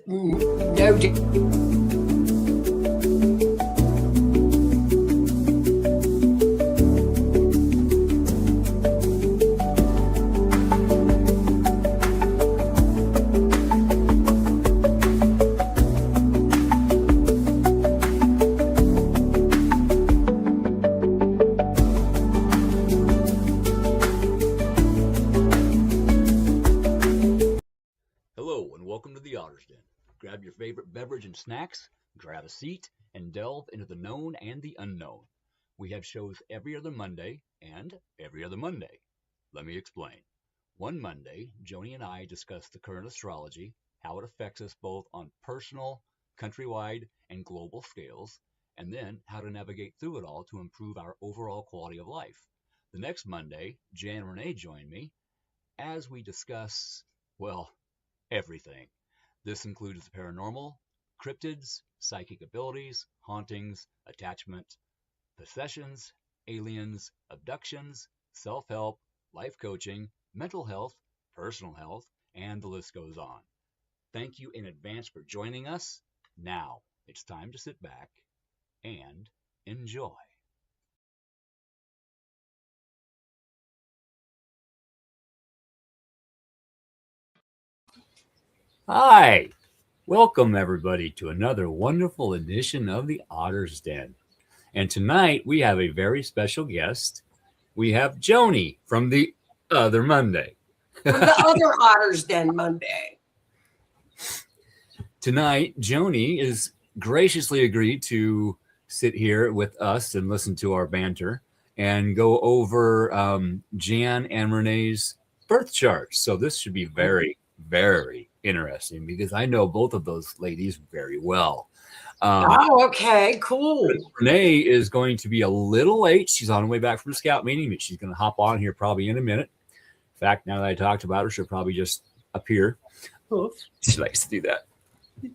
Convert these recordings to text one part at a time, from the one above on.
No. Hello and welcome to the Otter's Den. Grab your favorite beverage and snacks, grab a seat, and delve into the known and the unknown. We have shows every other Monday and every other Monday. Let me explain. One Monday, Joni and I discuss the current astrology, how it affects us both on personal, countrywide, and global scales, and then how to navigate through it all to improve our overall quality of life. The next Monday, Jan and Renee join me as we discuss, well, everything. This includes the paranormal, cryptids, psychic abilities, hauntings, attachment, possessions, aliens, abductions, self-help, life coaching, mental health, personal health, and the list goes on. Thank you in advance for joining us. Now, it's time to sit back and enjoy. Hi, welcome everybody to another wonderful edition of the Otter's Den. And tonight we have a very special guest. We have Joni from the other Monday. From the other Otter's Den Monday. Tonight, Joni is graciously agreed to sit here with us and listen to our banter and go over Jan and Renee's birth charts. So this should be very, very interesting because I know both of those ladies very well. Okay, cool. Renee is going to be a little late. She's on her way back from the scout meeting, but she's going to hop on here probably in a minute. In fact, now that I talked about her, she'll probably just appear. Oof. She likes to do that.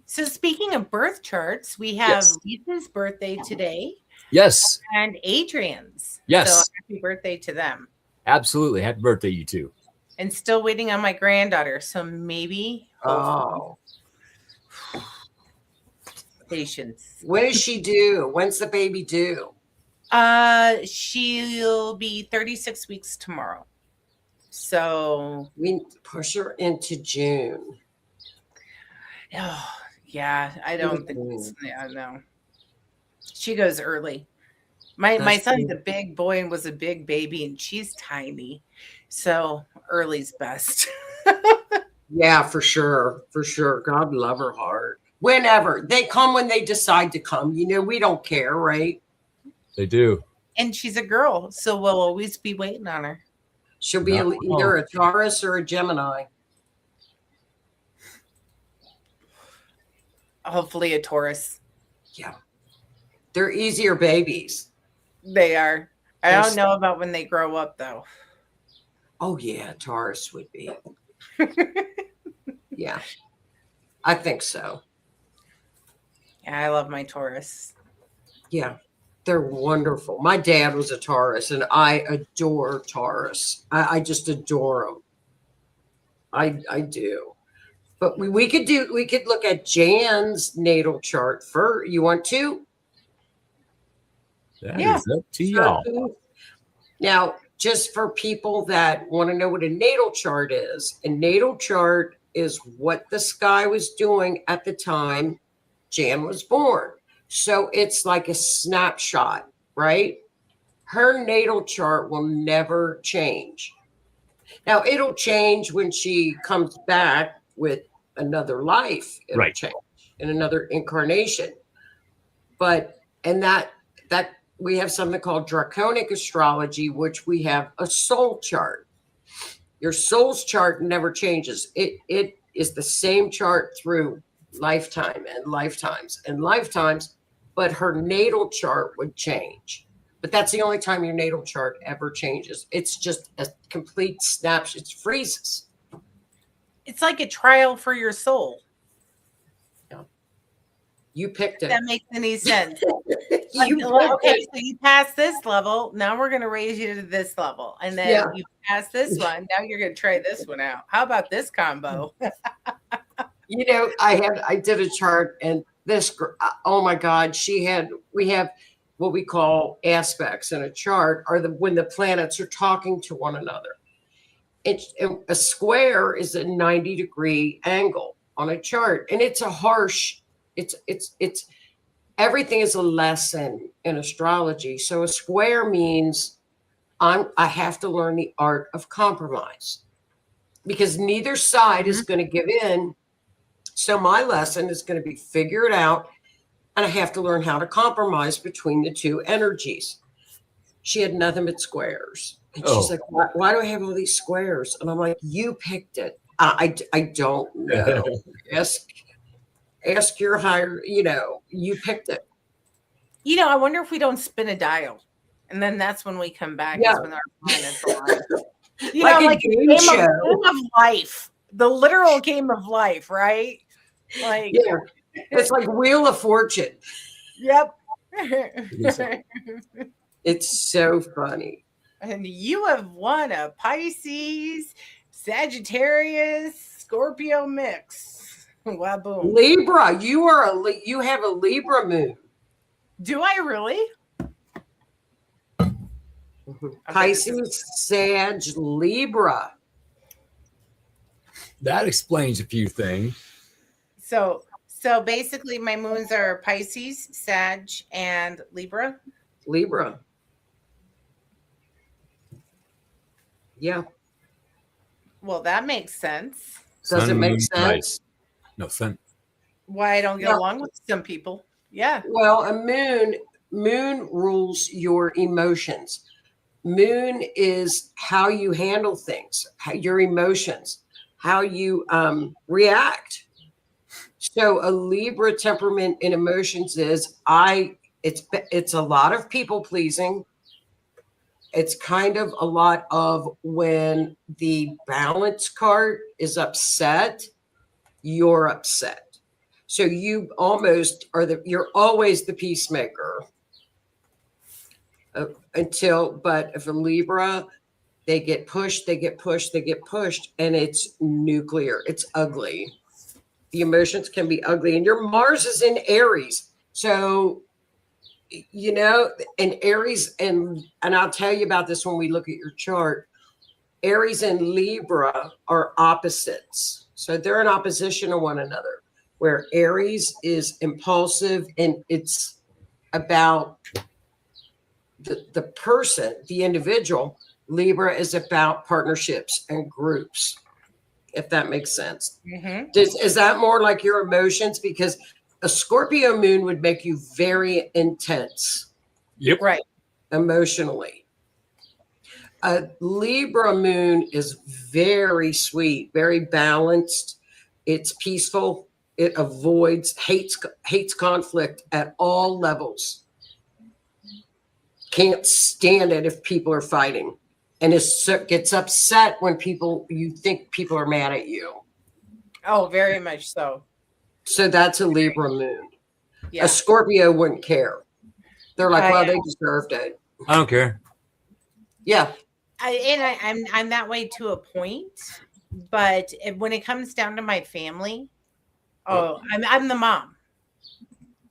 So speaking of birth charts, we have Yes. Lisa's birthday today Yes, and Adrian's. Yes. So happy birthday to them. absolutely. Happy birthday, you two. And still waiting on my granddaughter. So maybe Oh, patience. when does she due? When's the baby due? She'll be 36 weeks tomorrow. So We push her into June. oh, yeah, I don't think no. She goes early. My That's son's good. a big boy and was a big baby, and she's tiny. So early's best. Yeah, for sure. For sure. God love her heart. Whenever. They come when they decide to come. You know, we don't care, right? They do. And she's a girl, so we'll always be waiting on her. She'll be Not either a Taurus or a Gemini. Hopefully a Taurus. Yeah. They're easier babies. They are. I They're don't know about when they grow up, though. Oh, yeah. Taurus would be. Yeah. I think so. Yeah, I love my Taurus. Yeah. They're wonderful. My dad was a Taurus, and I adore Taurus. I just adore them. I do. But we could look at Jan's natal chart for you want to? That Yeah. is up to y'all. Now, just for people that want to know what a natal chart is, a natal chart is what the sky was doing at the time Jan was born. So it's like a snapshot, right? Her natal chart will never change. Now, it'll change when she comes back with another life. It'll Right. change in another incarnation. But, and that we have something called draconic astrology, which we have a soul chart. Your soul's chart never changes. It is the same chart through lifetime and lifetimes and lifetimes, but her natal chart would change. But that's the only time your natal chart ever changes. It's just a complete snapshot. It freezes. It's like a trial for your soul. You picked If it. that makes any sense. You Okay, picked so you passed this level. Now we're going to raise you to this level. And then Yeah. you pass this one. Now you're going to try this one out. How about this combo? I did a chart, and oh my God, we have what we call aspects in a chart are when the planets are talking to one another. A square is a 90-degree angle on a chart, and it's everything is a lesson in astrology. So a square means I have to learn the art of compromise, because neither side is going to give in. So my lesson is going to be figure it out, and I have to learn how to compromise between the two energies. She had nothing but squares. And she's like, why do I have all these squares? And I'm like, you picked it. I don't know. Ask your higher, you picked it. I wonder if we don't spin a dial. And then that's when we come back. Yeah. Is when our planets align. Like a game show. Game of life. The literal game of life, right? Like, yeah. It's like Wheel of Fortune. Yep. It's so funny. And you have won a Pisces, Sagittarius, Scorpio mix. Waboom. Libra, you have a Libra moon. Do I really? Pisces, Sag, Libra. That explains a few things. So basically my moons are Pisces, Sag, and Libra. Libra. Yeah. Well, that makes sense. Does it make sense? Right. No sense. Why I don't get along with some people. Yeah. Well, a moon rules your emotions. Moon is how you handle things, your emotions, how you react. So a Libra temperament in emotions is it's a lot of people pleasing. It's kind of a lot of when the balance card is upset, you're upset. So you almost you're always the peacemaker. But if a Libra, they get pushed, and it's nuclear. It's ugly. The emotions can be ugly, and your Mars is in Aries. So, and Aries, and I'll tell you about this when we look at your chart. Aries and Libra are opposites. So they're in opposition to one another, where Aries is impulsive and it's about the person, the individual. Libra is about partnerships and groups, if that makes sense. Mm-hmm. Is that more like your emotions? Because a Scorpio moon would make you very intense. Yep. Right. Emotionally. A Libra moon is very sweet, very balanced. It's peaceful. It hates conflict at all levels. Can't stand it if people are fighting, and gets upset when you think people are mad at you. Oh, very much so. So that's a Libra moon. Yeah. A Scorpio wouldn't care. They're like, well, they deserved it. I don't care. Yeah. I'm that way to a point, but when it comes down to my family, I'm the mom.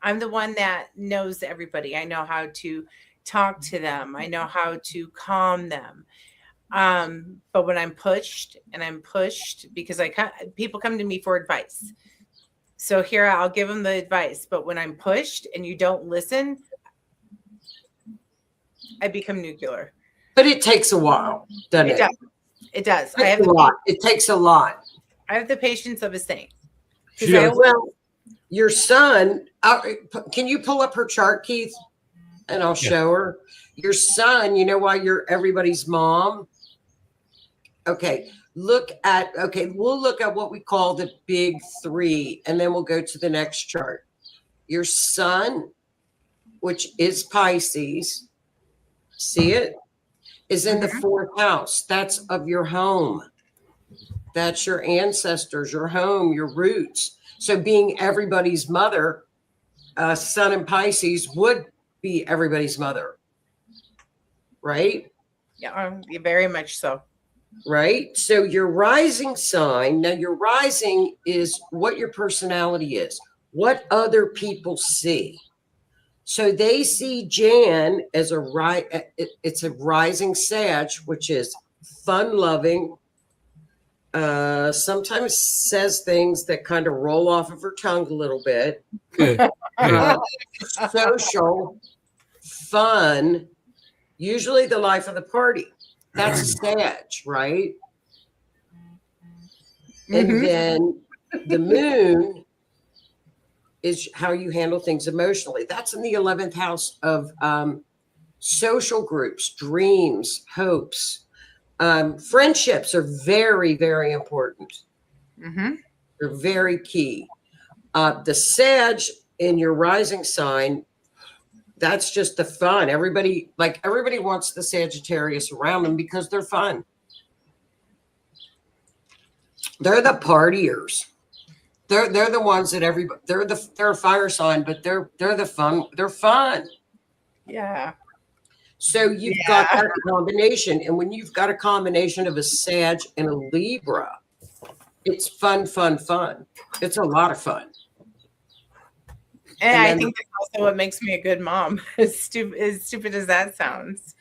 I'm the one that knows everybody. I know how to talk to them. I know how to calm them. But when I'm pushed because people come to me for advice. So here I'll give them the advice, but when I'm pushed and you don't listen, I become nuclear. But it takes a while, doesn't it? It does. It takes a lot. I have the patience of a saint. Well, your son, can you pull up her chart, Keith? And I'll show her. Your son, you know why you're everybody's mom? Okay, we'll look at what we call the big three, and then we'll go to the next chart. Your son, which is Pisces, see it? Is in the fourth house. That's of your home. That's your ancestors, your home, your roots. So being everybody's mother, Sun in Pisces would be everybody's mother. Right? Yeah, very much so. right? So your rising sign, now your rising is what your personality is, what other people see. So they see Jan as it's a rising Sag, which is fun loving, sometimes says things that kind of roll off of her tongue a little bit, Good. uh, social, fun, usually the life of the party. That's a Sag, right? And Mhm. then the moon is how you handle things emotionally. That's in the 11th house of social groups, dreams, hopes. Friendships are very, very important. Mhm. They're very key. The Sag in your rising sign, that's just the fun. Everybody wants the Sagittarius around them because they're fun. They're the partiers. They're the ones that they're a fire sign, but they're the fun. They're fun. Yeah. So you've got that combination, and when you've got a combination of a Sag and a Libra, it's fun, fun, fun. It's a lot of fun. And And I then- think that's also what makes me a good mom. As stupid as that sounds.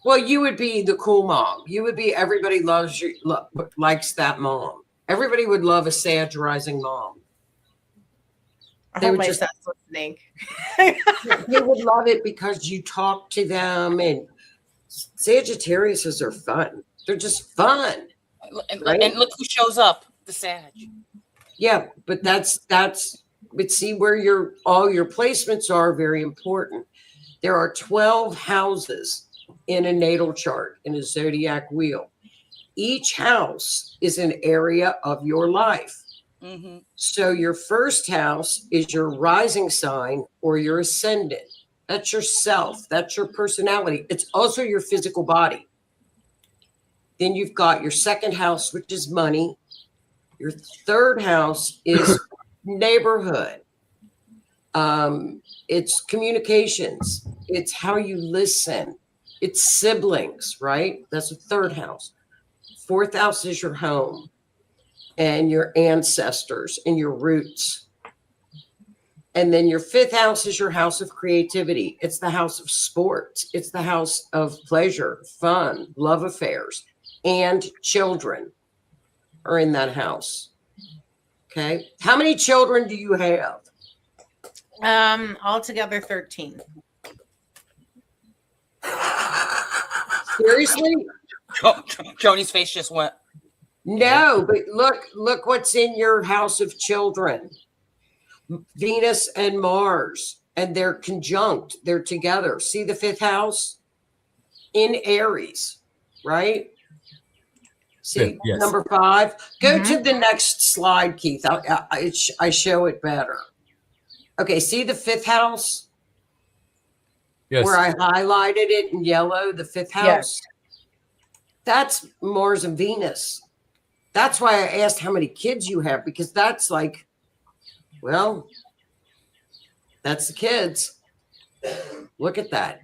Well, you would be the cool mom. You would be everybody loves you, likes that mom. Everybody would love a Sag rising mom. I They hope would my just- son's listening. They would love it because you talk to them, and Sagittariuses are fun. They're just fun. Right? And look who shows up, the Sag. Yeah, but but see where all your placements are very important. There are 12 houses in a natal chart, in a zodiac wheel. Each house is an area of your life. Mm-hmm. So your first house is your rising sign or your ascendant. That's yourself. That's your personality. It's also your physical body. Then you've got your second house, which is money. Your third house is neighborhood. It's communications. It's how you listen. It's siblings, right? That's the third house. Fourth house is your home and your ancestors and your roots. And then your fifth house is your house of creativity. It's the house of sports. It's the house of pleasure, fun, love affairs, and children are in that house. Okay. How many children do you have? Altogether 13. Seriously? Joni's face just went. No, but look what's in your house of children. Venus and Mars, and they're conjunct. They're together. See the fifth house in Aries, right? See Yes. number 5. Go Mhm. to the next slide, Keith. I show it better. Okay, see the fifth house Yes. where I highlighted it in yellow. The fifth house. Yes. That's Mars and Venus. That's why I asked how many kids you have, because that's like, well, that's the kids. Look at that.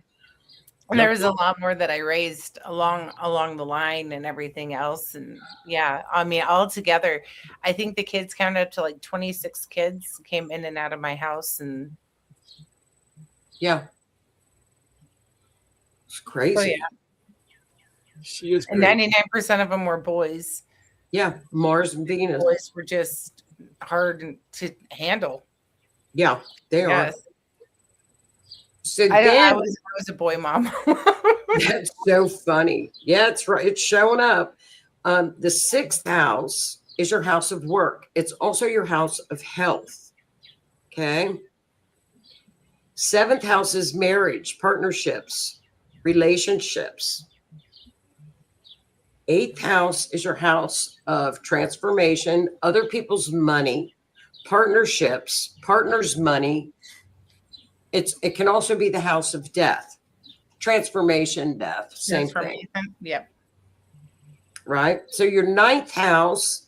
And there was a lot more that I raised along the line and everything else. And yeah, I mean, altogether, I think the kids counted up to like 26 kids came in and out of my house. And Yeah. It's crazy. so, yeah, She is and great. 99% of them were boys. Yeah. Mars and Venus. Boys were just hard to handle. Yeah, they are. Yes. So I then, was a boy mom. that's so funny. Yeah, it's right. It's showing up. The sixth house is your house of work. It's also your house of health. Okay. Seventh house is marriage, partnerships, relationships. Eighth house is your house of transformation, other people's money, partnerships, partners' money. It can also be the house of death, transformation, death, same thing, Yep. right? So your ninth house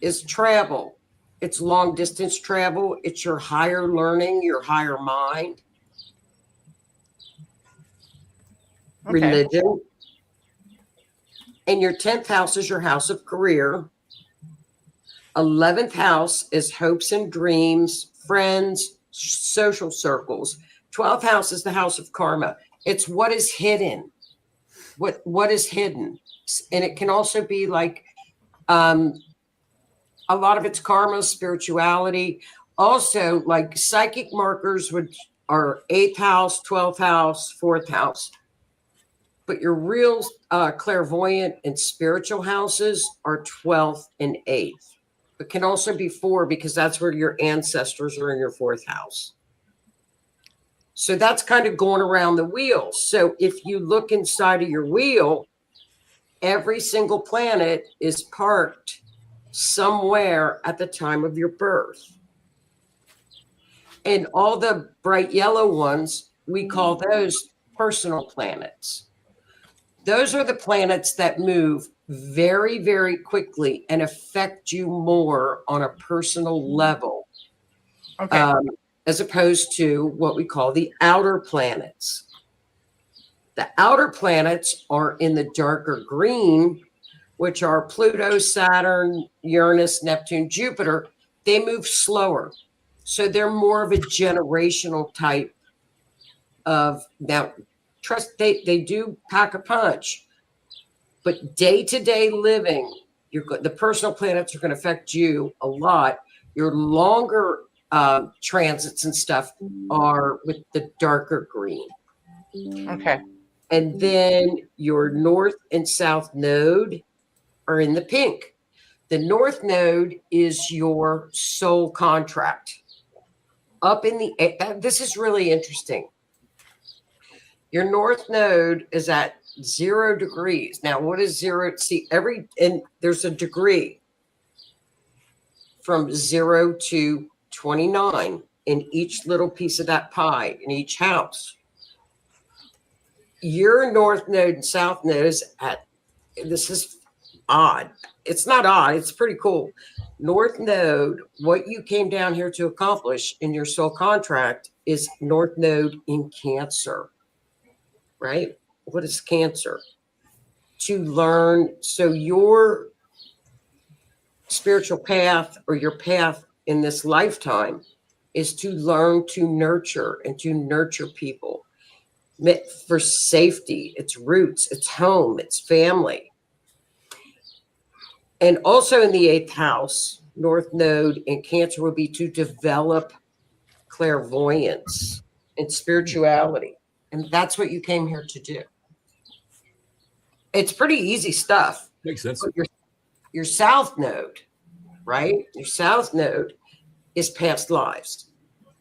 is travel. It's long distance travel. It's your higher learning, your higher mind, Okay. religion. And your 10th house is your house of career. 11th house is hopes and dreams, friends, social circles. 12th house is the house of karma. It's what is hidden. What is hidden. And it can also be like a lot of it's karma, spirituality. Also, like psychic markers, which are 8th house, 12th house, 4th house. But your real clairvoyant and spiritual houses are 12th and 8th. It can also be 4 because that's where your ancestors are in your 4th house. So that's kind of going around the wheel. So if you look inside of your wheel, every single planet is parked somewhere at the time of your birth. And all the bright yellow ones, we call those personal planets. Those are the planets that move very, very quickly and affect you more on a personal level, Okay. as opposed to what we call the outer planets. The outer planets are in the darker green, which are Pluto, Saturn, Uranus, Neptune, Jupiter. They move slower. So they're more of a generational type of, now, trust, they do pack a punch, but day-to-day living, the personal planets are going to affect you a lot. Your longer transits and stuff are with the darker green. Okay. And then your north and south node are in the pink. The north node is your soul contract. Up in the, this is really interesting. Your north node is at 0 degrees. Now, what is 0? See, and there's a degree from 0 to 29 in each little piece of that pie in each house. Your north node and south node is at, this is odd. It's not odd. It's pretty cool. North node, what you came down here to accomplish in your soul contract is north node in Cancer, right? What is Cancer? To learn. So your spiritual path or your path in this lifetime is to learn to nurture and to nurture people for safety. It's roots, it's home, it's family. And also in the 8th house, north node in Cancer will be to develop clairvoyance and spirituality. And that's what you came here to do. It's pretty easy stuff. Makes sense. But your south node, right? Your south node is past lives.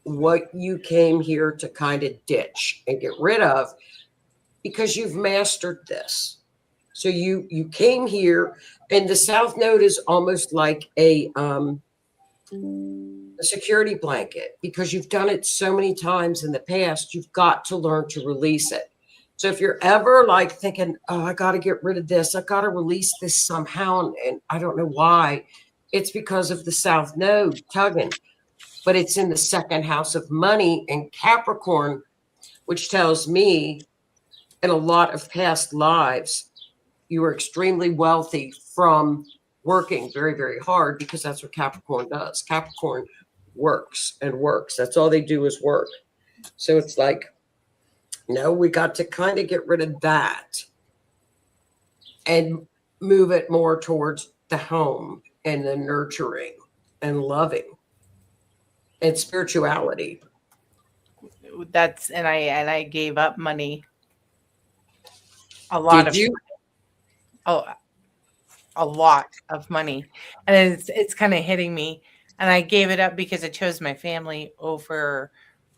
What you came here to kind of ditch and get rid of because you've mastered this. So you came here, and the south node is almost like a security blanket because you've done it so many times in the past. You've got to learn to release it. So if you're ever like thinking, oh, I got to get rid of this, I got to release this somehow, and I don't know why, it's because of the south node tugging. But it's in the 2nd house of money and Capricorn, which tells me in a lot of past lives, you were extremely wealthy from working very, very hard because that's what Capricorn does. Capricorn works and works. That's all they do is work. So it's like, no, we got to kind of get rid of that and move it more towards the home and the nurturing and loving and spirituality. And I gave up money. A lot Did of you? A lot of money, and it's kind of hitting me, and I gave it up because I chose my family over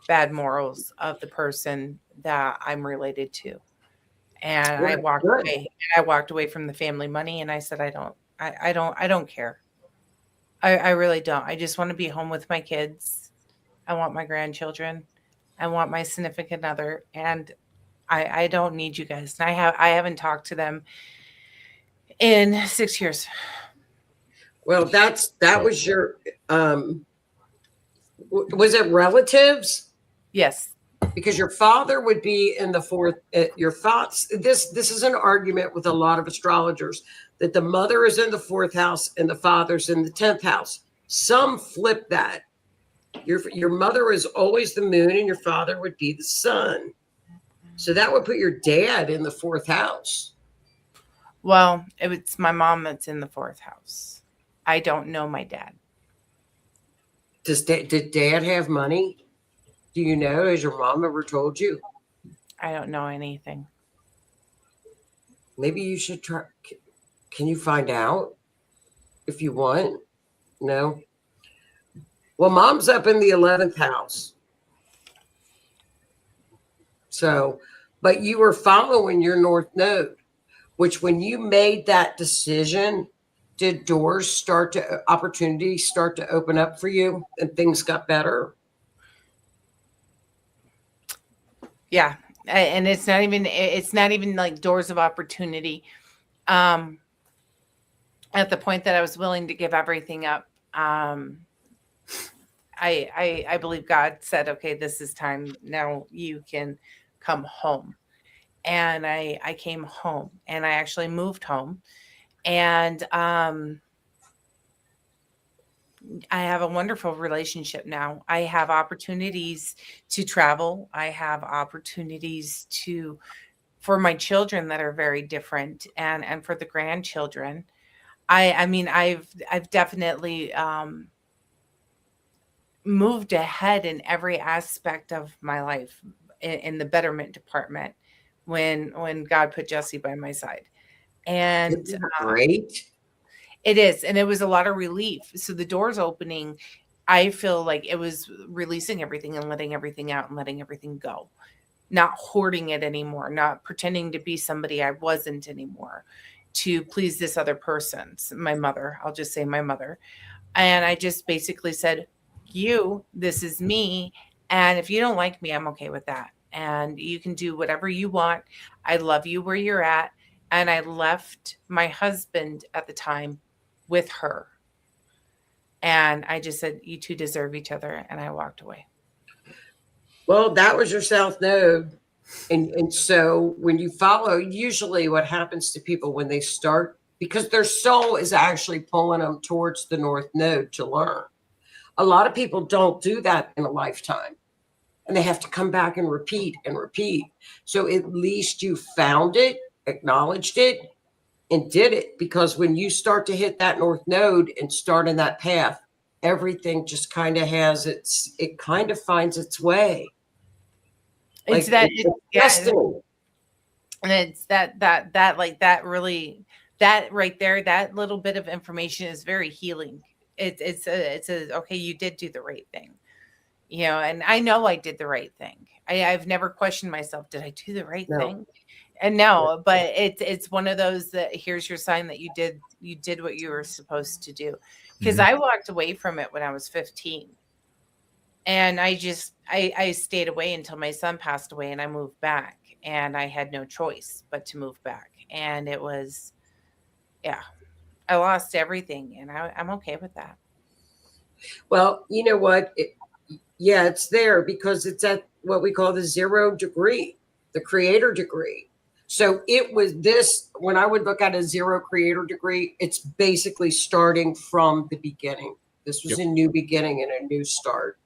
bad morals of the person that I'm related to, and I walked away. And I walked away from the family money, and I said I don't care. I really don't. I just want to be home with my kids. I want my grandchildren. I want my significant other, and I don't need you guys. And I haven't talked to them in 6 years. Well, that was your was it relatives? Yes. because your father would be in the fourth. Your thoughts. This is an argument with a lot of astrologers that the mother is in the fourth house and the father's in the 10th house. Some flip that. Your mother is always the moon, and your father would be the sun. So that would put your dad in the fourth house. Well, it's my mom that's in the fourth house. I don't know my dad. Did dad have money? Do you know? Has your mom ever told you? I don't know anything. Maybe you should try. Can you find out if you want? No. Well, mom's up in the 11th house. So, but you were following your north node, which when you made that decision, did opportunities start to open up for you and things got better? Yeah. And it's not even like doors of opportunity. At the point that I was willing to give everything up, I believe God said, okay, this is time. Now you can come home. And I came home, and I actually moved home, and I have a wonderful relationship now. I have opportunities to travel. I have opportunities for my children that are very different, and for the grandchildren. I mean, I've definitely moved ahead in every aspect of my life in the betterment department when God put Jesse by my side. And Great. It is. And it was a lot of relief. So the doors opening, I feel like it was releasing everything and letting everything out and letting everything go. Not hoarding it anymore, not pretending to be somebody I wasn't anymore to please this other person, my mother. I'll just say my mother. And I just basically said, this is me. And if you don't like me, I'm okay with that. And you can do whatever you want. I love you where you're at. And I left my husband at the time with her. And I just said, you two deserve each other. And I walked away. Well, that was your south node. And so when you follow, usually what happens to people when they start, because their soul is actually pulling them towards the north node to learn. A lot of people don't do that in a lifetime. And they have to come back and repeat and repeat. So at least you found it, acknowledged it, and did it. Because when you start to hit that north node and start in that path, everything just kind of it kind of finds its way. It's like, destiny. And it's that right there, that little bit of information is very healing. It's okay, you did do the right thing. And I know I did the right thing. I've never questioned myself. Did I do the right thing? And no, but it's one of those that here's your sign that you did what you were supposed to do. Because I walked away from it when I was 15. And I stayed away until my son passed away, and I moved back, and I had no choice but to move back. And it was, I lost everything, and I'm okay with that. Well, you know what? It's there because it's at what we call the 0 degree, the creator degree. So it was this, when I would look at a 0 creator degree, it's basically starting from the beginning. This was a new beginning and a new start.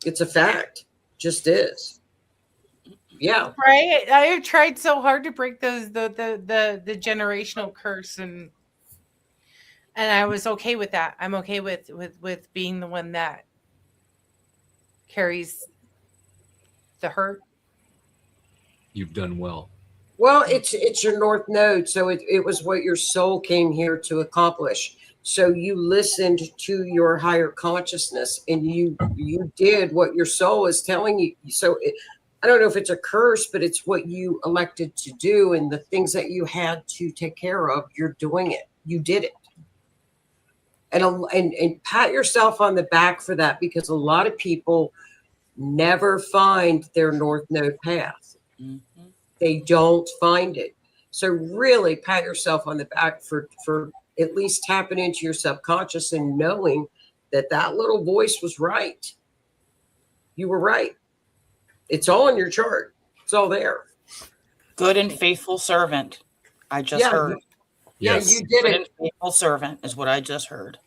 It's a fact. Just is. Yeah. Right. I have tried so hard to break the generational curse, and I was okay with that. I'm okay with being the one that carries the hurt. You've done well. Well, it's your north node, so it was what your soul came here to accomplish. So you listened to your higher consciousness, and you did what your soul is telling you. So I don't know if it's a curse, but it's what you elected to do, and the things that you had to take care of. You're doing it. You did it, and pat yourself on the back for that, because a lot of people never find their north node path. Mm-hmm. They don't find it. So really pat yourself on the back for at least tapping into your subconscious and knowing that little voice was right. You were right. It's all in your chart. It's all there. Good and faithful servant. I just Yeah, heard. Yes. You did Good it. and faithful servant is what I just heard.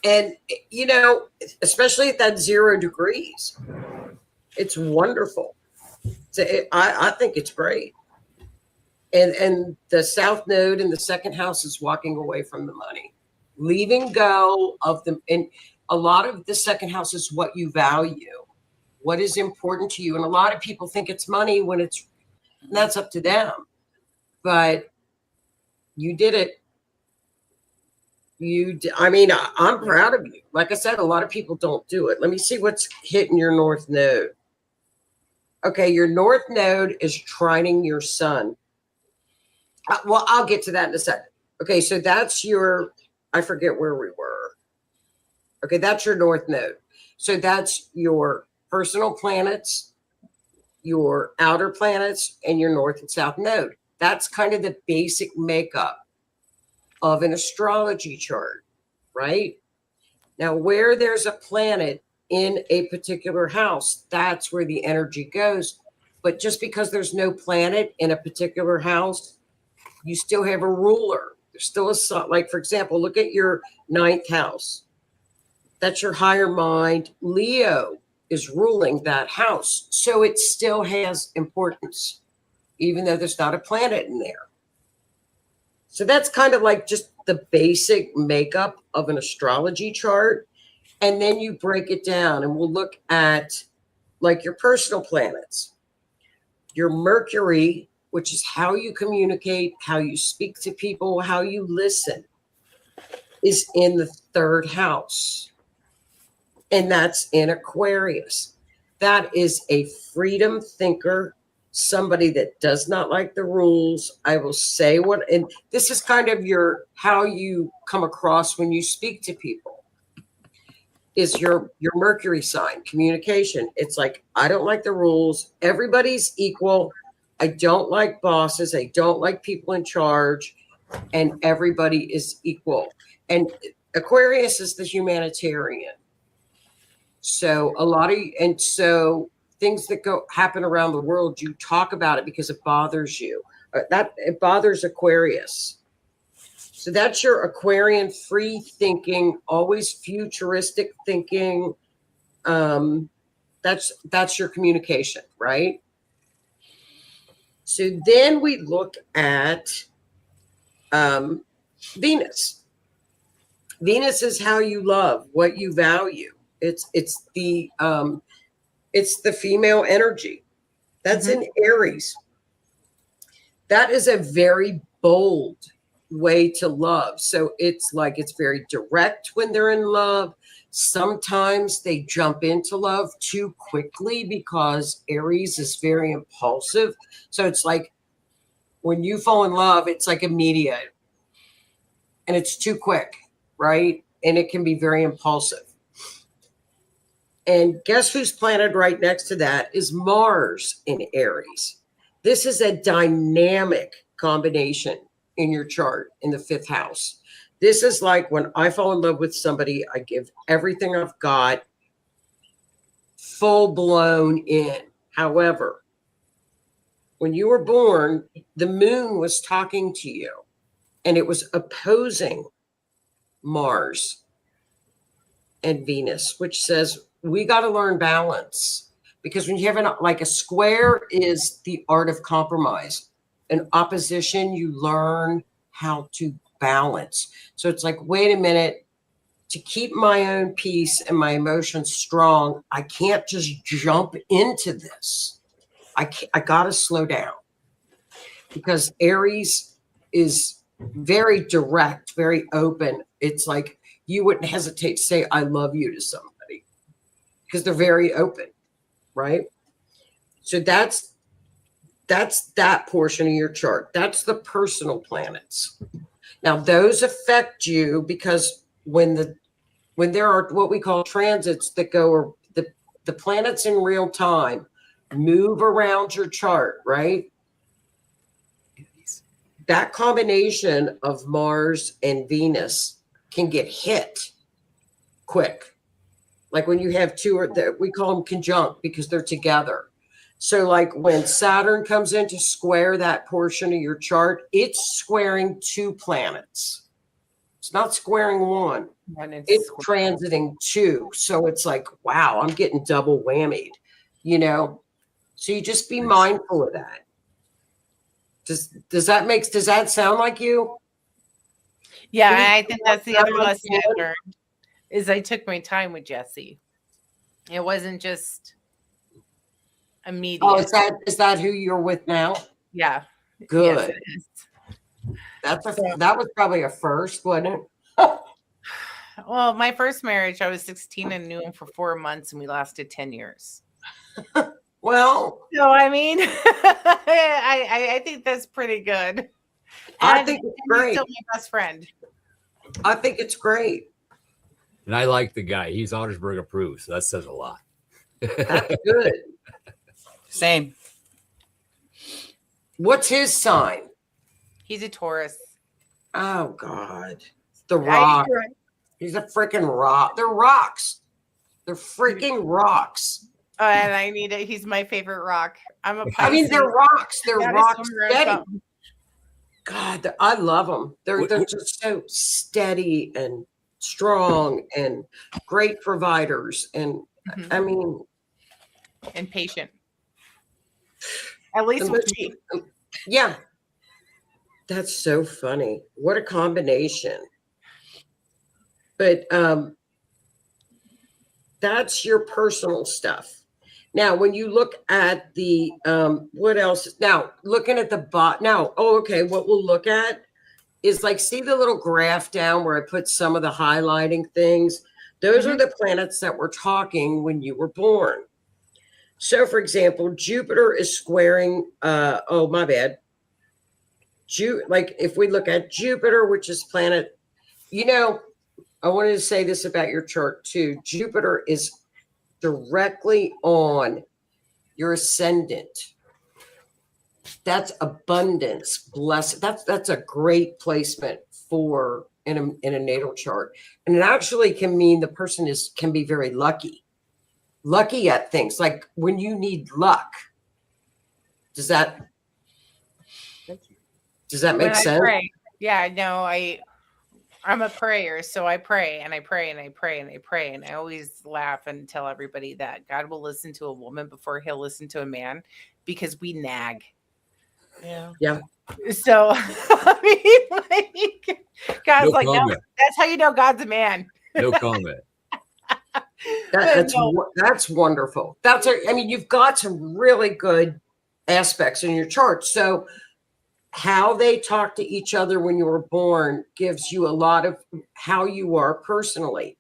And, you know, especially at that 0 degrees, it's wonderful. I think it's great. And the south node in the second house is walking away from the money, leaving go of them. And a lot of the second house is what you value, what is important to you. And a lot of people think it's money when that's up to them. But you did it. I'm proud of you. Like I said, a lot of people don't do it. Let me see what's hitting your north node. Okay, your north node is trining your sun. Well, I'll get to that in a second. Okay, so that's I forget where we were. Okay, that's your north node. So that's your personal planets, your outer planets, and your north and south node. That's kind of the basic makeup of an astrology chart, right? Now, where there's a planet in a particular house, that's where the energy goes. But just because there's no planet in a particular house, you still have a ruler. There's still a sun. Like, for example, look at your 9th house. That's your higher mind. Leo is ruling that house. So it still has importance, even though there's not a planet in there. So that's kind of like just the basic makeup of an astrology chart. And then you break it down, and we'll look at like your personal planets. Your Mercury, which is how you communicate, how you speak to people, how you listen, is in the 3rd house. And that's in Aquarius. That is a freedom thinker, somebody that does not like the rules. I will say and this is kind of how you come across when you speak to people, is your Mercury sign, communication. It's like, I don't like the rules. Everybody's equal. I don't like bosses. I don't like people in charge, and everybody is equal. And Aquarius is the humanitarian. So so things that happen around the world, you talk about it because it bothers you. It bothers Aquarius. So that's your Aquarian free thinking, always futuristic thinking. That's your communication, right? So then we look at Venus. Venus is how you love, what you value. It's the female energy. That's in Aries. That is a very bold way to love. So it's very direct when they're in love. Sometimes they jump into love too quickly because Aries is very impulsive. So it's like when you fall in love, it's like immediate and it's too quick, right? And it can be very impulsive. And guess who's planet right next to that is Mars in Aries. This is a dynamic combination in your chart in the 5th house. This is like when I fall in love with somebody, I give everything I've got, full blown in. However, when you were born, the moon was talking to you and it was opposing Mars and Venus, which says we got to learn balance. Because when you have a square is the art of compromise. An opposition, you learn how to balance. So it's like, wait a minute, to keep my own peace and my emotions strong, I can't just jump into this. I got to slow down. Because Aries is very direct, very open. It's like you wouldn't hesitate to say, I love you to somebody. Because they're very open, right? So that's that portion of your chart. That's the personal planets. Now those affect you because when there are what we call transits that go, or the planets in real time move around your chart, right? That combination of Mars and Venus can get hit quick. Like when you have two, or we call them conjunct because they're together. So like when Saturn comes in to square that portion of your chart, it's squaring two planets. It's not squaring one. It's transiting two. So it's like, wow, I'm getting double whammied, you know? So you just be mindful of that. Does that sound like you? Yeah, I think that's the other lesson I learned is I took my time with Jesse. It wasn't just immediate. Oh, is that who you're with now? Yeah. Good. Yes, it is. That was probably a first, wasn't it? Well, my first marriage, I was 16 and knew him for 4 months, and we lasted 10 years. Well, so I mean, I think that's pretty good. I think it's great. He's still my best friend. I think it's great. And I like the guy. He's Ottersburg approved, so that says a lot. That's good. Same. What's his sign? He's a Taurus. Oh God, the rock. He's a freaking rock. They're rocks. They're freaking rocks. And I need it. He's my favorite rock. I'm a Pisces. I mean, they're rocks. They're rock steady. God, I love them. They're just so steady and strong and great providers. And I mean, and patient. At least with me. Yeah. That's so funny. What a combination. But that's your personal stuff. Now, when you look at the what else? Now, looking at the bot. Now, okay. What we'll look at is like, see the little graph down where I put some of the highlighting things. Those are the planets that we're talking when you were born. So, for example, Jupiter is squaring. Oh, my bad. Like if we look at Jupiter, which is planet, you know, I wanted to say this about your chart too. Jupiter is directly on your ascendant. That's abundance, blessing. That's a great placement in a natal chart, and it actually can mean the person can be very lucky at things like when you need luck. Does that make sense? Yeah, no, I'm a prayer, so I pray and I pray and I pray and I pray, and I always laugh and tell everybody that God will listen to a woman before he'll listen to a man because we nag. Yeah. So I mean, like, God's like, no, that's how you know God's a man. No comment. That's wonderful. I mean, you've got some really good aspects in your chart. So how they talk to each other when you were born gives you a lot of how you are personally.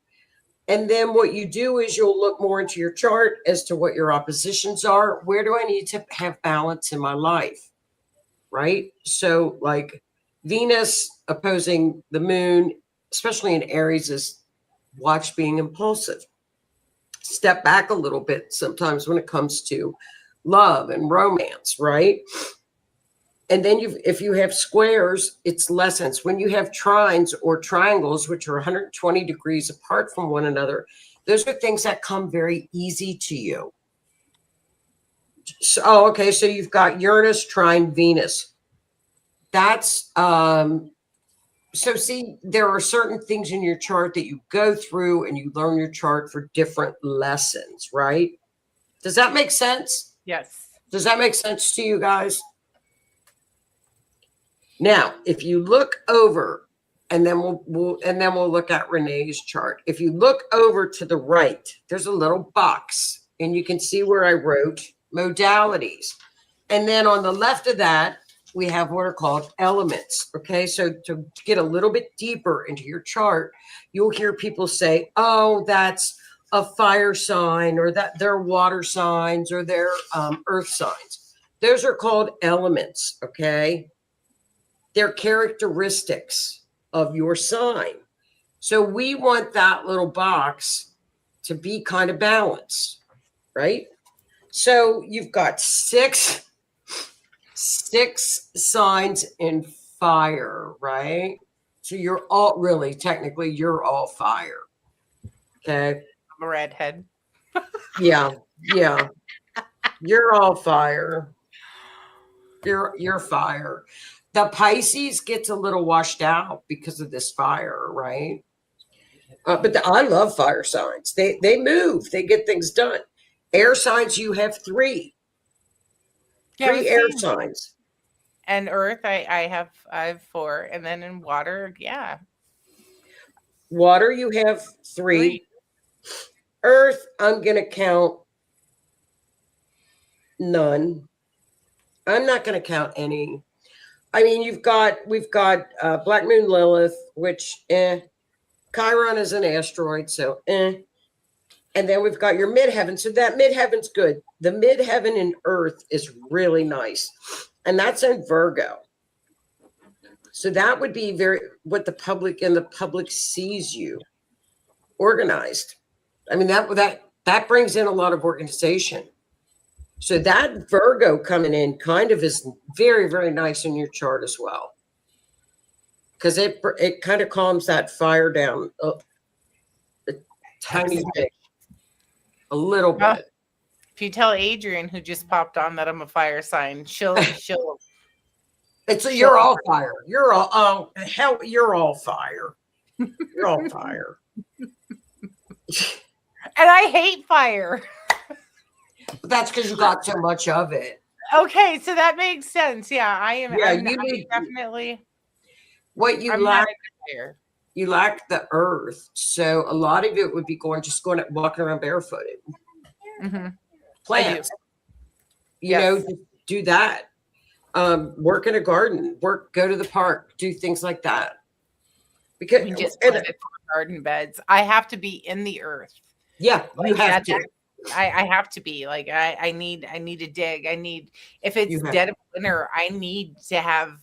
And then what you do is you'll look more into your chart as to what your oppositions are. Where do I need to have balance in my life? Right? So like Venus opposing the moon, especially in Aries, is watch being impulsive. Step back a little bit sometimes when it comes to love and romance, right? And then if you have squares, it's lessons. When you have trines or triangles, which are 120 degrees apart from one another, those are things that come very easy to you. So, okay, so you've got Uranus trine Venus. That's so see, there are certain things in your chart that you go through and you learn your chart for different lessons, right? Does that make sense? Yes. Does that make sense to you guys? Now, if you look over, and then we'll look at Renee's chart. If you look over to the right, there's a little box, and you can see where I wrote modalities. And then on the left of that, we have what are called elements. Okay, so to get a little bit deeper into your chart, you'll hear people say, "Oh, that's a fire sign," or that they're water signs, or they're earth signs. Those are called elements. Okay. They're characteristics of your sign. So we want that little box to be kind of balanced, right? So you've got six signs in fire, right? So you're all technically, you're all fire. Okay. I'm a redhead. Yeah. Yeah. You're all fire. You're fire. The Pisces gets a little washed out because of this fire, right? I love fire signs. They move. They get things done. Air signs, you have three. Yeah, Three air signs. And earth, I have 4, and then in water, yeah, Water, you have 3. 3. Earth, I'm gonna count none. I'm not gonna count any. I mean, we've got Black Moon Lilith, which Chiron is an asteroid, so and then we've got your midheaven. So that midheaven's good. The midheaven in Earth is really nice, and that's in Virgo. So that would be very what the public sees you organized. I mean that brings in a lot of organization. So that Virgo coming in kind of is very, very nice in your chart as well, because it kind of calms that fire down a tiny bit, a little bit. If you tell Adrian, who just popped on, that I'm a fire sign, she'll You're all fire. You're all hell. You're all fire. You're all fire. And I hate fire. But that's because you got so much of it. Okay, so that makes sense. Yeah, I am. Yeah, I'm definitely. What you lack. You lack the earth, so a lot of it would be walking around barefooted. Mm-hmm. Plants, you know, just do that. Work in a garden. Go to the park. Do things like that. Because we just planted garden beds. I have to be in the earth. Yeah, you have to. I have to be like I need to dig. If it's dead of winter, I need to have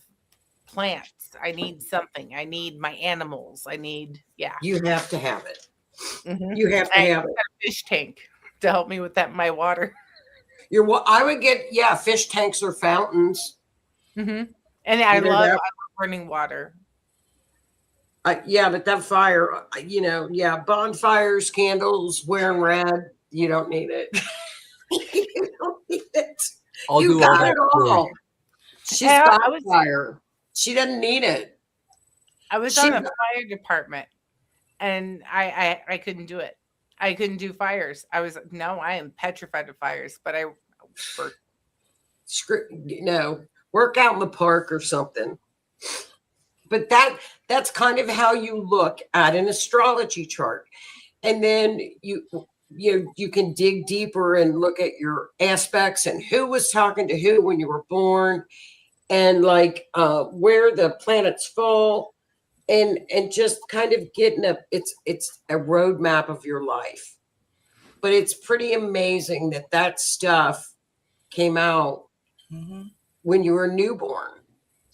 plants. I need something. I need my animals. You have to have it. Mm-hmm. You have to have it. A fish tank to help me with my water. I would get fish tanks or fountains. Mm-hmm. And I love running water. But that fire, bonfires, candles, wearing red. You don't need it. You don't need it. You got it all. She's got fire. She doesn't need it. I was on the fire department, and I couldn't do it. I couldn't do fires. I am petrified of fires. But work out in the park or something. But that's kind of how you look at an astrology chart, and then you can dig deeper and look at your aspects and who was talking to who when you were born, and where the planets fall, and just kind of getting it's a roadmap of your life. But it's pretty amazing that stuff came out when you were newborn.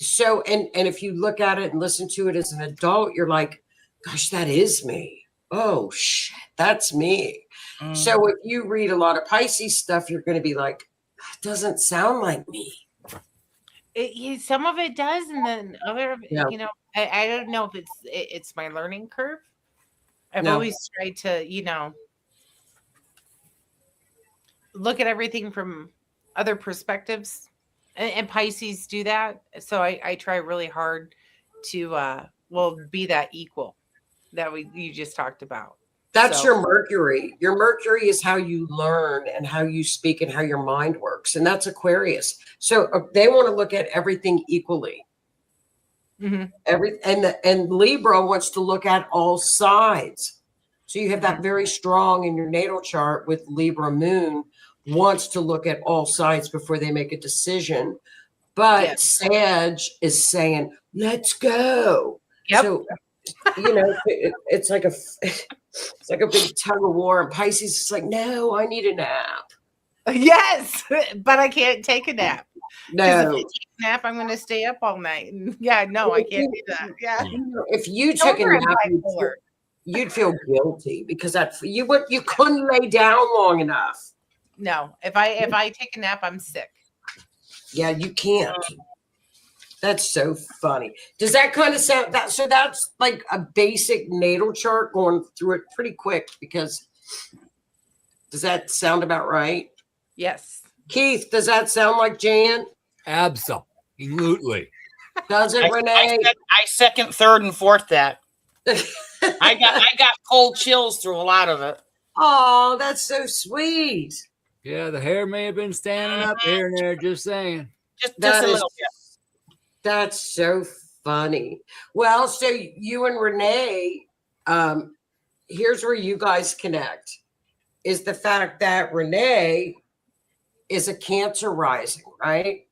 So and if you look at it and listen to it as an adult, you're like, gosh, that is me. Oh shit, that's me. So if you read a lot of Pisces stuff, you're going to be like, that doesn't sound like me. Some of it does, and then other of it, I don't know if it's my learning curve. I've always tried to, look at everything from other perspectives, and Pisces do that. So I try really hard to be that equal that you just talked about. That's your Mercury. Your Mercury is how you learn and how you speak and how your mind works. And that's Aquarius. So they want to look at everything equally. Mm-hmm. And Libra wants to look at all sides. So you have that very strong in your natal chart with Libra moon wants to look at all sides before they make a decision. But Sag is saying, let's go. Yep. So, it's like a big tug of war. And Pisces is like, no, I need a nap. Yes, but I can't take a nap. No. If I take a nap, I'm going to stay up all night. I can't do that. Yeah. If you took a nap, you'd feel guilty because you couldn't lay down long enough. No, if I take a nap, I'm sick. Yeah, you can't. That's so funny. Does that kind of sound that? So that's like a basic natal chart, going through it pretty quick because Does that sound about right? Yes. Keith, does that sound like Jan? Absolutely. Does it, Renee? I second, third, and fourth that. I got cold chills through a lot of it. Oh, that's so sweet. Yeah, the hair may have been standing up here and there, just saying. Just That a is- little bit. That's so funny. Well, so you and Renee, here's where you guys connect, is the fact that Renee is a Cancer rising, right?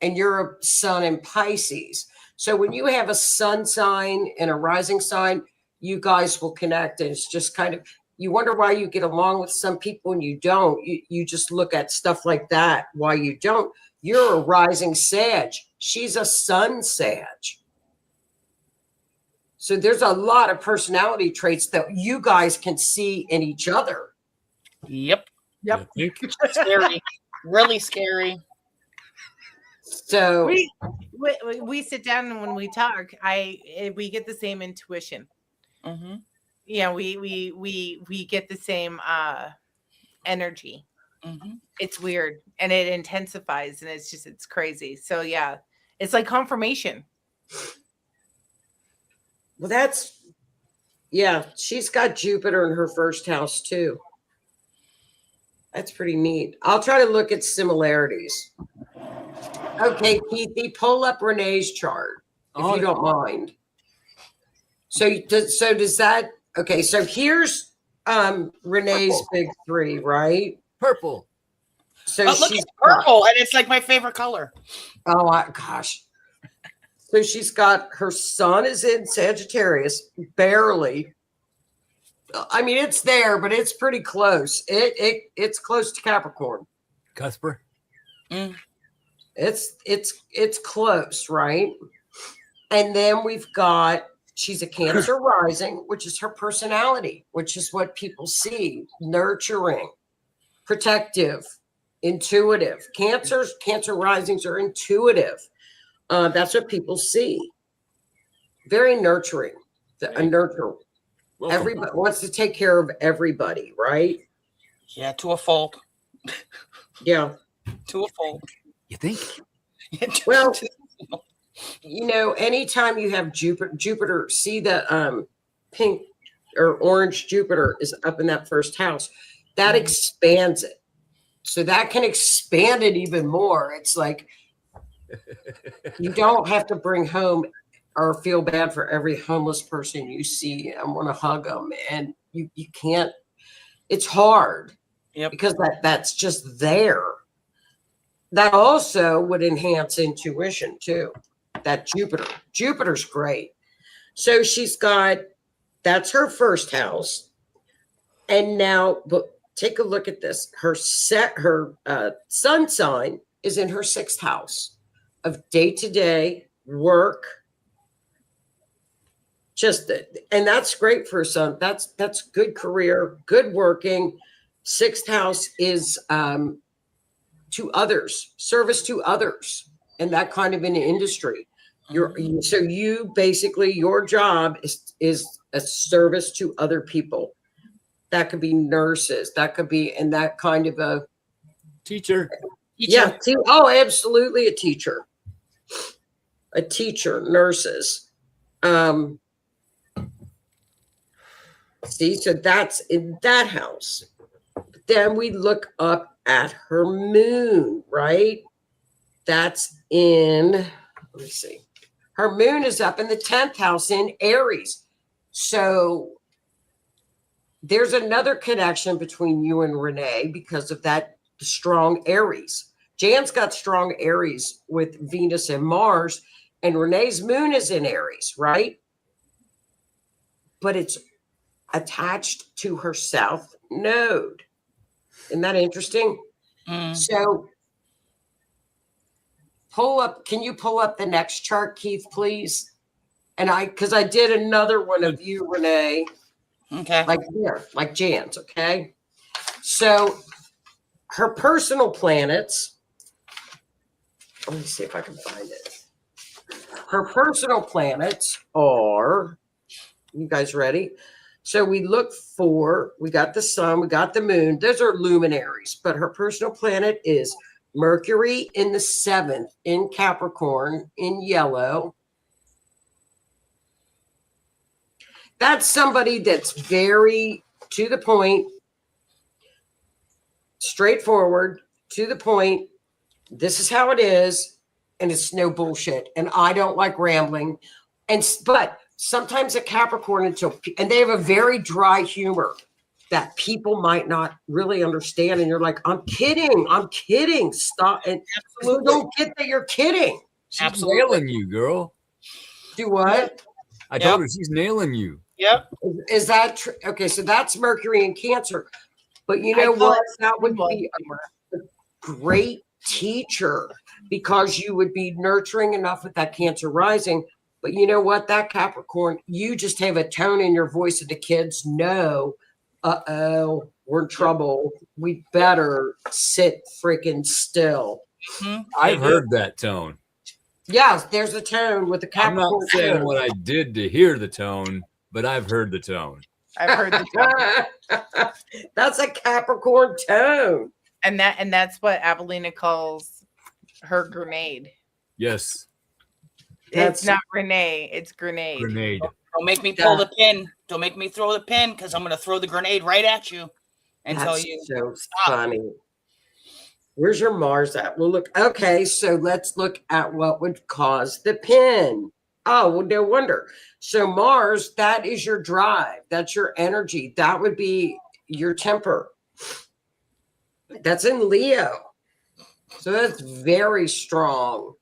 And you're a sun in Pisces. So when you have a sun sign and a rising sign, you guys will connect. And it's just kind of, you wonder why you get along with some people and you don't. You just look at stuff like that, why you don't. You're a rising Sag. She's a sun Sag. So there's a lot of personality traits that you guys can see in each other. Yep. Yep. You think? Scary. Really scary. So We sit down and when we talk, we get the same intuition. Mm-hmm. Yeah, we get the same energy. Mm-hmm. It's weird and it intensifies and it's crazy. So yeah, it's like confirmation. well, she's got Jupiter in her first house too. That's pretty neat. I'll try to look at similarities. Okay, Keithy, pull up Renee's chart if you don't mind. So does that? Okay, so here's Renee's big three, right? Purple. So Look, she's it's purple, and it's like my favorite color. gosh. So she's got her sun is in Sagittarius, barely. I mean, it's there, but it's pretty close. It's close to Capricorn. Cusper. It's close, right? And then we've got she's a Cancer rising, which is her personality, which is what people see: nurturing, protective, intuitive. Cancer risings are intuitive. That's what people see. Very nurturing. A nurturer. Welcome. Everybody wants to take care of everybody, right? Yeah, to a fault. Yeah. To a fault. You think? Well, anytime you have Jupiter, see the pink or orange Jupiter is up in that first house. That expands it. So that can expand it even more. It's like you don't have to bring home or feel bad for every homeless person you see and want to hug them. And you can't, it's hard. Yep. Because that's just there. That also would enhance intuition too. That Jupiter's great. So that's her first house. And now, but take a look at this. Her sun sign is in her sixth house of day-to-day work. And that's great for a sun. That's good career, good working. Sixth house is to others, service to others, and that kind of an industry. So you basically, your job is a service to other people. That could be nurses. That could be in that kind of a Teacher. yeah. Oh, absolutely, a teacher. Nurses. See, so that's in that house. Then we look up at her moon, right? That's in, let me see. Her moon is up in the 10th house in Aries. So there's another connection between you and Renee because of that strong Aries. Jan's got strong Aries with Venus and Mars, and Renee's moon is in Aries, right? But it's attached to her south node. Isn't that interesting? So can you pull up the next chart, Keith, please? And because I did another one of you, Renee. Okay. Like Jan's, okay? So her personal planets, let me see if I can find it. Her personal planets are, you guys ready? So we got the sun, we got the moon. Those are luminaries, but her personal planet is Mercury in the 7th in Capricorn in yellow. That's somebody that's very to the point, straightforward, to the point. This is how it is, and it's no bullshit. And I don't like rambling. But sometimes a Capricorn and they have a very dry humor that people might not really understand. And you're like, I'm kidding. Stop. And you don't get that you're kidding. She's nailing you, girl. Do what? I told her she's nailing you. Yep. Is that true? Okay, so that's Mercury in Cancer. But you know what? That would be a great teacher because you would be nurturing enough with that Cancer rising. But you know what? That Capricorn, you just have a tone in your voice that the kids know, uh-oh, we're in trouble. We better sit freaking still. Mm-hmm. I've heard that tone. Yes, there's a tone with the I'm Capricorn. not saying what I did to hear the tone, but I've heard the tone. I've heard the tone. That's a Capricorn tone. and that's what Abilena calls her grenade. Yes. It's not Renee, it's grenade. Grenade. Don't make me pull the pin. Don't make me throw the pin because I'm going to throw the grenade right at you and tell you. So funny. Where's your Mars at? Well, look. Okay, so let's look at what would cause the pin. Oh, well, no wonder. So Mars, that is your drive. That's your energy. That would be your temper. That's in Leo. So that's very strong.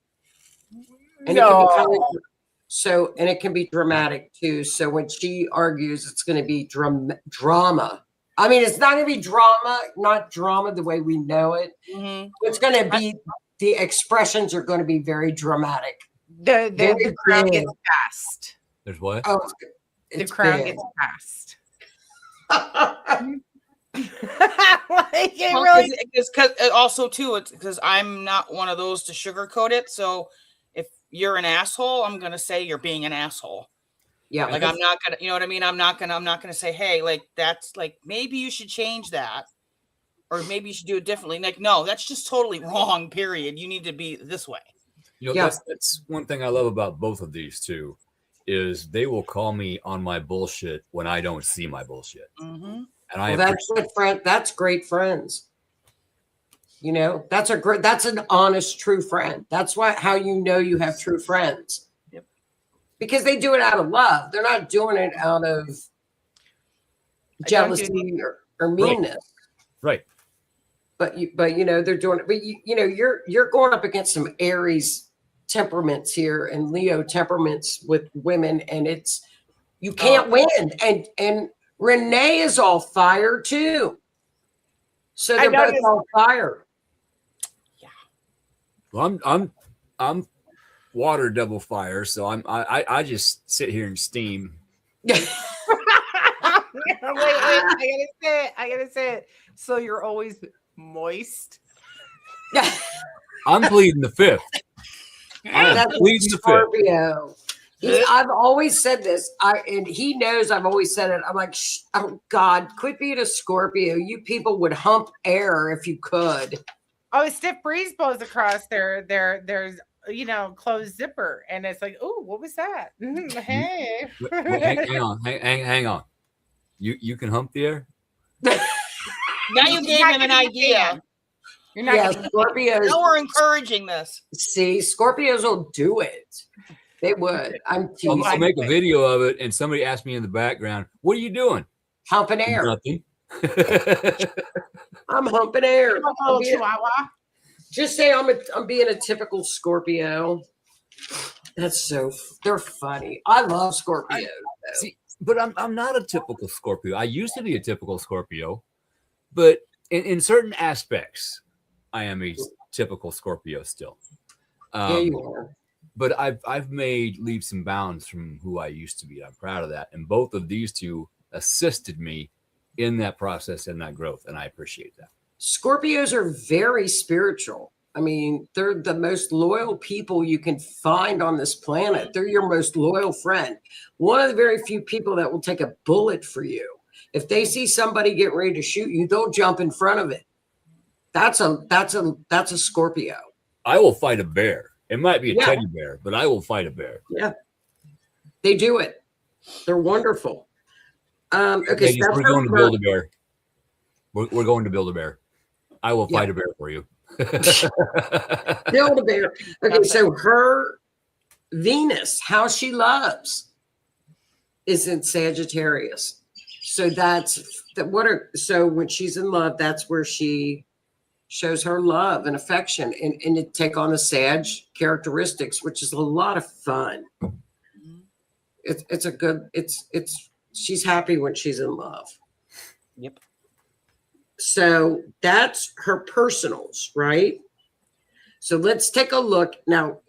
And it can be kind of, and it can be dramatic too. So when she argues, it's going to be drama. I mean, it's not going to be not drama the way we know it. Mm-hmm. It's going to be, the expressions are going to be very dramatic. The crown gets passed. There's what? Oh, The crown gets passed. Like, really? Because also too, it's because I'm not one of those to sugarcoat it. So if you're an asshole, I'm gonna say you're being an asshole. Yeah, like I'm not gonna, you know what I mean? I'm not gonna say, hey, like that's like maybe you should change that, or maybe you should do it differently. Like, no, that's just totally wrong. Period. You need to be this way. You know, that's one thing I love about both of these two, is they will call me on my bullshit when I don't see my bullshit. Mm-hmm. And that's good friend. That's great friends. You know, that's an honest, true friend. That's how you know you have true friends. Yep. Because they do it out of love. They're not doing it out of jealousy or meanness. Right. But you know, they're doing it. But you know, you're going up against some Aries temperaments here and Leo temperaments with women, and you can't win. And Renee is all fire too. So they're both all fire. Yeah. Well, I'm water double fire, so I just sit here and steam. Wait, I gotta say it. So you're always moist. I'm pleading the fifth. I'm pleading the Scorpio. I've always said this, and he knows I've always said it. I'm like, oh God, quit being a Scorpio. You people would hump air if you could. Oh, a stiff breeze blows across there's closed zipper, and it's like, oh, what was that? Hey, hang on. You can hump the air. Now you gave him an idea. You're not Scorpios. Now we're encouraging this. See, Scorpios will do it. They would. I'm teasing. I'll make a video of it, and somebody asked me in the background, "What are you doing?" Humping air. Nothing. I'm humping air. Chihuahua. Just say I'm being a typical Scorpio. They're funny. I love Scorpios. See, but I'm not a typical Scorpio. I used to be a typical Scorpio, but in certain aspects, I am a typical Scorpio still. Yeah, you are. But I've made leaps and bounds from who I used to be. I'm proud of that. And both of these two assisted me in that process and that growth. And I appreciate that. Scorpios are very spiritual. I mean, they're the most loyal people you can find on this planet. They're your most loyal friend. One of the very few people that will take a bullet for you. If they see somebody getting ready to shoot you, they'll jump in front of it. That's a Scorpio. I will fight a bear. It might be a Yeah. teddy bear, but I will fight a bear. Yeah. They do it. They're wonderful. Okay, Ladies, so that's we're her going to first. build a bear. We're going to build a bear. I will fight a bear for you. Build a bear. Okay, so her Venus, how she loves, is in Sagittarius. So so when she's in love, that's where she shows her love and affection and to take on the Sag characteristics, which is a lot of fun. She's happy when she's in love. Yep. So that's her personals, right? So let's take a look. Now,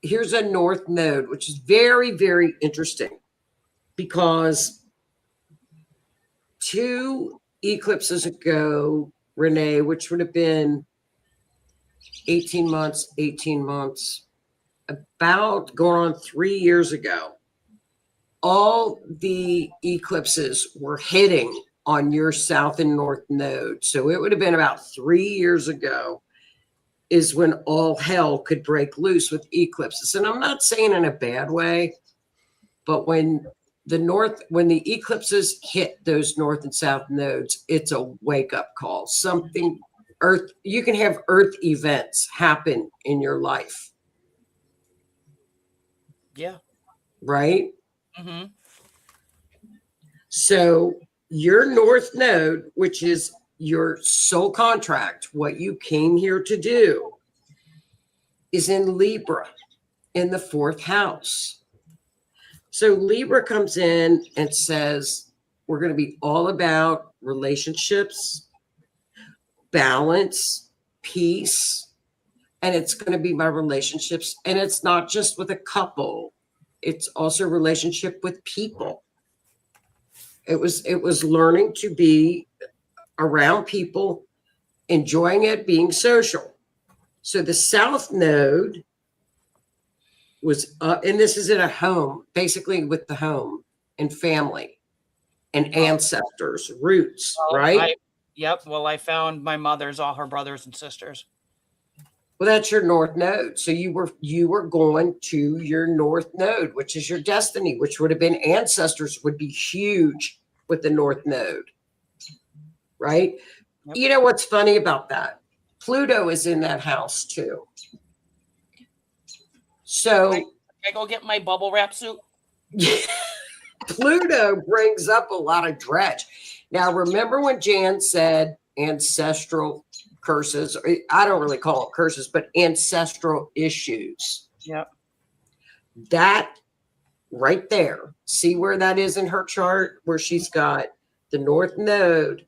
here's a North Node, which is very, very interesting because 2 eclipses ago, Renee, which would have been 18 months, about going on 3 years ago, all the eclipses were hitting on your South and North Node. So it would have been about 3 years ago is when all hell could break loose with eclipses. And I'm not saying in a bad way, but when the eclipses hit those North and South nodes, it's a wake-up call. Something you can have Earth events happen in your life. Yeah. Right? Mm-hmm. So your North Node, which is your soul contract, what you came here to do, is in Libra in the 4th house. So Libra comes in and says, we're going to be all about relationships, balance, peace, and it's going to be my relationships. And it's not just with a couple. It's also a relationship with people. It was learning to be around people, enjoying it, being social. So the South Node was up, and this is in a home, basically with the home and family and ancestors, roots, right? Yep. Well, I found my mother's, all her brothers and sisters. Well, that's your North Node. So you were going to your North Node, which is your destiny, which would have been ancestors would be huge with the North Node, right? Yep. You know what's funny about that? Pluto is in that house too. So can I go get my bubble wrap suit? Pluto brings up a lot of dredge. Now, remember when Jan said ancestral curses? I don't really call it curses, but ancestral issues. Yep. That right there. See where that is in her chart, where she's got the North Node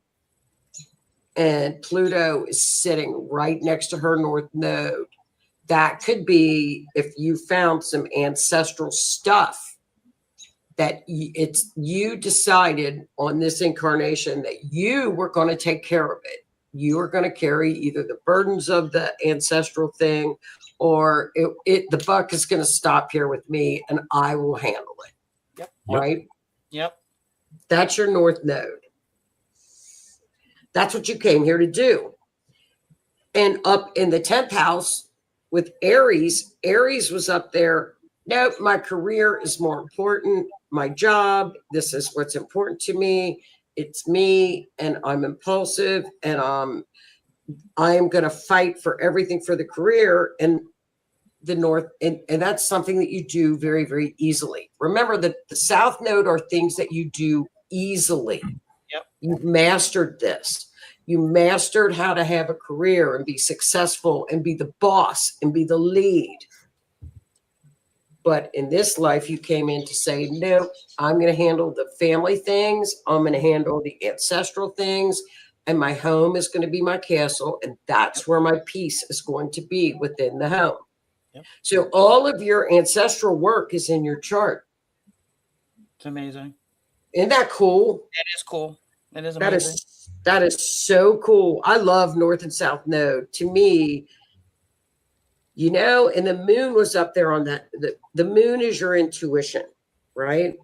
and Pluto is sitting right next to her North Node. That could be if you found some ancestral stuff that you decided on this incarnation that you were going to take care of it. You are going to carry either the burdens of the ancestral thing or the buck is going to stop here with me and I will handle it. Yep. Right? Yep. That's your North Node. That's what you came here to do. And up in the 10th house with Aries was up there. Nope, my career is more important. My job, this is what's important to me. It's me, and I'm impulsive, and I am going to fight for everything for the career and the North. And that's something that you do very, very easily. Remember that the South Node are things that you do easily. Yep. You've mastered this. You mastered how to have a career and be successful and be the boss and be the lead. But in this life, you came in to say, no, I'm going to handle the family things. I'm going to handle the ancestral things. And my home is going to be my castle. And that's where my peace is going to be within the home. Yep. So all of your ancestral work is in your chart. It's amazing. Isn't that cool? It is cool. It is amazing. That is so cool. I love North and South Node. To me, And the moon was up there on that. The moon is your intuition, right?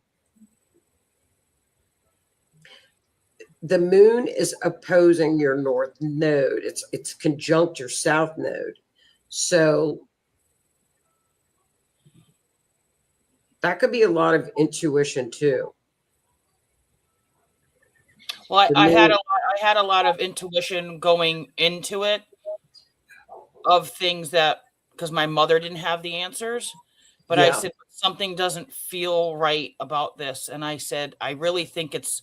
The moon is opposing your north node. It's conjunct your south node. So that could be a lot of intuition too. Well, I had a lot of intuition going into it of things that, because my mother didn't have the answers, but I said something doesn't feel right about this, and I said I really think it's,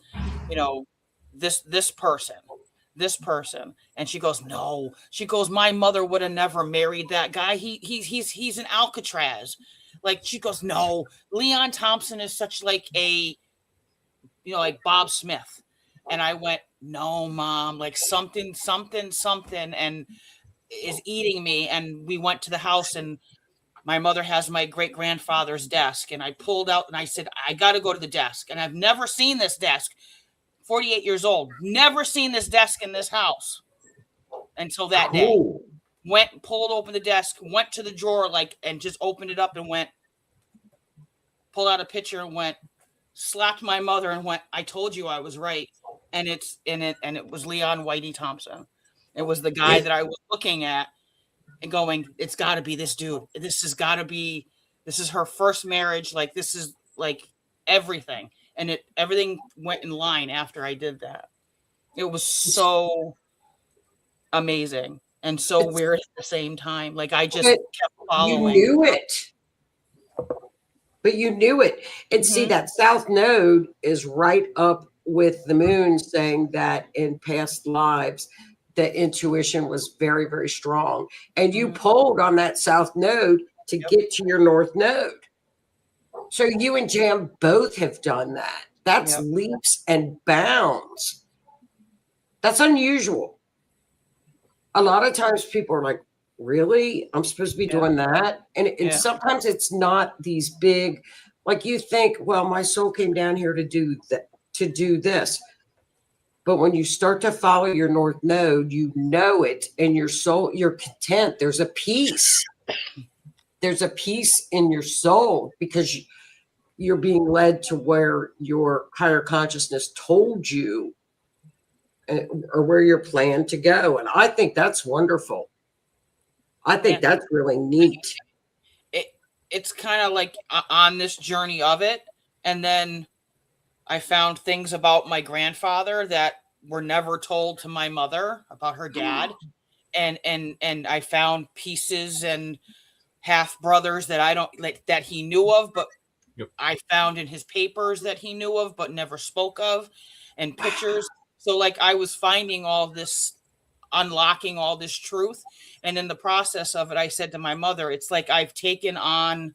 this person, and she goes, no, she goes, my mother would have never married that guy. He's an Alcatraz. Like, she goes, no, Leon Thompson is such like a, like Bob Smith. And I went, no, Mom, like something, and is eating me. And we went to the house, and my mother has my great grandfather's desk. And I pulled out and I said, I got to go to the desk. And I've never seen this desk. 48 years old, never seen this desk in this house until that day. Went, pulled open the desk, went to the drawer, and just opened it up and pulled out a picture and slapped my mother and went, I told you I was right. And it was Leon Whitey Thompson. It was the guy that I was looking at and going, it's got to be this dude. This is her first marriage. Like, this is like everything. And everything went in line after I did that. It was so amazing and so weird at the same time. Like, I just kept following. You knew it. But you knew it. And see, that south node is right up with the moon, saying that in past lives, the intuition was very, very strong. And you pulled on that south node to get to your north node. So you and Jam both have done that. That's leaps and bounds. That's unusual. A lot of times people are like, really? I'm supposed to be doing that? And sometimes it's not these big, like, you think, well, my soul came down here to do that, to do this. But when you start to follow your north node, you know it, and your soul, you're content. There's a peace. There's a peace in your soul because you're being led to where your higher consciousness told you, or where you're planned to go. And I think that's wonderful. I think that's really neat. It's kind of like on this journey of it. And then I found things about my grandfather that were never told to my mother about her dad. And I found pieces and half brothers that I don't like, that he knew of, but I found in his papers that he knew of, but never spoke of, and pictures. So like, I was finding all this, unlocking all this truth. And in the process of it, I said to my mother, it's like I've taken on,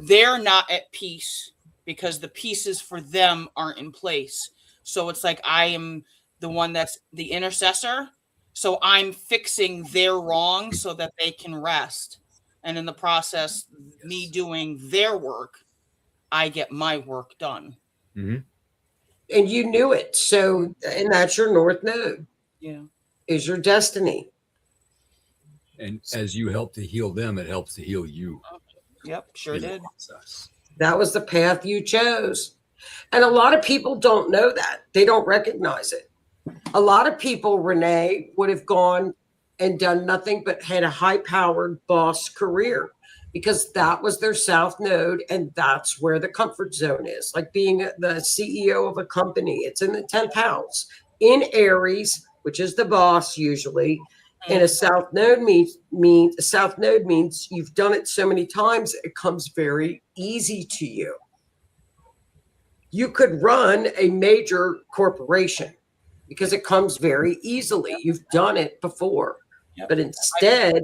they're not at peace because the pieces for them aren't in place. So it's like I am the one that's the intercessor. So I'm fixing their wrong so that they can rest. And in the process, me doing their work, I get my work done. Mm-hmm. And you knew it. So, and that's your north node. Yeah. Is your destiny. And as you help to heal them, it helps to heal you. Yep, sure did. That was the path you chose. And a lot of people don't know that. They don't recognize it. A lot of people, Renee, would have gone and done nothing but had a high-powered boss career because that was their south node, and that's where the comfort zone is. Like being the CEO of a company, it's in the 10th house. In Aries, which is the boss usually, and a south node means you've done it so many times, it comes very easy to you. You could run a major corporation because it comes very easily. You've done it before, but instead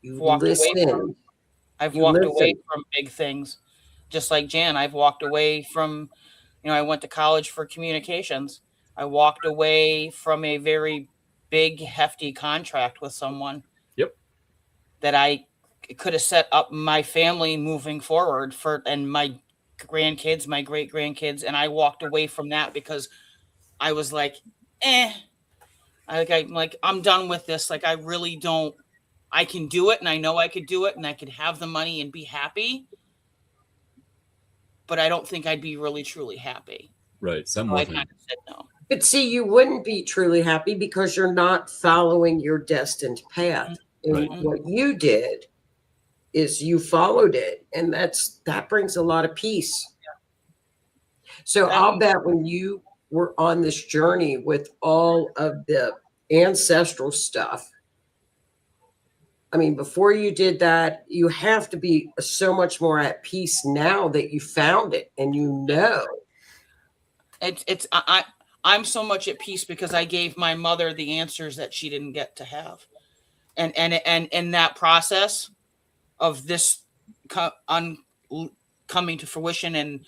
you listen. I've walked away from big things, just like Jan. I've walked away from, I went to college for communications. I walked away from a very big, hefty contract with someone. Yep. That I could have set up my family moving forward and my grandkids, my great grandkids. And I walked away from that because I was like, I'm done with this. Like, I really don't I can do it, and I know I could do it, and I could have the money and be happy. But I don't think I'd be really truly happy. Right. So Something I wasn't. kind of said no. But see, you wouldn't be truly happy because you're not following your destined path. And Right. what you did is you followed it, and that brings a lot of peace. So I'll bet when you were on this journey with all of the ancestral stuff, I mean, before you did that, you have to be so much more at peace now that you found it and you know. I'm so much at peace because I gave my mother the answers that she didn't get to have, and in that process of this coming to fruition. And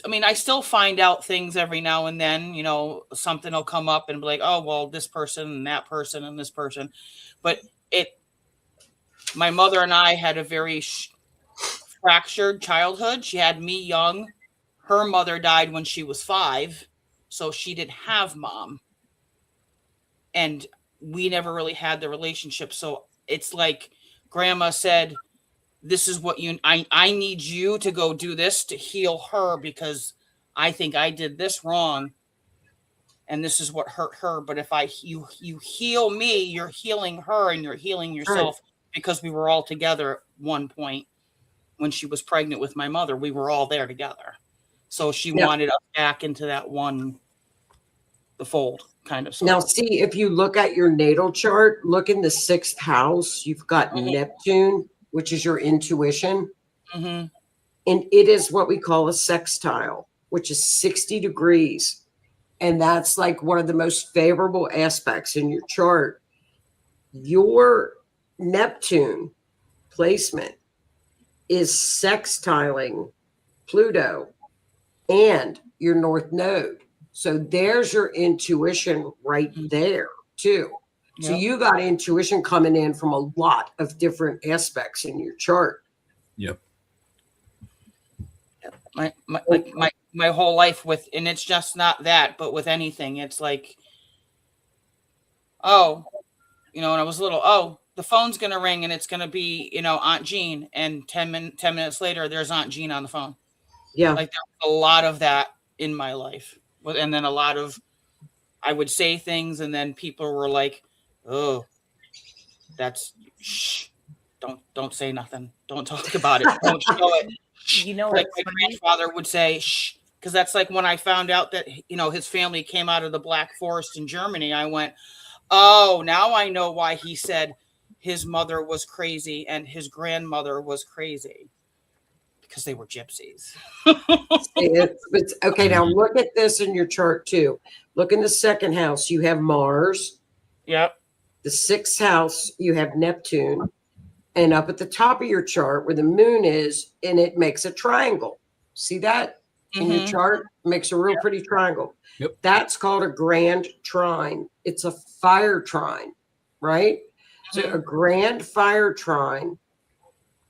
I mean, I still find out things every now and then. You know, something will come up and be like, oh well, this person and that person and this person, but my mother and I had a very fractured childhood. She had me young. Her mother died when she was 5. So she didn't have mom. And we never really had the relationship. So it's like grandma said, this is what I need you to go do this to heal her because I think I did this wrong. And this is what hurt her. But if you heal me, you're healing her and you're healing yourself, because we were all together at one point when she was pregnant with my mother. We were all there together. So she wanted us back into that the fold kind of stuff. Now, see, if you look at your natal chart, look in the 6th house, you've got Neptune, which is your intuition. Mm-hmm. And it is what we call a sextile, which is 60 degrees. And that's like one of the most favorable aspects in your chart. Your Neptune placement is sextiling Pluto and your North Node. So there's your intuition right there too. So you got intuition coming in from a lot of different aspects in your chart. Yep. My whole life and it's just not that, but with anything, it's like, when I was little, the phone's going to ring and it's going to be, Aunt Jean. And 10 minutes later, there's Aunt Jean on the phone. Yeah. Like there's a lot of that in my life. And then a lot of, I would say things and then people were like, oh, that's, shh, don't say nothing. Don't talk about it. Don't show it. You know, like my grandfather would say, shh, because that's like when I found out that, his family came out of the Black Forest in Germany, I went, oh, now I know why he said his mother was crazy and his grandmother was crazy, because they were gypsies. It's okay. Now look at this in your chart too. Look in the 2nd house, you have Mars. Yep. The 6th house, you have Neptune. And up at the top of your chart where the moon is, and it makes a triangle. See that in your chart? It makes a real pretty triangle. Yep. That's called a grand trine. It's a fire trine, right? So a grand fire trine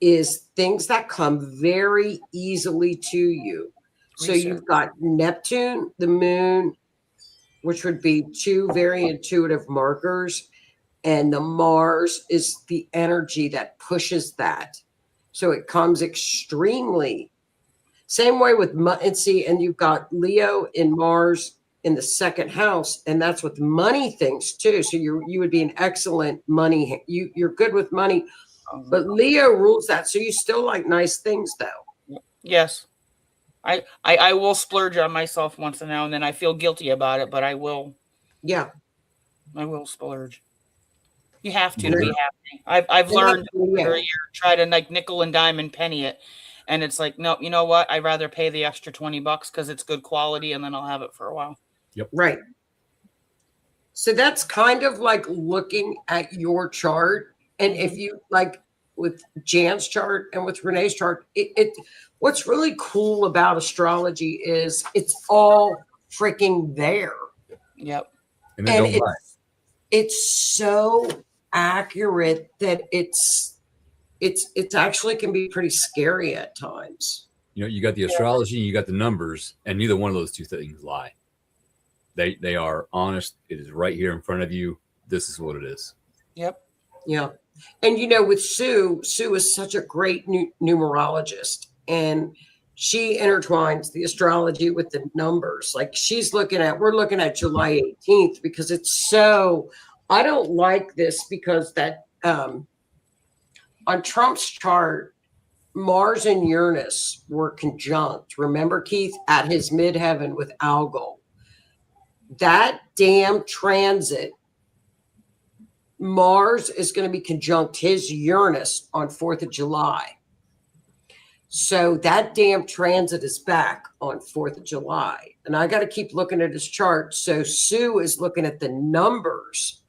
is things that come very easily to you. So you've got Neptune, the moon, which would be 2 very intuitive markers. And the Mars is the energy that pushes that. So it comes extremely. Same way with, and you've got Leo in Mars in the 2nd house, and that's with money things too. So you would be an excellent money. You're good with money, but Leo rules that. So you still like nice things though. Yes. I will splurge on myself once in a now and then. I feel guilty about it, but I will. Yeah. I will splurge. You have to be happy. I've learned over a year, try to like nickel and dime and penny it. And it's like, no, you know what? I'd rather pay the extra $20 because it's good quality and then I'll have it for a while. Yep. Right. So that's kind of like looking at your chart. And if you like with Jan's chart and with Renee's chart, what's really cool about astrology is it's all freaking there. Yep. And it's so accurate that it's actually can be pretty scary at times. You got the astrology and you got the numbers, and neither one of those two things lie. They are honest. It is right here in front of you. This is what it is. Yep. Yeah. And with Sue is such a great numerologist, and she intertwines the astrology with the numbers. Like we're looking at July 18th because it's so. I don't like this because that on Trump's chart, Mars and Uranus were conjunct. Remember, Keith, at his midheaven with Algol. That damn transit. Mars is going to be conjunct his Uranus on 4th of July. So that damn transit is back on 4th of July. And I got to keep looking at his chart. So Sue is looking at the numbers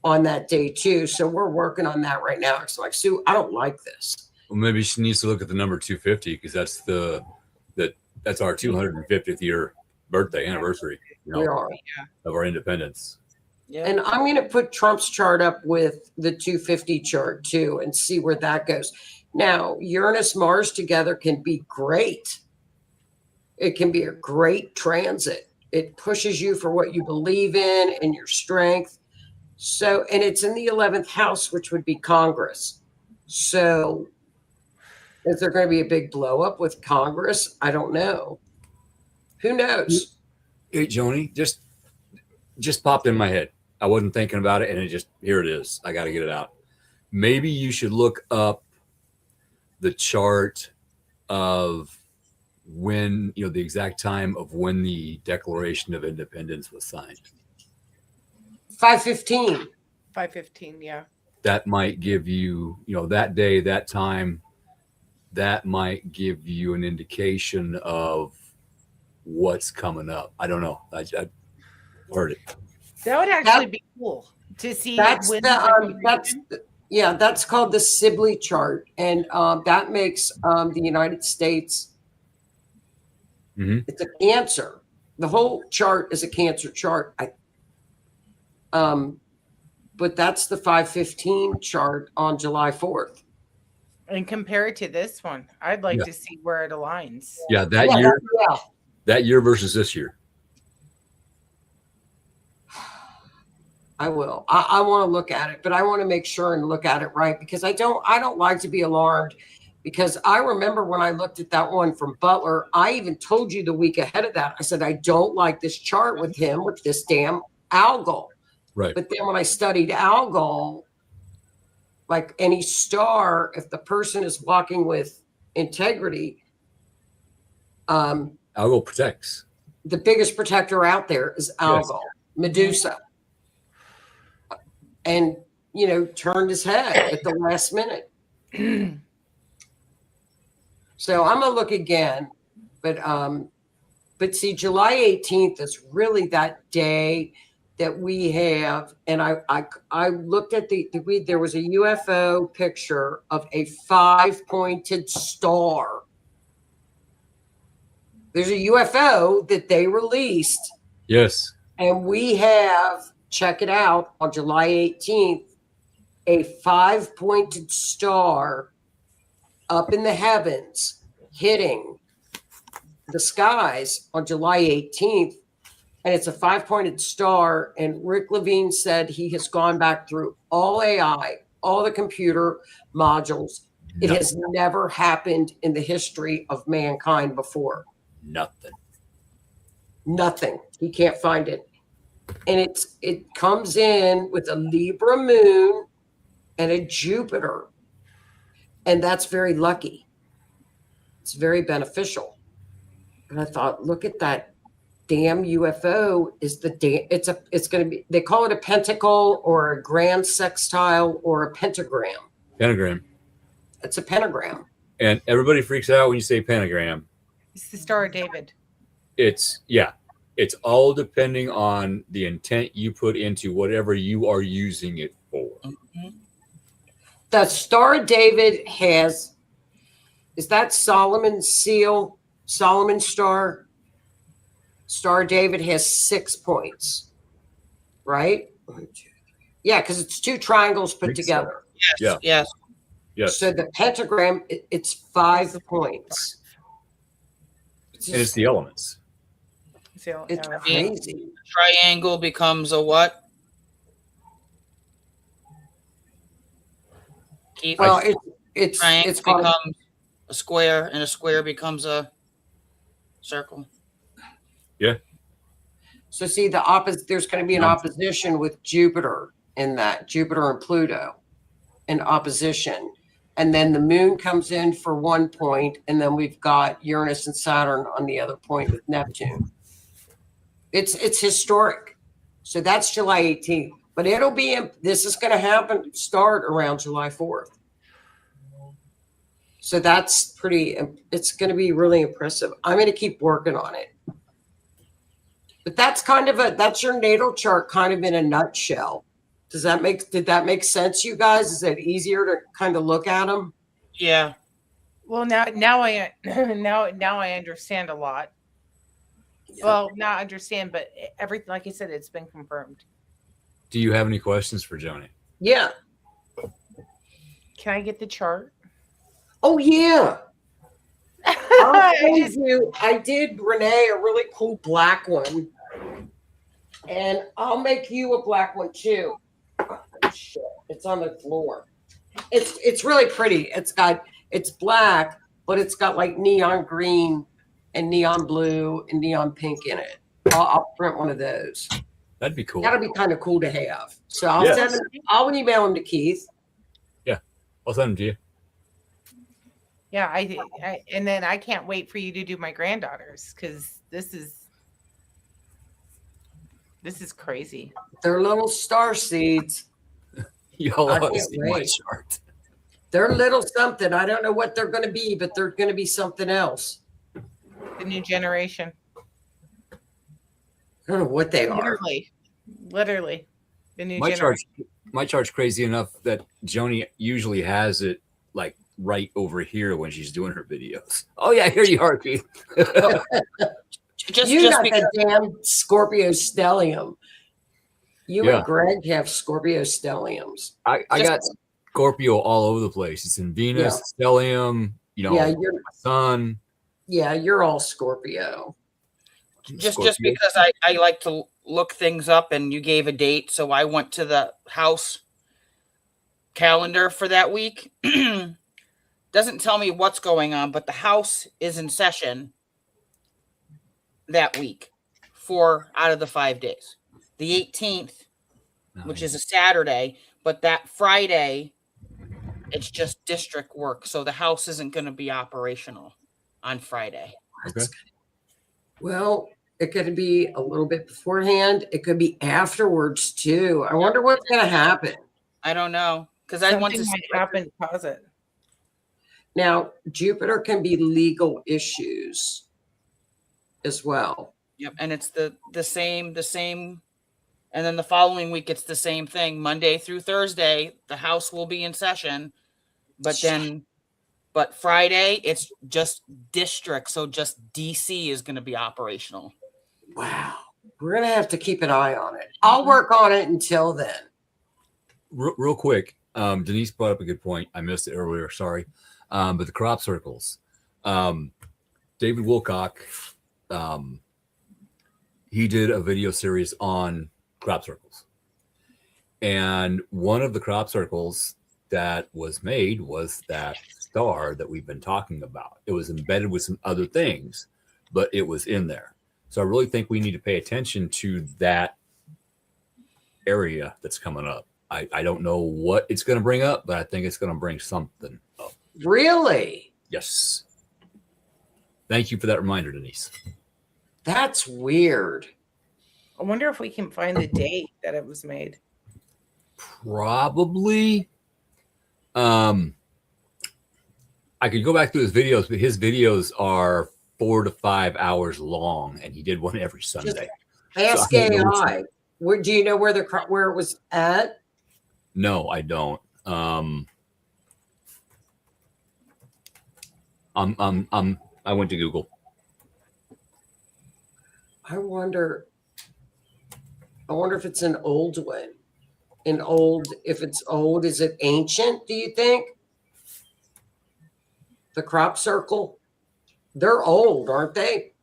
on that day too. So we're working on that right now. It's like, Sue, I don't like this. Well, maybe she needs to look at the number 250 because that's our 250th year birthday anniversary, We are. of our independence. Yeah. And I'm going to put Trump's chart up with the 250 chart too and see where that goes. Now, Uranus Mars together can be great. It can be a great transit. It pushes you for what you believe in and your strength. So, and it's in the 11th house, which would be Congress. So, is there going to be a big blow up with Congress? I don't know. Who knows? Hey, Joni, just popped in my head. I wasn't thinking about it, and here it is. I got to get it out. Maybe you should look up the chart of when, the exact time of when the Declaration of Independence was signed. 515. 5:15, yeah. That might give you, that day, that time, that might give you an indication of what's coming up. I don't know. I heard it. That would actually be cool to see. That's when that's called the Sibley chart, and that makes the United States. Mm-hmm. It's a Cancer. The whole chart is a Cancer chart. But that's the 515 chart on July 4th. and compare it to this one. I'd like to see where it aligns. Yeah, that year versus this year. I will. I want to look at it, but I want to make sure and look at it right because I don't like to be alarmed because I remember when I looked at that one from Butler, I even told you the week ahead of that. I said, I don't like this chart with him with this damn Algol. Right. But then when I studied Algol, like any star, if the person is walking with integrity, Algol protects. the biggest protector out there is Algol, Medusa. And, turned his head at the last minute. So I'm going to look again. But see, July 18th is really that day that we have. And I looked at there was a UFO picture of a 5-pointed star. There's a UFO that they released. Yes. And we have, check it out, on July 18th, a 5-pointed star up in the heavens hitting the skies on July 18th. And it's a 5-pointed star. And Rick Levine said he has gone back through all AI, all the computer modules. It has never happened in the history of mankind before. Nothing. He can't find it. And it comes in with a Libra moon and a Jupiter. And that's very lucky. It's very beneficial. And I thought, look at that damn UFO it's going to be, they call it a pentacle or a grand sextile or a pentagram. Pentagram. It's a pentagram. And everybody freaks out when you say pentagram. It's the Star of David. It's all depending on the intent you put into whatever you are using it for. Mm-hmm. The Star of David is that Solomon's seal, Solomon's star? Star of David has 6 points, right? 1, 2, 3. Yeah, because it's 2 triangles put together. Yes. Yeah. Yes. Yes. So the pentagram, it's 5 points. And it's the elements. It's crazy. Triangle becomes a what? Keith? Well, it's Triangle it's called becomes a square, and a square becomes a circle. so see the opposite. There's going to be an opposition with Jupiter in that Jupiter and Pluto in opposition, and then the moon comes in for one point, and then we've got Uranus and Saturn on the other point with Neptune. It's historic. So that's July 18th, but it'll be this is going to start around July 4th. So that's it's going to be really impressive. I'm going to keep working on it. But that's that's your natal chart kind of in a nutshell. Did that make sense, you guys? Is it easier to kind of look at them? Yeah. Well, now I now I understand a lot. Yeah. Well, not understand, but everything, like I said, it's been confirmed. Do you have any questions for Joni? Yeah. Can I get the chart? Oh yeah. I did Renee a really cool black one. And I'll make you a black one too. Oh, shit. It's on the floor. It's really pretty. It's black, but it's got like neon green and neon blue and neon pink in it. I'll print one of those. That'd be cool. That'll be kind of cool to have. So I'll email them to Keith. Yeah, I'll send them to you. Yeah, I and then I can't wait for you to do my granddaughters because this is crazy. They're little star seeds. Y'all I ought to can't see my wait. chart. They're little something. I don't know what they're going to be, but they're going to be something else. The new generation. I don't know what they are. Literally, the new My generation. chart's crazy enough that Joni usually has it like right over here when she's doing her videos. Oh yeah, here you are, Keith. You got that damn Scorpio stellium. You Yeah. and Greg have Scorpio stelliums. I got Scorpio all over the place. It's in Venus, stellium, you're sun. Yeah, you're all Scorpio. Just because I like to look things up, and you gave a date, so I went to the house calendar for that week. Doesn't tell me what's going on, but the house is in session that week, 4 out of the 5 days. The 18th, which is a Saturday, but that Friday, it's just district work, so the house isn't going to be operational on Friday. Okay. Well, it could be a little bit beforehand. It could be afterwards too. I wonder what's going to happen. I don't know, because I want to Something might happen to cause it. Now, Jupiter can be legal issues as well. Yep, and it's the same, and then the following week it's the same thing. Monday through Thursday, the house will be in session, but Friday it's just district, so just DC is going to be operational. Wow, we're gonna have to keep an eye on it. I'll work on it until then. Real quick, Denise brought up a good point. I missed it earlier. Sorry, but the crop circles. David Wilcock. He did a video series on crop circles. And one of the crop circles that was made was that star that we've been talking about. It was embedded with some other things, but it was in there. So I really think we need to pay attention to that area that's coming up. I don't know what it's going to bring up, but I think it's going to bring something up. Really? Yes. Thank you for that reminder, Denise. That's weird. I wonder if we can find the date that it was made. Probably. I could go back through his videos, but his videos are 4 to 5 hours long, and he did one every Sunday. Ask So I don't know AI. Do you know where it was at? No, I don't. I went to Google. I wonder if it's an old one. If it's old, is it ancient, do you think? The crop circle? They're old, aren't they?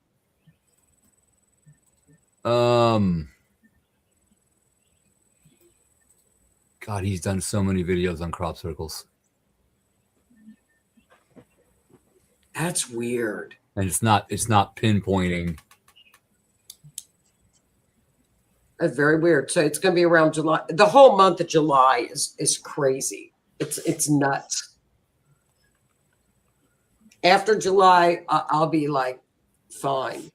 God, he's done so many videos on crop circles. That's weird. And it's not pinpointing. That's very weird. So it's going to be around July. The whole month of July is crazy. It's nuts. After July, I'll be like, fine.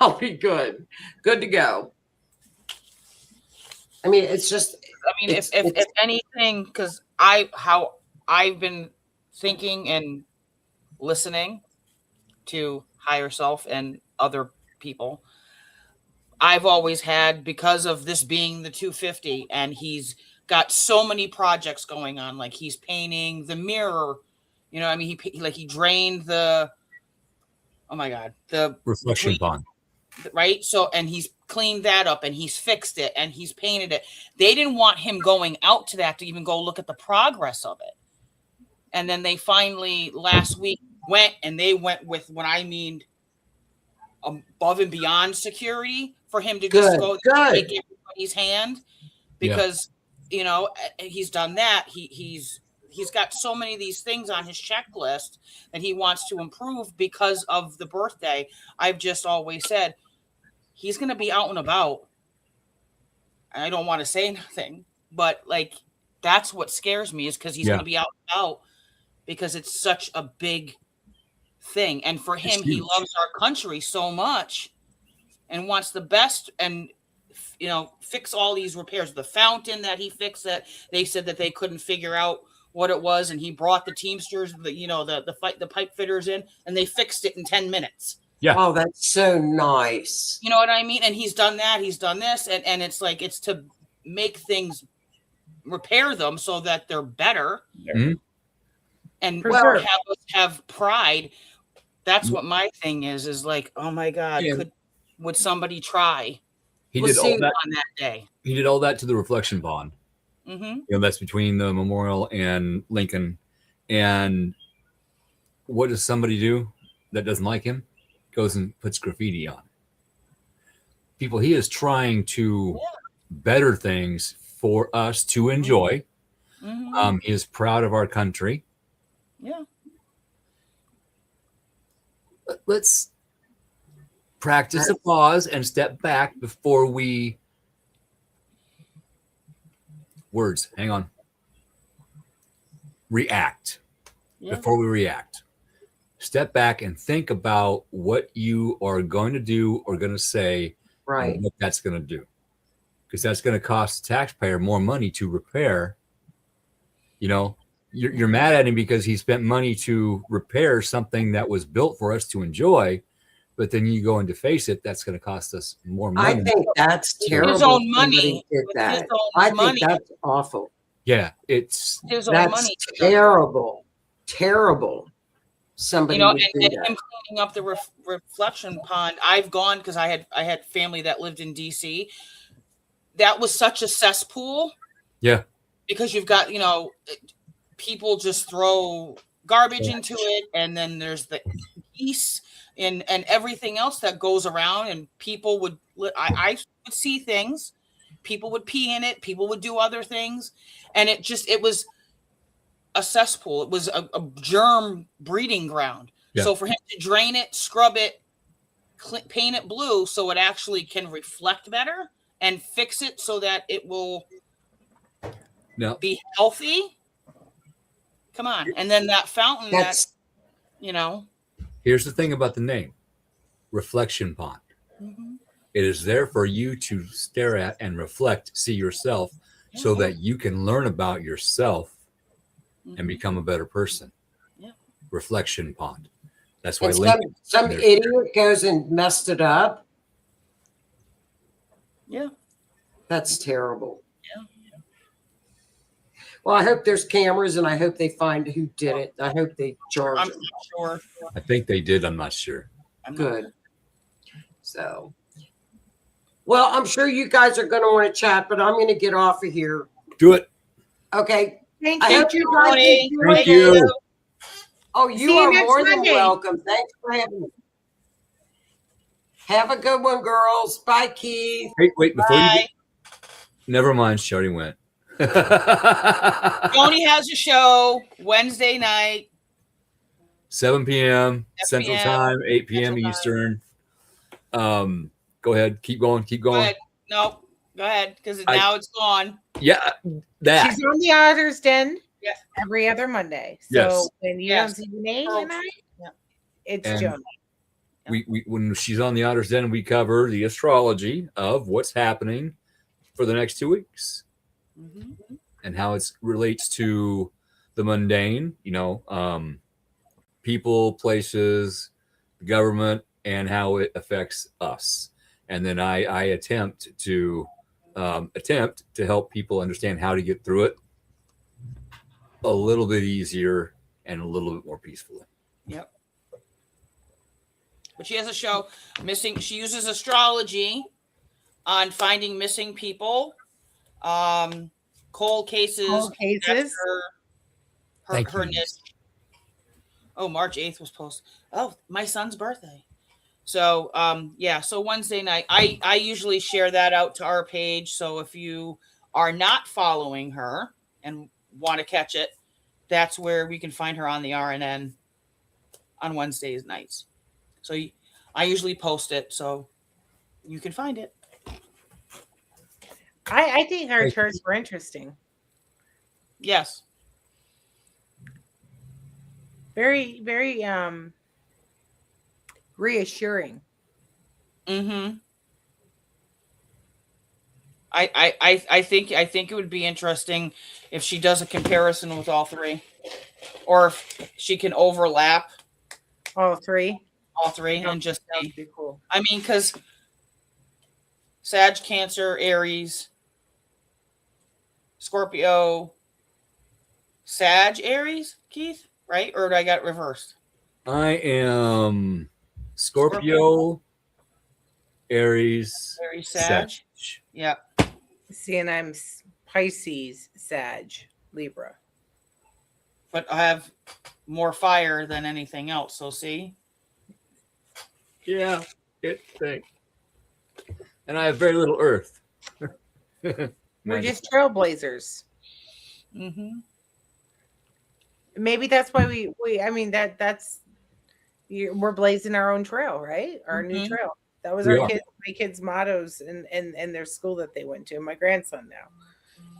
I'll be good to go. I mean, it's just. I mean, if anything, because how I've been thinking and listening to higher self and other people, I've always had, because of this being the 250, and he's got so many projects going on, like he's painting the mirror, you know, I mean, he drained the, oh my God, the Reflection pond. Right. So, and he's cleaned that up and he's fixed it and he's painted it. They didn't want him going out to that to even go look at the progress of it. And then they finally last week went with what I mean above and beyond security for him to just go take everybody's hand, because you know, he's done that. He's got so many of these things on his checklist that he wants to improve because of the birthday. I've just always said he's going to be out and about. I don't want to say nothing, but like, that's what scares me, is because he's going to be out and about, because it's such a big thing. And for him, he loves our country so much and wants the best, and, you know, fix all these repairs. The fountain that he fixed, that they said that they couldn't figure out what it was, and he brought the Teamsters, the pipe fitters in, and they fixed it in 10 minutes. Yeah. Oh, that's so nice. You know what I mean? And he's done that. He's done this. And it's like, it's to make things, repair them so that they're better. Mm-hmm. And Sure. have pride. That's what my thing is like, oh my God, would somebody try? He did all that on that day. He did all that to the reflection pond. Mm-hmm. You know, that's between the memorial and Lincoln. And what does somebody do that doesn't like him? Goes and puts graffiti on. People, he is trying to better things for us to enjoy. Mm-hmm. He is proud of our country. Yeah. Let's practice a pause and step back before we react. Before we react, step back and think about what you are going to do or going to say, Right? and what that's going to do, because that's going to cost the taxpayer more money to repair. You know, you're mad at him because he spent money to repair something that was built for us to enjoy, but then you go and deface it. That's going to cost us more money. I think that's terrible. His own money. Did that. His own I money. think that's awful. Yeah, it's His own That's money. terrible. Somebody, You know, would and do that. him cleaning up the reflection pond. I've gone, because I had family that lived in DC. That was such a cesspool. Yeah. Because you've got, you know, people just throw garbage into it, and then there's the geese and everything else that goes around, and people would I would see things, people would pee in it, people would do other things, and it was a cesspool. It was a germ breeding ground. Yeah. So for him to drain it, scrub it, paint it blue so it actually can reflect better, and fix it so that it will be healthy. Come on. And then that fountain, you know. Here's the thing about the name, reflection pond. Mm-hmm. It is there for you to stare at and reflect, see yourself, so that you can learn about yourself and become a better person. Yeah. Reflection pond. That's why And some idiot goes and messed it up. Yeah. That's terrible. Yeah. Well, I hope there's cameras, and I hope they find who did it. I hope they charge I'm them. sure. I think they did. I'm not sure. Good. So, well, I'm sure you guys are going to want to chat, but I'm going to get off of here. Do it. Okay. Thank I you. hope you guys enjoyed Thank you. it. Oh, you See you are next more than Monday. welcome. Thanks for having me. Have a good one, girls. Bye, Keith. Hey, wait, before you Bye. never mind, she already went. Joni has a show Wednesday night. 7 p.m. 7 Central p.m. Time, 8 p.m. Central Eastern. Go ahead. Keep going. Keep Go going. ahead. No, go ahead, because now it's gone. Yeah, that. She's on the Otter's Den Yes. every other Monday. So Yes. when you Yes. don't see Renee and I, Yeah. it's And Joni. we when she's on the Otter's Den, we cover the astrology of what's happening for the next 2 weeks Mm-hmm. and how it relates to the mundane, people, places, the government, and how it affects us. And then I attempt to help people understand how to get through it a little bit easier and a little bit more peacefully. Yep. But she has a show, Missing. She uses astrology on finding missing people, cold cases. Cold cases. That's Thank her you. niche. Oh, March 8th was posted. Oh, my son's birthday. So, so Wednesday night, I usually share that out to our page. So if you are not following her and want to catch it, that's where we can find her on the RNN on Wednesdays nights. So I usually post it so you can find it. I think our charts were interesting. Yes. Very, very reassuring. Mm-hmm. I think it would be interesting if she does a comparison with all three, or if she can overlap All three. and just That see. would be cool. I mean, because Sag, Cancer, Aries, Scorpio, Sag, Aries, Keith, right? Or did I got it reversed? I am Scorpio, Aries, Sag. Sag. Yeah. See, and I'm Pisces, Sag, Libra. But I have more fire than anything else. So see? Yeah, it thing. And I have very little Earth. We're just trailblazers. Mm-hmm. Maybe that's why we're blazing our own trail, right? Our new trail. That was my kids' mottos in their school that they went to. My grandson now.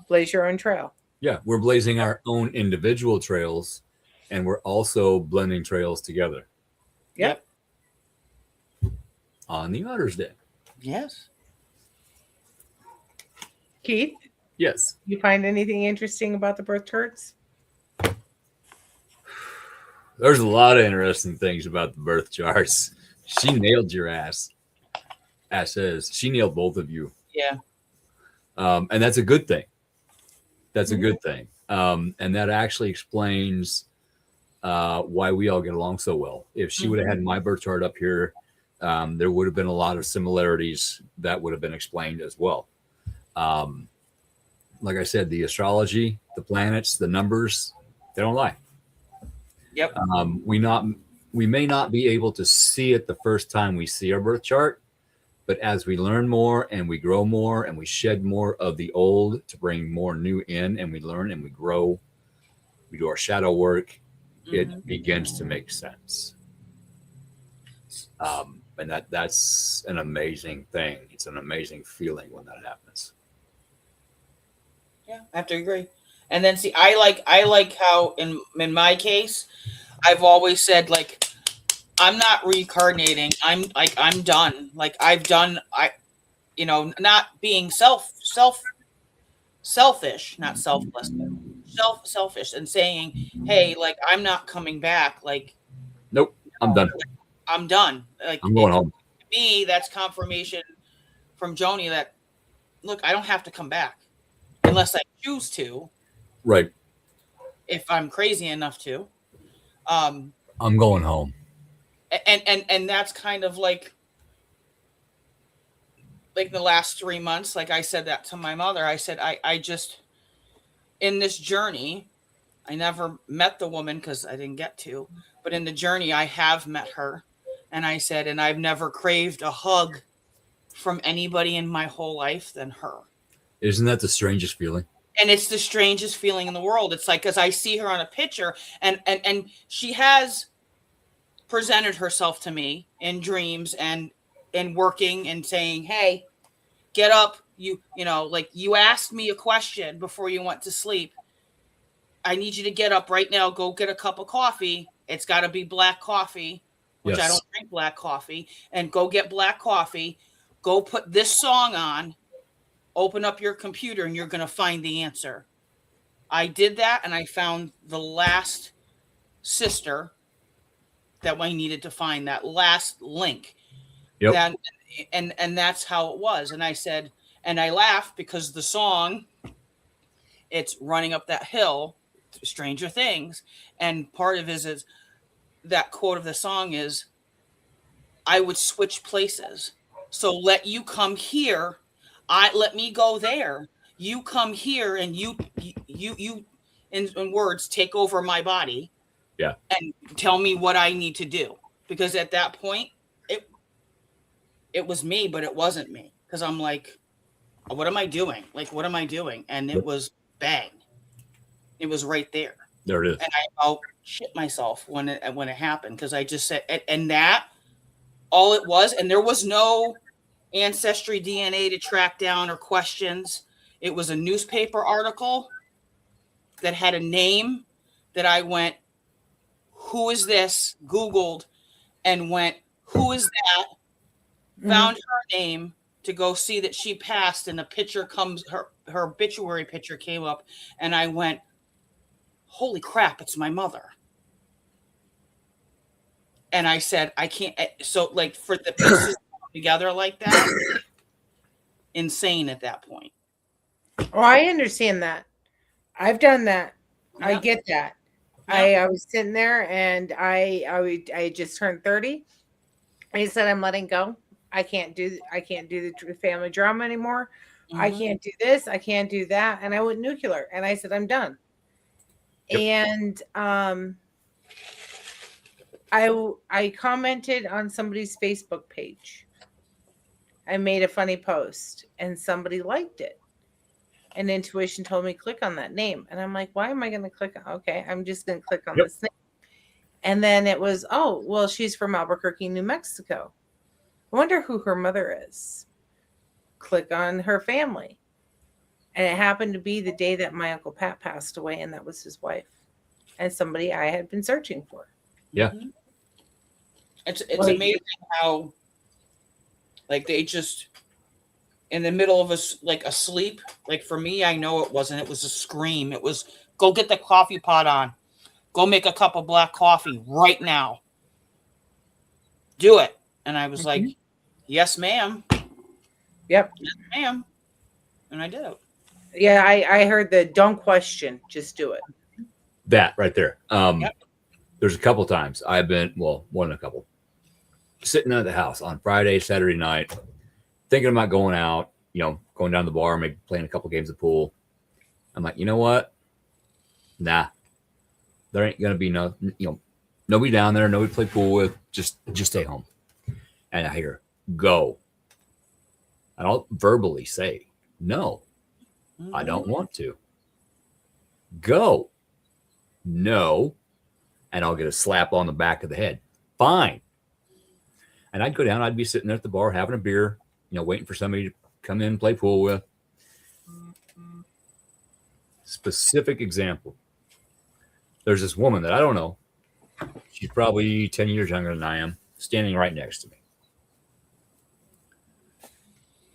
Blaze your own trail. Yeah, we're blazing our own individual trails, and we're also blending trails together. Yep. On the Otter's Den. Yes. Keith, Yes. you find anything interesting about the birth charts? There's a lot of interesting things about the birth charts. She nailed your ass. Ass says she nailed both of you. Yeah. And that's a good thing. That's a good thing. And that actually explains why we all get along so well. If she would have had my birth chart up here, there would have been a lot of similarities that would have been explained as well. Like I said, the astrology, the planets, the numbers, they don't lie. Yep. We may not be able to see it the first time we see our birth chart, but as we learn more and we grow more and we shed more of the old to bring more new in, and we learn and we grow, we do our shadow work, it begins to make sense. And that's an amazing thing. It's an amazing feeling when that happens. Yeah, I have to agree. And then see, I like how in my case, I've always said, like, I'm not reincarnating. I'm done. Like, I've done, not being selfish, not selfless, but selfish, and saying, hey, like, I'm not coming back. Like, Nope, I'm done. I'm done. Like, I'm going home. To me, that's confirmation from Joni that, look, I don't have to come back unless I choose to. Right. If I'm crazy enough to. I'm going home. And that's kind of like the last 3 months, like I said that to my mother. I said, I just, in this journey, I never met the woman because I didn't get to, but in the journey, I have met her. And I said, and I've never craved a hug from anybody in my whole life than her. Isn't that the strangest feeling? And it's the strangest feeling in the world. It's like, because I see her on a picture and she has presented herself to me in dreams and working and saying, hey, get up. You know, like you asked me a question before you went to sleep. I need you to get up right now. Go get a cup of coffee. It's got to be black coffee, which I don't drink black coffee. And go get black coffee. Go put this song on. Open up your computer and you're going to find the answer. I did that and I found the last sister that I needed to find, that last link. Yep. And that's how it was. And I said, and I laughed because the song, it's Running Up That Hill, Stranger Things. And part of it is that quote of the song is, I would switch places. So let you come here. Let me go there. You come here and you in words, take over my body. Yeah. And tell me what I need to do. Because at that point, it was me, but it wasn't me. Because I'm like, what am I doing? Like, what am I doing? And it was bang. It was right there. There it is. And I about shit myself when it happened. Because I just said, and that, all it was, and there was no ancestry DNA to track down or questions. It was a newspaper article that had a name that I went, who is this? Googled and went, who is that? Found her name to go see that she passed, and a picture comes, her obituary picture came up, and I went, holy crap, it's my mother. And I said, I can't. So like for the pieces together like that, insane at that point. Oh, I understand that. I've done that. Yeah. I get that. Yeah. I was sitting there and I just turned 30. I said, I'm letting go. I can't do the family drama anymore. I can't do this. I can't do that. And I went nuclear. And I said, I'm done. Yep. And I commented on somebody's Facebook page. I made a funny post and somebody liked it. And intuition told me click on that name. And I'm like, why am I going to click on? Okay, I'm just going to click on this name. And then it was, oh, well, she's from Albuquerque, New Mexico. I wonder who her mother is. Click on her family. And it happened to be the day that my Uncle Pat passed away, and that was his wife. And somebody I had been searching for. Yeah. It's amazing how, like, they just, in the middle of us, like, asleep. Like, for me, I know it wasn't. It was a scream. It was, go get the coffee pot on. Go make a cup of black coffee right now. Do it. And I was like, yes, ma'am. Yep. Yes, ma'am. And I did it. Yeah, I heard the don't question, just do it. That right there. There's a couple times I've been, well, more than a couple, sitting at the house on Friday, Saturday night, thinking about going out, going down to the bar, maybe playing a couple games of pool. I'm like, you know what? Nah, there ain't gonna be nobody down there, nobody to play pool with. Just stay home. And I hear go. And I'll verbally say, no, I don't want to. Go. No. And I'll get a slap on the back of the head. Fine. And I'd go down, I'd be sitting there at the bar having a beer, waiting for somebody to come in and play pool with. Specific example. There's this woman that I don't know. She's probably 10 years younger than I am, standing right next to me.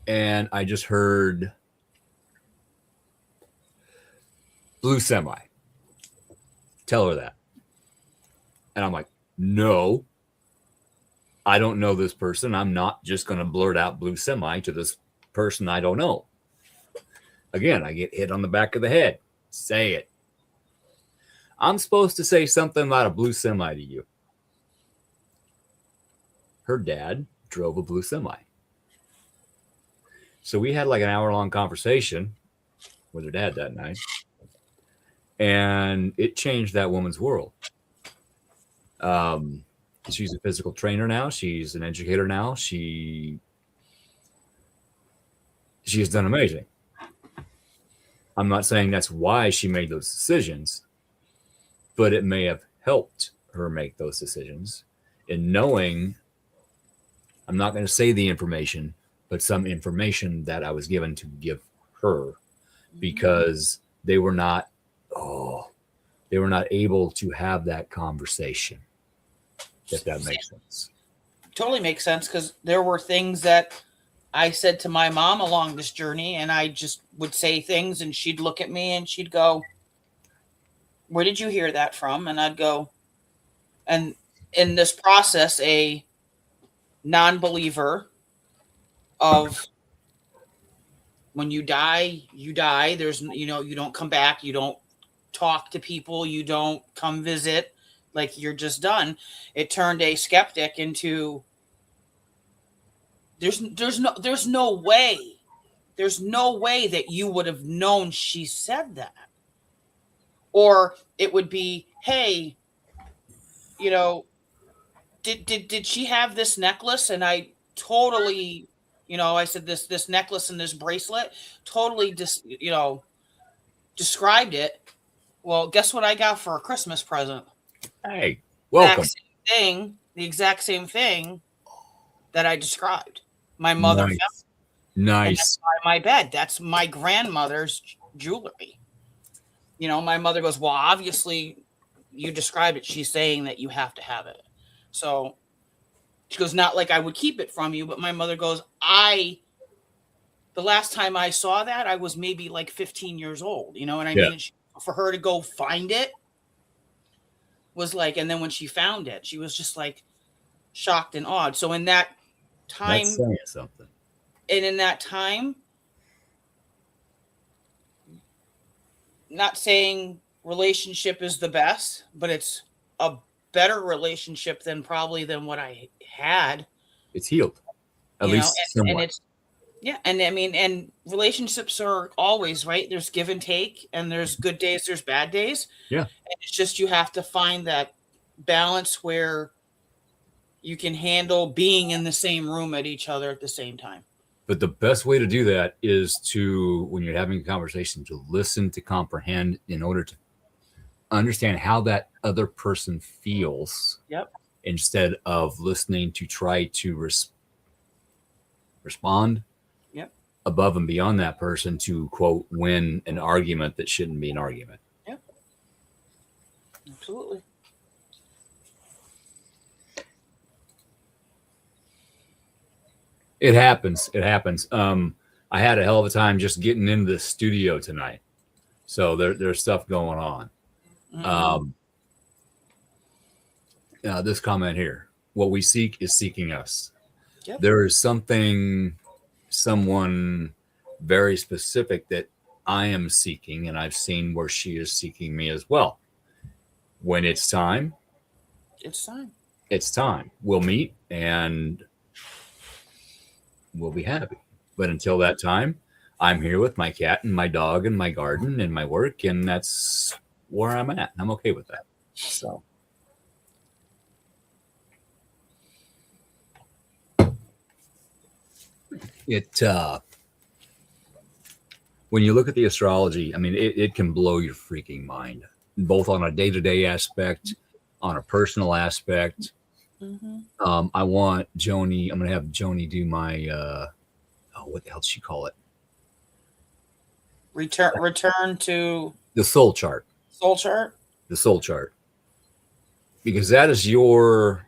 And I just heard blue semi. Tell her that. And I'm like, no, I don't know this person. I'm not just going to blurt out blue semi to this person I don't know. Again, I get hit on the back of the head. Say it. I'm supposed to say something about a blue semi to you. Her dad drove a blue semi. So we had like an hour-long conversation with her dad that night. And it changed that woman's world. She's a physical trainer now. She's an educator now. She has done amazing. I'm not saying that's why she made those decisions, but it may have helped her make those decisions. and knowing, I'm not going to say the information, but some information that I was given to give her, because they were not able to have that conversation. If that makes sense. Totally makes sense, because there were things that I said to my mom along this journey, and I just would say things and she'd look at me and she'd go, "Where did you hear that from?" And I'd go, and in this process, a non-believer of, when you die, you die. There's, you don't come back. You don't talk to people. You don't come visit. Like, you're just done. It turned a skeptic into, there's no way that you would have known she said that. Or it would be, hey, did she have this necklace? And I totally, I said this necklace and this bracelet, totally described it. Well, guess what I got for a Christmas present? Hey, welcome. The exact same thing that I described. My mother found. Nice. And that's by my bed. That's my grandmother's jewelry. My mother goes, well, obviously you described it. She's saying that you have to have it. So she goes, not like I would keep it from you, but my mother goes, the last time I saw that, I was maybe like 15 years old. You know what I mean? For her to go find it was like, and then when she found it, she was just like shocked and awed. So in that time, that's saying something. And in that time, not saying relationship is the best, but it's a better relationship than what I had. It's healed, at least somewhat. And it's, and I mean, and relationships are always, right? There's give and take, and there's good days, there's bad days. Yeah. And it's just, you have to find that balance where you can handle being in the same room at each other at the same time. But the best way to do that is to, when you're having a conversation, to listen, to comprehend, in order to understand how that other person feels. Yep. Instead of listening to try to respond. Yep. Above and beyond that person to, quote, win an argument that shouldn't be an argument. Yep. Absolutely. It happens. I had a hell of a time just getting into the studio tonight. So there's stuff going on. Mm-hmm. This comment here: what we seek is seeking us. Yep. There is someone very specific that I am seeking, and I've seen where she is seeking me as well. When it's time, it's time. We'll meet and we'll be happy. But until that time, I'm here with my cat and my dog and my garden and my work, and that's where I'm at. I'm okay with that. So when you look at the astrology, I mean, it can blow your freaking mind, both on a day-to-day aspect, on a personal aspect. Mm-hmm. I want Joni. I'm going to have Joni do my what the hell does she call it? Return to the soul chart. The soul chart. Because that is your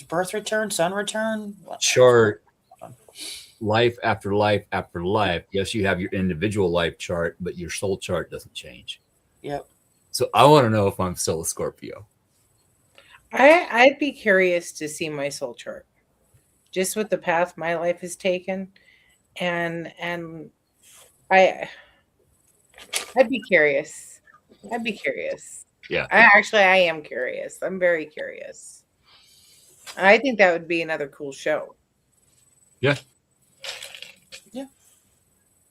birth return, sun return chart. Life after life after life. Yes, you have your individual life chart, but your soul chart doesn't change. Yep. So I want to know if I'm still a Scorpio. I'd be curious to see my soul chart, just with the path my life has taken, and I'd be curious. Yeah. I am curious. I'm very curious. I think that would be another cool show. Yeah.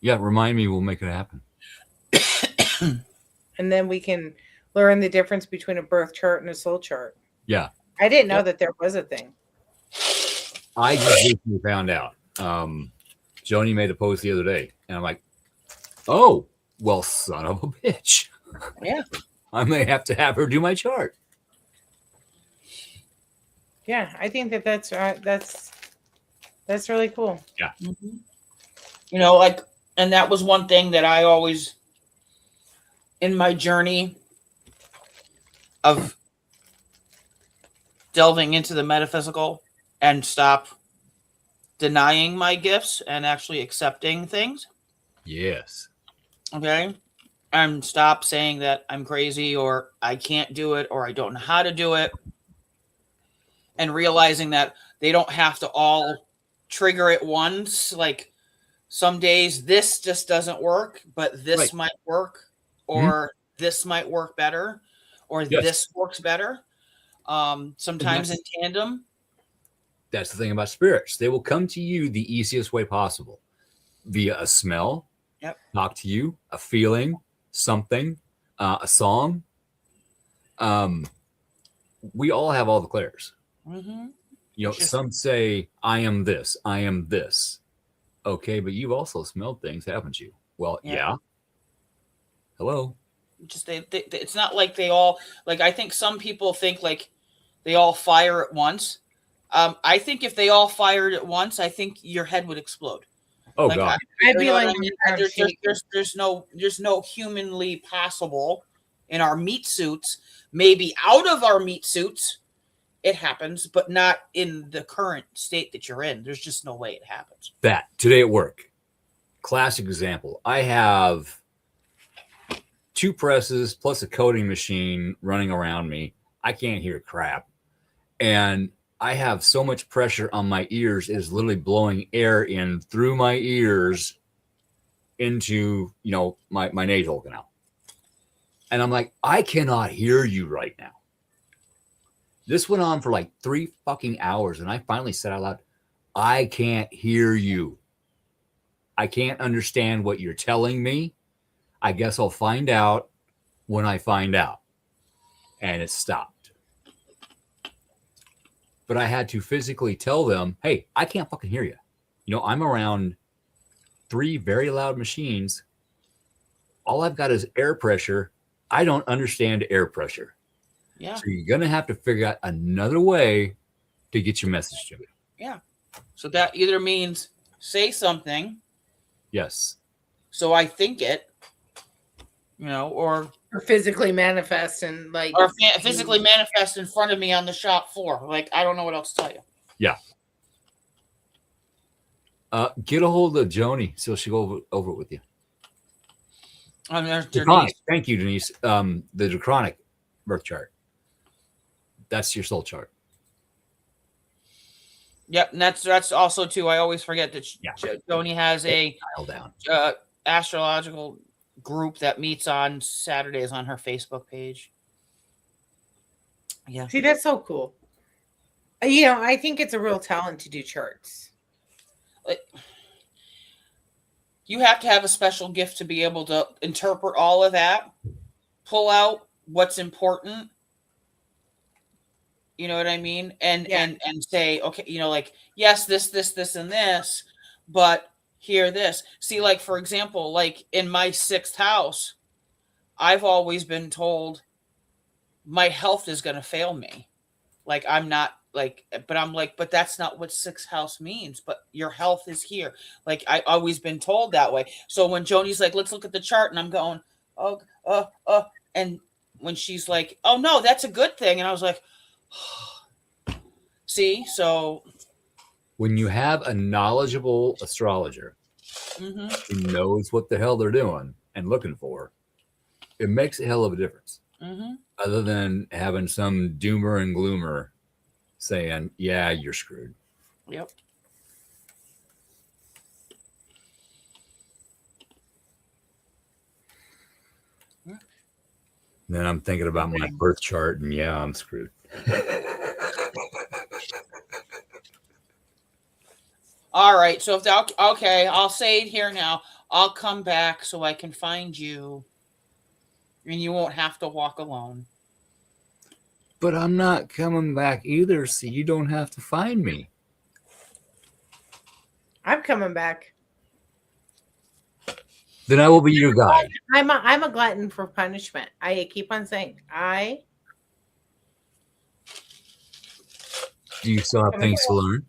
Yeah. Remind me. We'll make it happen. And then we can learn the difference between a birth chart and a soul chart. Yeah. I didn't know that there was a thing. I just recently found out. Joni made a post the other day, and I'm like, oh, well, son of a bitch. Yeah. I may have to have her do my chart. Yeah, I think that's really cool. Mhm. You know, like, and that was one thing that I always, in my journey of delving into the metaphysical and stop denying my gifts and actually accepting things. Yes. Okay. And stop saying that I'm crazy or I can't do it or I don't know how to do it. And realizing that they don't have to all trigger at once. Like some days this just doesn't work, but this Right. might work, or this might work better, or Yes. this works better. Sometimes in tandem. That's the thing about spirits. They will come to you the easiest way possible via a smell, Yep. talk to you, a feeling, something, a song. We all have all the clairs. Mm-hmm. You know, some say, I am this, I am this. Okay, but you've also smelled things, haven't you? Well, yeah. Hello. Just it's not like they all, like, I think some people think like they all fire at once. I think if they all fired at once, I think your head would explode. Oh, like, God. I'd be like, there's no humanly possible in our meat suits. Maybe out of our meat suits, it happens, but not in the current state that you're in. There's just no way it happens. That today at work, classic example. I have 2 presses plus a coating machine running around me. I can't hear crap. And I have so much pressure on my ears, it is literally blowing air in through my ears into, you know, my nasal canal. And I'm like, I cannot hear you right now. This went on for like 3 fucking hours. And I finally said out loud, I can't hear you. I can't understand what you're telling me. I guess I'll find out when I find out. And it stopped. But I had to physically tell them, hey, I can't fucking hear you. You know, I'm around 3 very loud machines. All I've got is air pressure. I don't understand air pressure. Yeah. So you're going to have to figure out another way to get your message to me. Yeah. So that either means say something. Yes. So I think it, you know, or physically manifest and like, or physically manifest in front of me on the shop floor. Like, I don't know what else to tell you. Yeah. Get a hold of Joni so she'll go over it with you. There's Draconic. Thank you, Denise. The Draconic birth chart. That's your soul chart. Yep, and that's also too. I always forget that Joni has a astrological group that meets on Saturdays on her Facebook page. Yeah, see, that's so cool. You know, I think it's a real talent to do charts. You have to have a special gift to be able to interpret all of that, pull out what's important. You know what I mean? And say, okay, you know, like, yes, this, and this, but hear this. See, like, for example, like in my 6th house, I've always been told my health is going to fail me. Like, I'm not like, but I'm like, but that's not what 6th house means, but your health is here. Like, I always been told that way. So when Joni's like, let's look at the chart, and I'm going, and when she's like, oh no, that's a good thing. And I was like, see, so when you have a knowledgeable astrologer who knows what the hell they're doing and looking for, it makes a hell of a difference. Other than having some doomer and gloomer saying, yeah, you're screwed. Yep. Then I'm thinking about my birth chart, and yeah, I'm screwed. All right. So if okay, I'll say it here now. I'll come back so I can find you, and you won't have to walk alone. But I'm not coming back either, so you don't have to find me. I'm coming back. Then I will be your guide. I'm a glutton for punishment. I keep on saying Do you still have things to learn?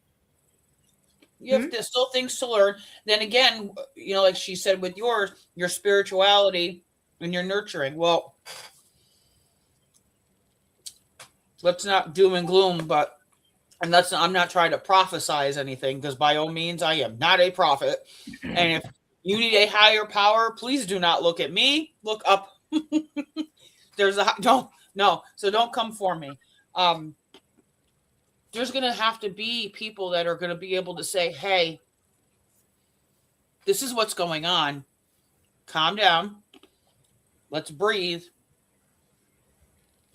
You have still things to learn. Then again, like she said with your spirituality and your nurturing. Well, let's not doom and gloom, I'm not trying to prophesize anything, because by all means I am not a prophet. And if you need a higher power, please do not look at me. Look up. So don't come for me. There's going to have to be people that are going to be able to say, hey, this is what's going on. Calm down. Let's breathe.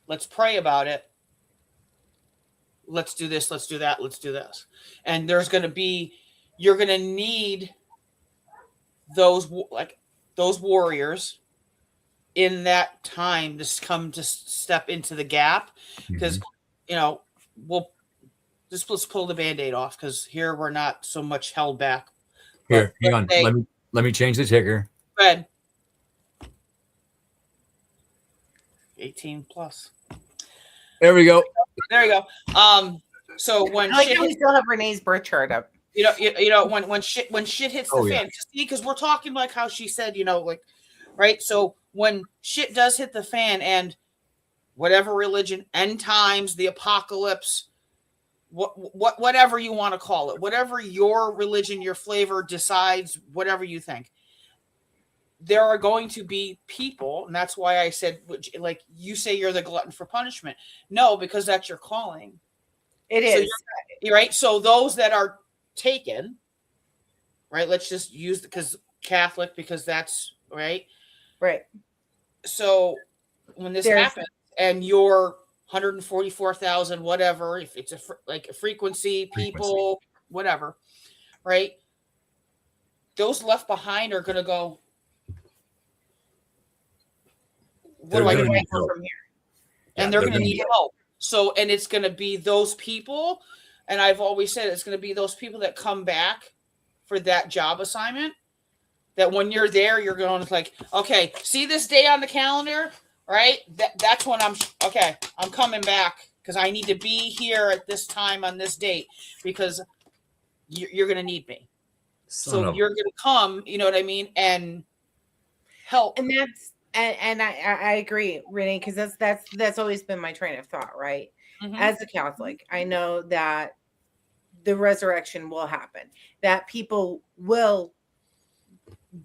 Let's pray about it. Let's do this. Let's do that. Let's do this. And you're going to need those warriors in that time to come to step into the gap, because let's pull the Band-Aid off, because here we're not so much held back. Here, hang on. Let me change the ticker. Go ahead. 18 plus. There we go. There you go. So when we still have Renee's birth chart up. When shit hits the fan, because we're talking like how she said, right? So when shit does hit the fan, and whatever religion, end times, the apocalypse, whatever you want to call it, whatever your religion, your flavor decides, whatever you think, there are going to be people, and that's why I said, like you say, you're the glutton for punishment. No, because that's your calling. It is. You're right. So those that are taken, right? Let's just use because Catholic, because that's right. Right. So when this happens, and you're 144,000, whatever, if it's a frequency, people, whatever, right? Those left behind are going to go, what do I do from here? And they're going to need help. So, and it's going to be those people. And I've always said it's going to be those people that come back for that job assignment, that when you're there, you're going to like, okay, see this day on the calendar, right? That's when I'm coming back, because I need to be here at this time on this date, because you're going to need me. So you're going to come, you know what I mean? And help. And I agree, Renee, because that's always been my train of thought, right? Mm-hmm. As a Catholic, I know that the resurrection will happen, that people will,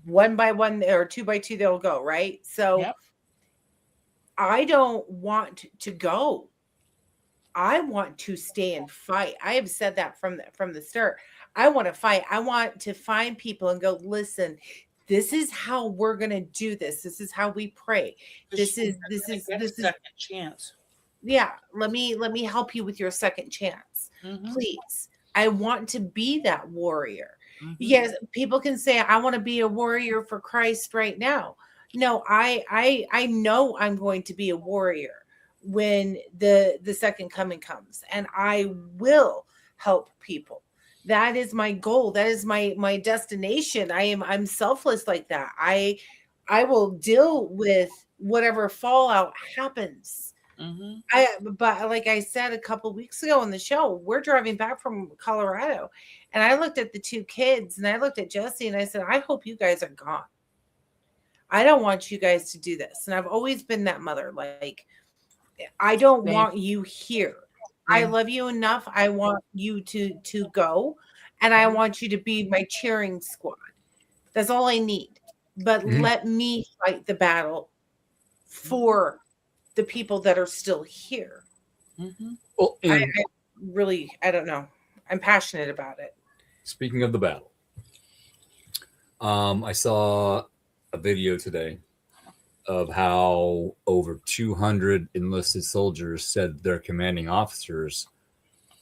one by one or two by two, they'll go, right? So I don't want to go. I want to stay and fight. I have said that from the start. I want to fight. I want to find people and go, listen, this is how we're going to do this. This is how we pray. This is second chance. Yeah. Let me help you with your second chance. Mm-hmm. Please. I want to be that warrior. Mm-hmm. Yes. People can say, I want to be a warrior for Christ right now. No, I know I'm going to be a warrior when the second coming comes, and I will help people. That is my goal. That is my destination. I'm selfless like that. I will deal with whatever fallout happens. Mm-hmm. But like I said a couple weeks ago on the show, we're driving back from Colorado, and I looked at the two kids, and I looked at Jesse, and I said, I hope you guys are gone. I don't want you guys to do this. And I've always been that mother. Like, I don't want you here. I love you enough. I want you to go, and I want you to be my cheering squad. That's all I need. But let me fight the battle for the people that are still here. Mm-hmm. Well, I don't know. I'm passionate about it. Speaking of the battle, I saw a video today of how over 200 enlisted soldiers said their commanding officers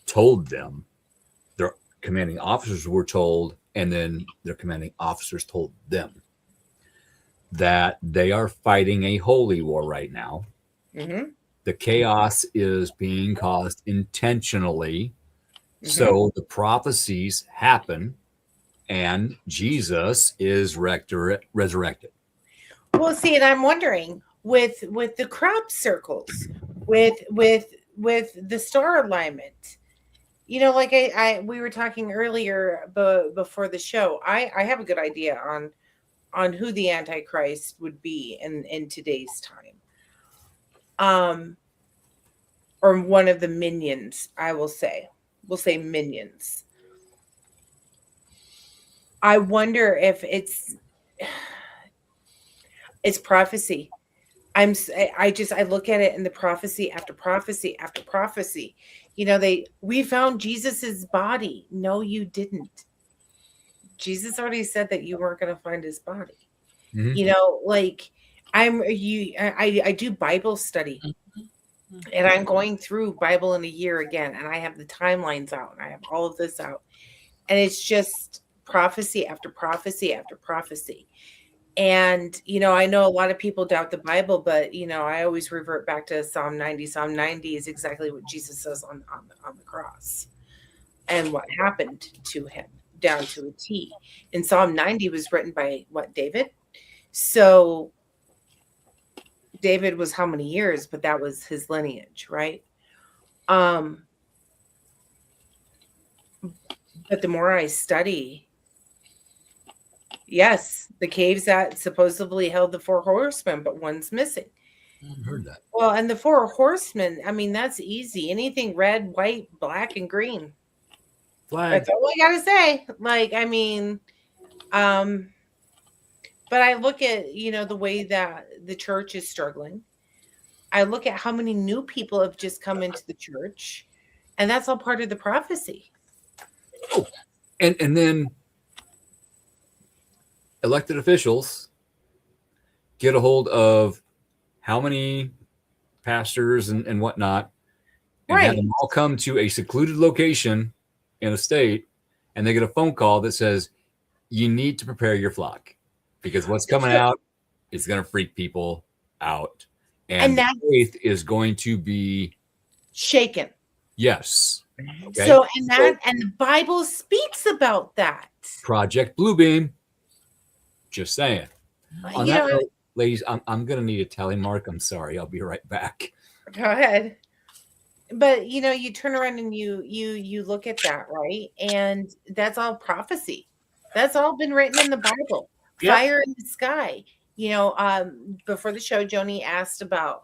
told them, their commanding officers were told, and then their commanding officers told them that they are fighting a holy war right now. Mm-hmm. The chaos is being caused intentionally. Mm-hmm. So the prophecies happen, and Jesus is resurrected. Well, see, and I'm wondering with the crop circles, with the star alignment, You know, like we were talking earlier before the show. I have a good idea on who the Antichrist would be in today's time. Or one of the minions, I will say. We'll say minions. I wonder if it's prophecy. I look at it in the prophecy after prophecy after prophecy. You know, we found Jesus's body. No, you didn't. Jesus already said that you weren't going to find his body. Mhm. You know, like I do Bible study, and I'm going through Bible in a year again, and I have the timelines out, and I have all of this out, and it's just prophecy after prophecy after prophecy. And, you know, I know a lot of people doubt the Bible, but, you know, I always revert back to Psalm 90. Psalm 90 is exactly what Jesus says on the cross and what happened to him down to a T. And Psalm 90 was written by David? So David was how many years, but that was his lineage, right? But the more I study, yes, the caves that supposedly held the 4 horsemen, but one's missing. I haven't heard that. Well, and the 4 horsemen, I mean, that's easy. Anything red, white, black, and green. Flag. That's all I gotta say. Like, I mean, but I look at, you know, the way that the church is struggling. I look at how many new people have just come into the church, and that's all part of the prophecy. Oh, and then elected officials get a hold of how many pastors and whatnot, and have them all come to a secluded location in a state, and they get a phone call that says, you need to prepare your flock because what's coming out is going to freak people out. And that faith is going to be shaken. Yes. Okay. So, and the Bible speaks about that. Project Bluebeam. Just saying. On that note, ladies, I'm going to need a tally mark. I'm sorry. I'll be right back. Go ahead. But, you know, you turn around and you look at that, right? And that's all prophecy. That's all been written in the Bible. Yep. Fire in the sky. You know, before the show, Joni asked about,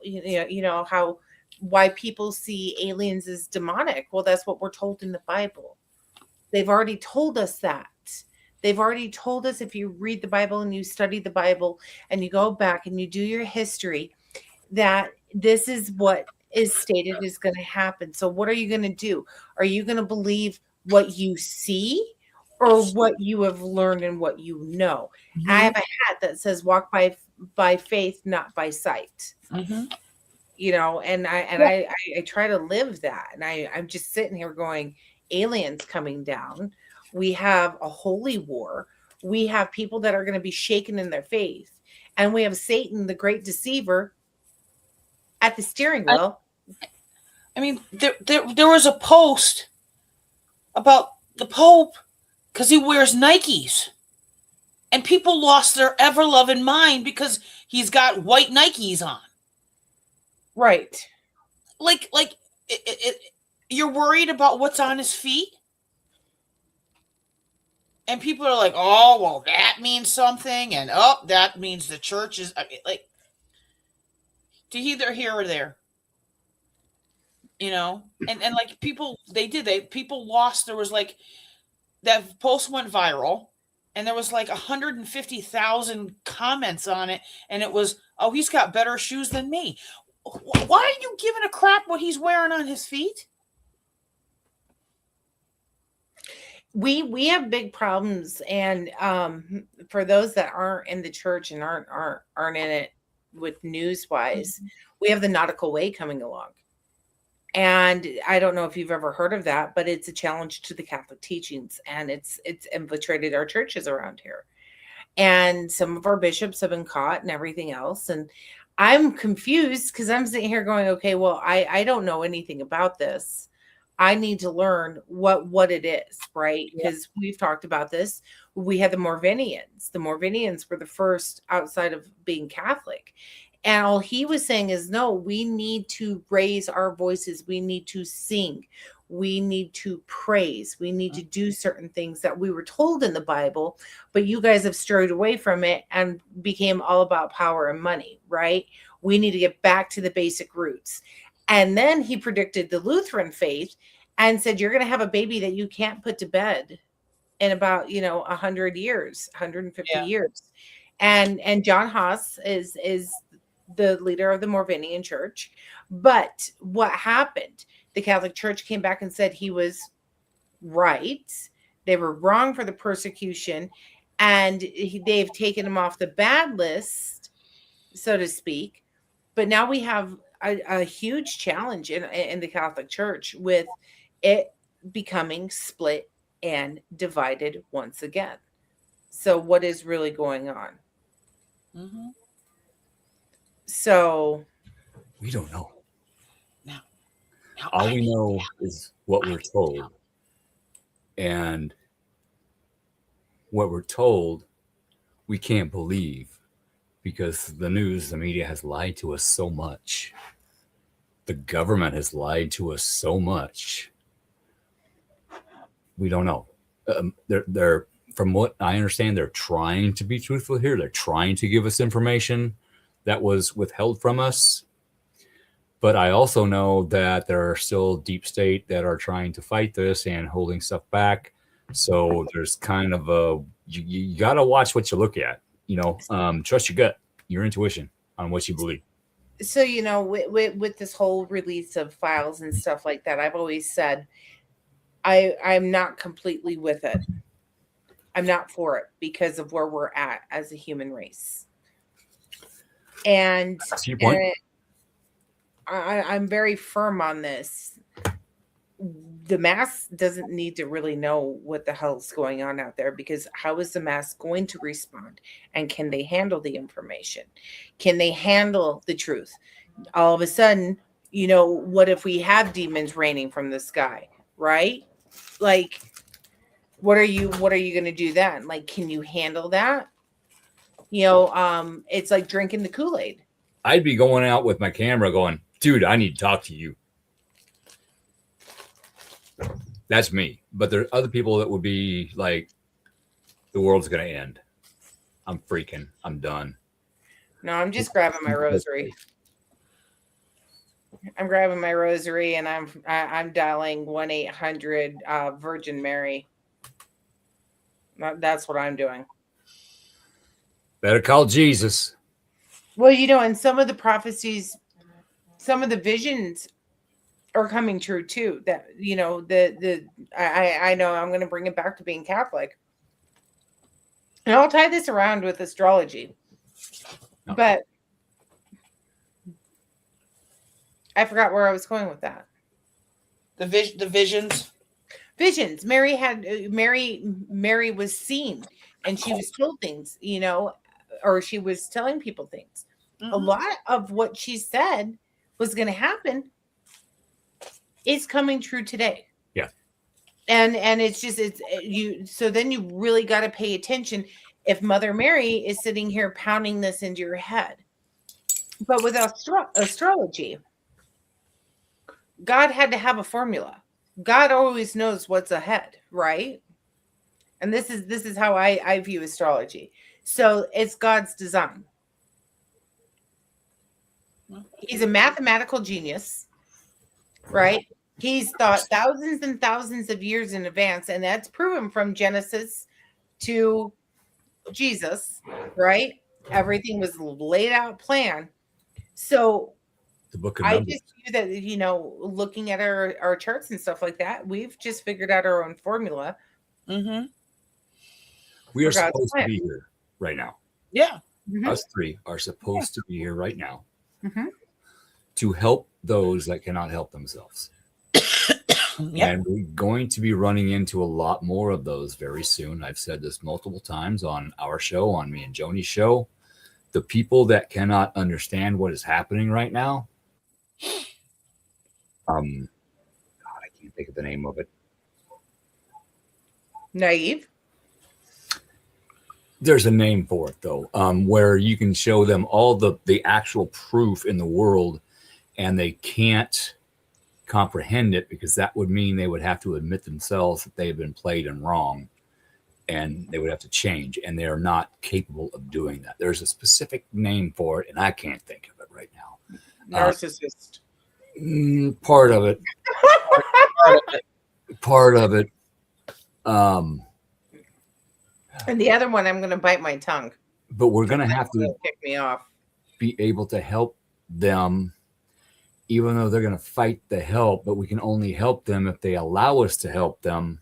why people see aliens as demonic. Well, that's what we're told in the Bible. They've already told us that. They've already told us, if you read the Bible and you study the Bible and you go back and you do your history, that this is what is stated is going to happen. So what are you going to do? Are you going to believe what you see or what you have learned and what you know? Mm-hmm. I have a hat that says walk by faith, not by sight. Mm-hmm. You know, and I try to live that. And I'm just sitting here going, aliens coming down. We have a holy war. We have people that are going to be shaken in their faith. And we have Satan, the great deceiver, at the steering wheel. I mean, there was a post about the Pope because he wears Nikes. And people lost their ever-loving mind because he's got white Nikes on. Right. Like you're worried about what's on his feet? And people are like, oh, well, that means something. And, that means the church is, like, to either here or there. You know? And like, people lost, there was, like, that post went viral. And there was, like, 150,000 comments on it. And it was, oh, he's got better shoes than me. Why are you giving a crap what he's wearing on his feet? We have big problems, and for those that aren't in the church and aren't in it with news wise, mm-hmm. we have the Nautical Way coming along, and I don't know if you've ever heard of that, but it's a challenge to the Catholic teachings, and it's infiltrated our churches around here, and some of our bishops have been caught and everything else, and I'm confused because I'm sitting here going, okay, well, I don't know anything about this. I need to learn what it is, right? Because we've talked about this. We had the Moravians. The Moravians were the first outside of being Catholic. And all he was saying is, no, we need to raise our voices. We need to sing. We need to praise. We need to do certain things that we were told in the Bible, but you guys have strayed away from it and became all about power and money, right? We need to get back to the basic roots. And then he predicted the Lutheran faith and said, you're going to have a baby that you can't put to bed in about, 100 years, 150 years. And John Haas is the leader of the Moravian Church. But what happened? The Catholic Church came back and said he was right. They were wrong for the persecution, and they've taken him off the bad list, so to speak. But now we have a huge challenge in the Catholic Church with it becoming split and divided once again. So what is really going on? Mm-hmm. So We don't know. Now All we know is what we're told. And what we're told, we can't believe because the news, the media has lied to us so much. The government has lied to us so much. We don't know. They're from what I understand, they're trying to be truthful here. They're trying to give us information that was withheld from us. But I also know that there are still deep state that are trying to fight this and holding stuff back. So there's kind of you got to watch what you look at, trust your gut, your intuition on what you believe. So, with this whole release of files and stuff like that, I've always said I'm not completely with it. I'm not for it because of where we're at as a human race. And That's your point. I'm very firm on this. The mass doesn't need to really know what the hell's going on out there, because how is the mass going to respond? And can they handle the information? Can they handle the truth? All of a sudden, what if we have demons raining from the sky, right? Like, what are you going to do then? Like, can you handle that? It's like drinking the Kool-Aid. I'd be going out with my camera going, dude, I need to talk to you. That's me. But there are other people that would be like, the world's going to end. I'm freaking. I'm done. No, I'm just grabbing my rosary. I'm grabbing my rosary and I'm dialing 1-800 Virgin Mary. That's what I'm doing. Better call Jesus. Well, and some of the prophecies, some of the visions are coming true too. That I know I'm going to bring it back to being Catholic, and I'll tie this around with astrology. Okay. But I forgot where I was going with that. The visions. Visions. Mary was seen, and she was told things, or she was telling people things. Mm-hmm. A lot of what she said was going to happen is coming true today. Yeah. And it's you. So then you really got to pay attention. If Mother Mary is sitting here pounding this into your head, but with astrology, God had to have a formula. God always knows what's ahead, right? And this is how I view astrology. So it's God's design. He's a mathematical genius, right? He's thought thousands and thousands of years in advance, and that's proven from Genesis to Jesus, right? Everything was laid out, planned. So The book of I Numbers. just view that, looking at our charts and stuff like that, we've just figured out our own formula. Mm-hmm. We are for God's supposed to plan. be here right now. Yeah. Mhm. Us three are supposed to be here right now Mhm. to help those that cannot help themselves. Yep. And we're going to be running into a lot more of those very soon. I've said this multiple times on our show, on me and Joni's show. The people that cannot understand what is happening right now, God, I can't think of the name of it. Naive. There's a name for it though, where you can show them all the actual proof in the world, and they can't comprehend it because that would mean they would have to admit themselves that they've been played and wrong, and they would have to change, and they are not capable of doing that. There's a specific name for it, and I can't think of it right now. Narcissist. Part of it. Part of it. And the other one, I'm going to bite my tongue. But we're going to have to pick me off. Be able to help them, even though they're going to fight the help, but we can only help them if they allow us to help them.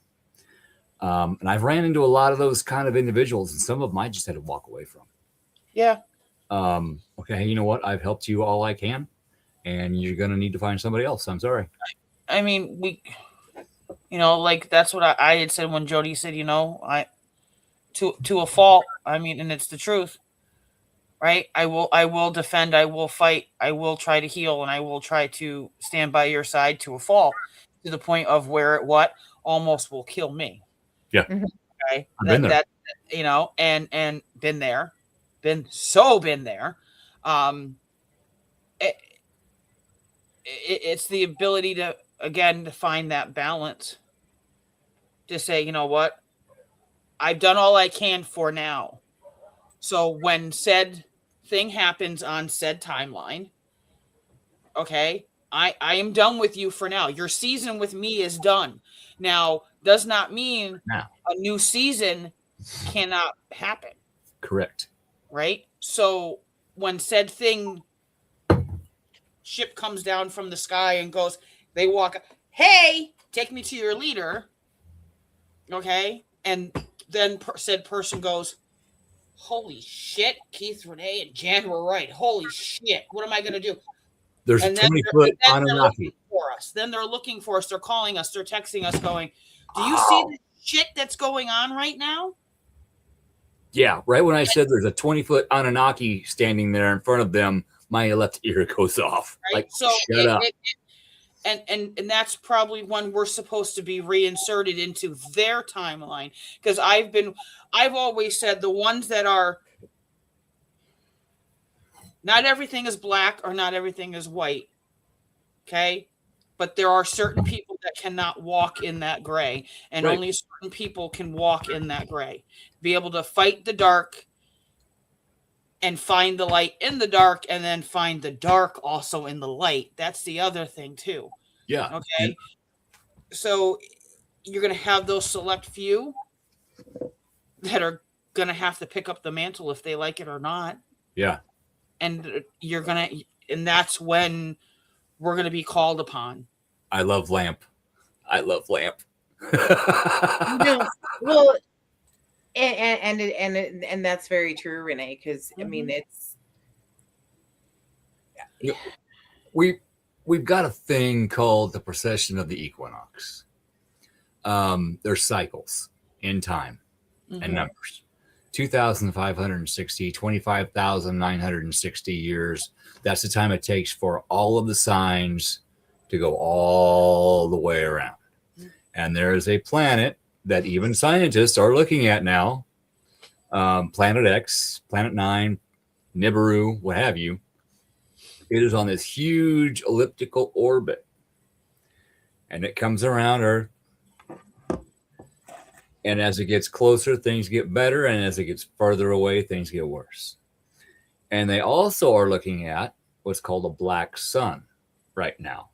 And I've ran into a lot of those kind of individuals, and some of them I just had to walk away from. Yeah. Okay, you know what? I've helped you all I can, and you're going to need to find somebody else. I'm sorry. I mean, like that's what I had said when Jody said, to a fault. I mean, and it's the truth, right? I will defend. I will fight. I will try to heal, and I will try to stand by your side to a fault, to the point of where it almost will kill me. Yeah. Okay. I've been there. And been there, been there. It's the ability to find that balance. To say, you know what, I've done all I can for now. So when said thing happens on said timeline, okay, I am done with you for now. Your season with me is done. Now, does not mean a new season cannot happen. Correct. Right? So when said thing, ship comes down from the sky and goes, they walk, hey, take me to your leader. Okay? And then said person goes, holy shit, Keith, Renee, and Jan were right. Holy shit, what am I going to do? There's a 20-foot Anunnaki. For us. Then they're looking for us. They're calling us. They're texting us going, do you see the shit that's going on right now? Yeah, right when I said there's a 20-foot Anunnaki standing there in front of them, my left ear goes off. Right? Like, so shut up. And that's probably when we're supposed to be reinserted into their timeline. Because I've always said the ones that are, not everything is black or not everything is white. Okay? But there are certain people that cannot walk in that gray. And right. Only certain people can walk in that gray. Be able to fight the dark and find the light in the dark, and then find the dark also in the light. That's the other thing too. Yeah. Okay. Yeah. So you're going to have those select few that are going to have to pick up the mantle if they like it or not. Yeah. And and that's when we're going to be called upon. I love lamp. Well, and that's very true, Renee, because I mean it's we've got a thing called the precession of the equinox. There's cycles in time and numbers. 2,560, 25,960 years. That's the time it takes for all of the signs to go all the way around. And there is a planet that even scientists are looking at now, Planet X, Planet 9, Nibiru, what have you. It is on this huge elliptical orbit, and it comes around Earth. And as it gets closer, things get better, and as it gets further away, things get worse. And they also are looking at what's called a black sun right now.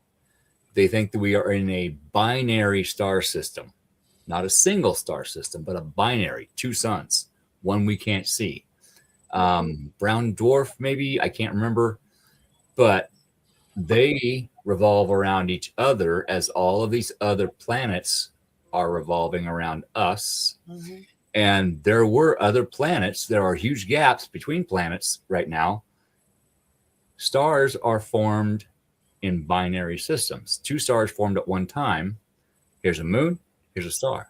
They think that we are in a binary star system. Not a single star system, but a binary, two suns, one we can't see. Brown dwarf, maybe, I can't remember, but they revolve around each other as all of these other planets are revolving around us. And there were other planets. There are huge gaps between planets right now. Stars are formed in binary systems. Two stars formed at one time. Here's a moon. Here's a star.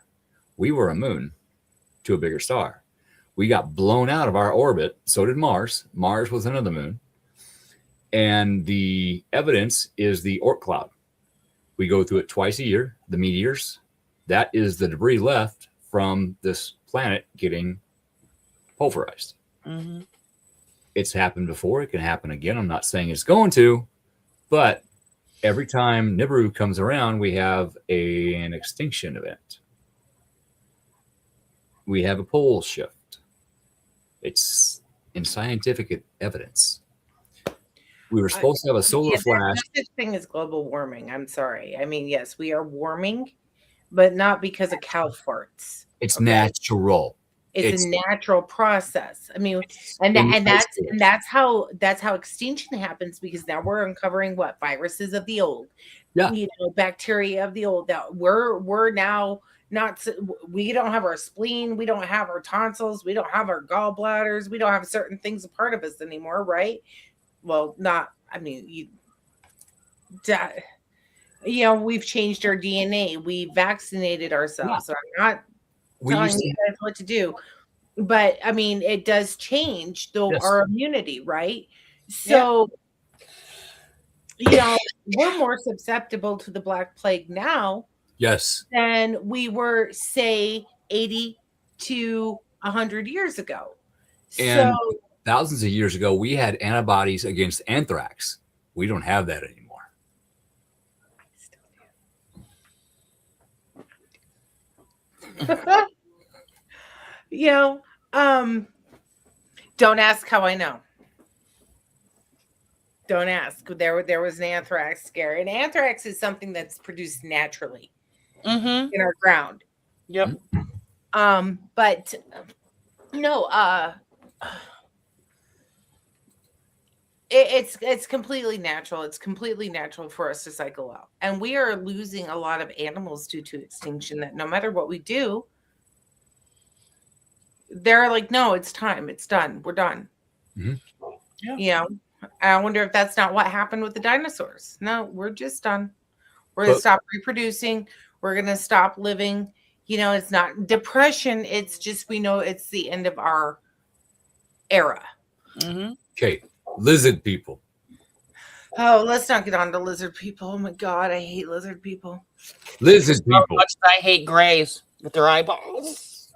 We were a moon to a bigger star. We got blown out of our orbit. So did Mars. Mars was another moon. And the evidence is the Oort cloud. We go through it twice a year. The meteors. That is the debris left from this planet getting pulverized. Mm-hmm. It's happened before. It can happen again. I'm not saying it's going to, but every time Nibiru comes around, we have an extinction event. We have a pole shift. It's in scientific evidence. We were supposed to have a solar flash. There's no such thing as global warming. I'm sorry. I mean, yes, we are warming, but not because of cow farts. It's okay? natural. It's a natural process. I mean, and that's how extinction happens, because now we're uncovering what viruses of the old, bacteria of the old, that we're now not, we don't have our spleen, we don't have our tonsils, we don't have our gallbladders, we don't have certain things a part of us anymore, right? Well, not, I mean, we've changed our DNA, we vaccinated ourselves. So I'm not telling you guys what to do, but I mean, it does change our immunity, right? So, we're more susceptible to the Black Plague now, than we were, say, 80 to 100 years ago. And thousands of years ago, we had antibodies against anthrax. We don't have that anymore. Don't ask how I know. Don't ask. There was an anthrax scare, and anthrax is something that's produced naturally in our ground. Yep. But no, it's completely natural. It's completely natural for us to cycle out, and we are losing a lot of animals due to extinction. That no matter what we do, they're like, no, it's time. It's done. We're done. Mm-hmm. Yeah. I wonder if that's not what happened with the dinosaurs. No, we're just done. We're going to stop reproducing. We're going to stop living. It's not depression. It's just, we know it's the end of our era. Mm-hmm. Okay. Lizard people. Oh, let's not get on to lizard people. Oh my God. I hate lizard people. Lizard people. How much I hate grays with their eyeballs.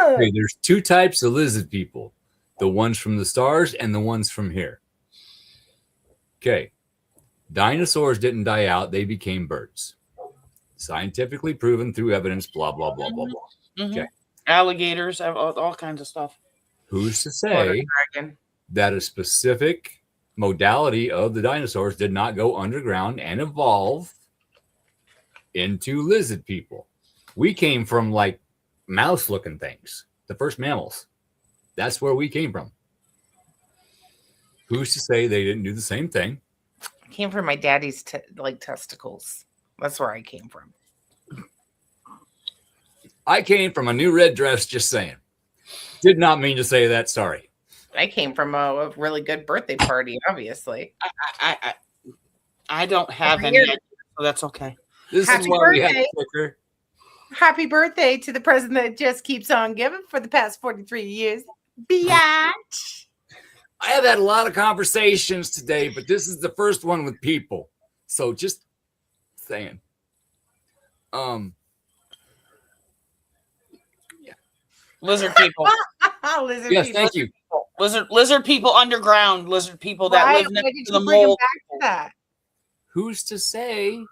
Okay, there's two types of lizard people. The ones from the stars and the ones from here. Okay. Dinosaurs didn't die out. They became birds. Scientifically proven through evidence, blah, blah, blah, blah, blah. Mm-hmm. Okay. Alligators, all kinds of stuff. Who's to say that a specific modality of the dinosaurs did not go underground and evolve into lizard people? We came from like mouse-looking things, the first mammals. That's where we came from. Who's to say they didn't do the same thing? I came from my daddy's testicles. That's where I came from. I came from a new red dress, just saying. Did not mean to say that, sorry. I came from a really good birthday party, obviously. I don't have any, so that's okay. This is why we have a sticker. Happy birthday to the president that just keeps on giving for the past 43 years. Biatch. I have had a lot of conversations today, but this is the first one with people. So just saying. Lizard people. Lizard yes, people. thank you. Lizard people underground. Lizard people that live next to the mold. Who's to say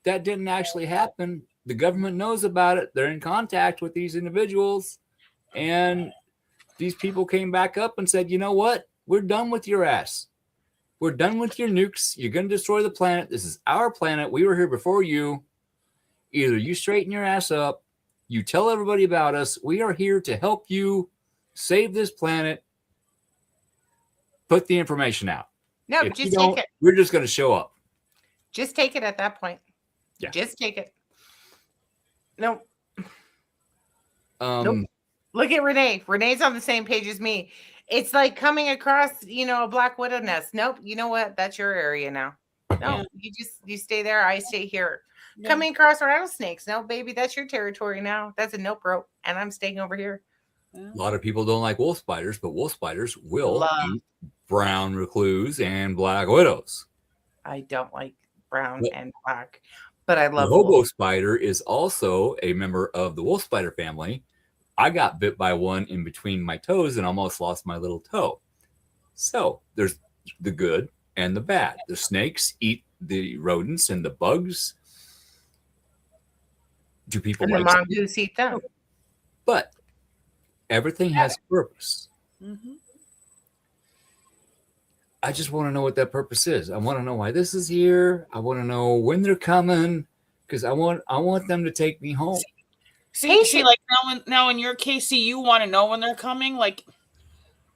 that didn't actually happen? The government knows about it. They're in contact with these individuals. And these people came back up and said, you know what? We're done with your ass. We're done with your nukes. You're going to destroy the planet. This is our planet. We were here before you. Either you straighten your ass up, you tell everybody about us. We are here to help you save this planet. Put the information out. No, if just take it. We're just going to show up. Just take it at that point. Yeah. Just take it. No. Nope. Look at Renee. Renee's on the same page as me. It's like coming across, a black widow nest. Nope. You know what? That's your area now. No, you stay there. I stay here. Yeah. Coming across rattlesnakes. No, baby, that's your territory now. That's a nope, bro. And I'm staying over here. A lot of people don't like wolf spiders, but wolf spiders will eat brown recluse and black widows. I don't like brown and black, but I love the hobo spider is also a member of the wolf spider family, I got bit by one in between my toes and almost lost my little toe. So there's the good and the bad. The snakes eat the rodents and the bugs. Do people And the like mongoose eat them. But everything has purpose. Mm-hmm. I just want to know what that purpose is. I want to know why this is here. I want to know when they're coming because I want them to take me home. See, like now in your case, you want to know when they're coming. Like,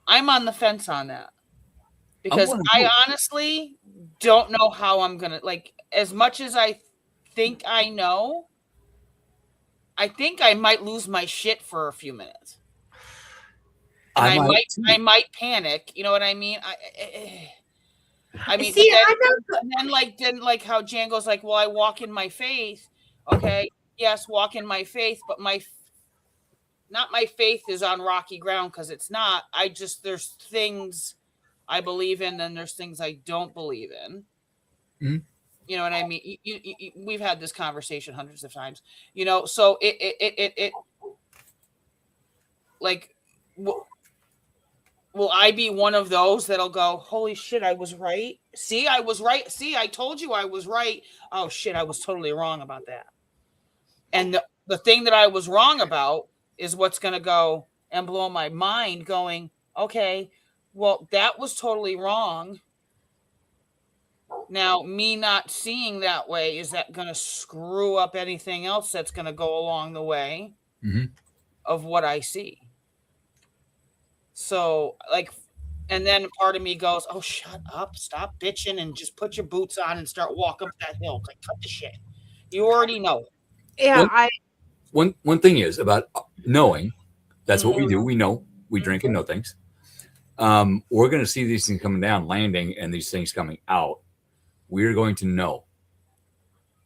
I'm on the fence on that because I honestly don't know how I'm gonna like. As much as I think I know, I think I might lose my shit for a few minutes. And I might panic. You know what I mean? I mean, see, then like how Jan goes like, well, I walk in my faith. Okay, yes, walk in my faith, but my faith is on rocky ground because it's not. There's things I believe in, and there's things I don't believe in. Mm-hmm. You know what I mean? We've had this conversation hundreds of times. You know, so it like. Will I be one of those that'll go, holy shit, I was right? See, I was right. See, I told you I was right. Oh shit, I was totally wrong about that. And the thing that I was wrong about is what's going to go and blow my mind going, okay, well, that was totally wrong. Now, me not seeing that way, is that going to screw up anything else that's going to go along the way of what I see? So, like, and then part of me goes, oh, shut up, stop bitching, and just put your boots on and start walking up that hill. Like, cut the shit. You already know. Yeah, One thing is about knowing. That's what we do. We know. We drink and know things. We're going to see these things coming down, landing, and these things coming out. We're going to know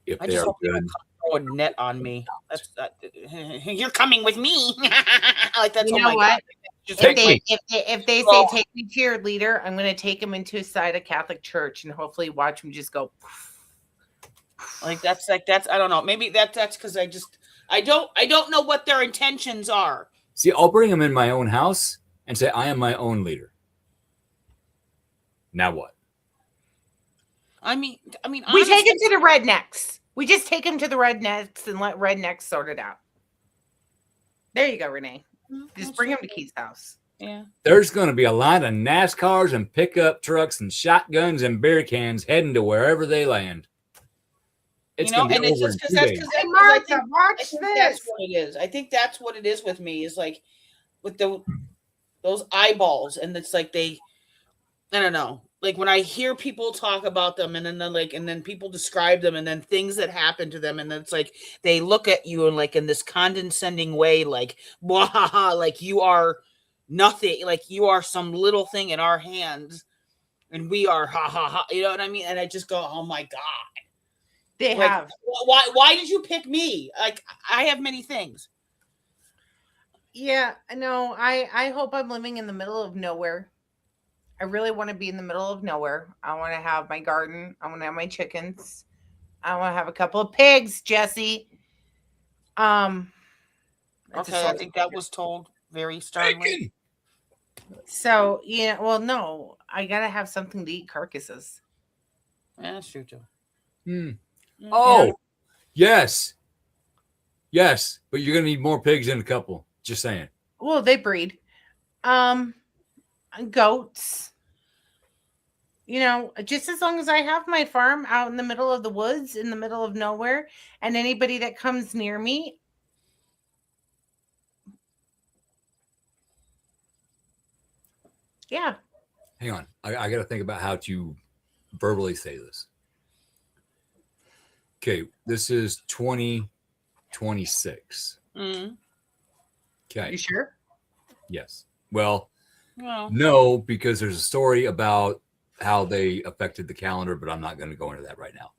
if they are good. Throw a net on me. You're coming with me. Like that's you know what? If they say take me to your leader, I'm going to take him into a side of Catholic Church and hopefully watch him just go. That's I don't know. Maybe that's because I don't know what their intentions are. See, I'll bring them in my own house and say I am my own leader. Now what? I mean, we take him to the rednecks. We just take him to the rednecks and let rednecks sort it out. There you go, Renee. Just bring him to Keith's house. Yeah. There's going to be a line of NASCARs and pickup trucks and shotguns and beer cans heading to wherever they land. It's going to be over in 2 days. Watch this. That's what it is. I think that's what it is with me. Is like with those eyeballs, and it's like I don't know. Like when I hear people talk about them, and then people describe them, and then things that happen to them, and then it's like they look at you and like in this condescending way, like blah, like you are nothing, like you are some little thing in our hands, and we are ha ha ha. You know what I mean? And I just go, oh my god, they like, have. Why did you pick me? Like I have many things. Yeah, no, I hope I'm living in the middle of nowhere. I really want to be in the middle of nowhere. I want to have my garden. I want to have my chickens. I want to have a couple of pigs, Jesse. Okay, I think that was told very sternly. So, yeah, well, no, I got to have something to eat carcasses. Yeah, that's true too. Oh, yes. Yes, but you're going to need more pigs in a couple. Just saying. Well, they breed. Goats. You know, just as long as I have my farm out in the middle of the woods, in the middle of nowhere, and anybody that comes near me. Yeah. Hang on. I got to think about how to verbally say this. Okay, this is 2026. Okay. You sure? Yes. Well, no, because there's a story about how they affected the calendar, but I'm not going to go into that right now.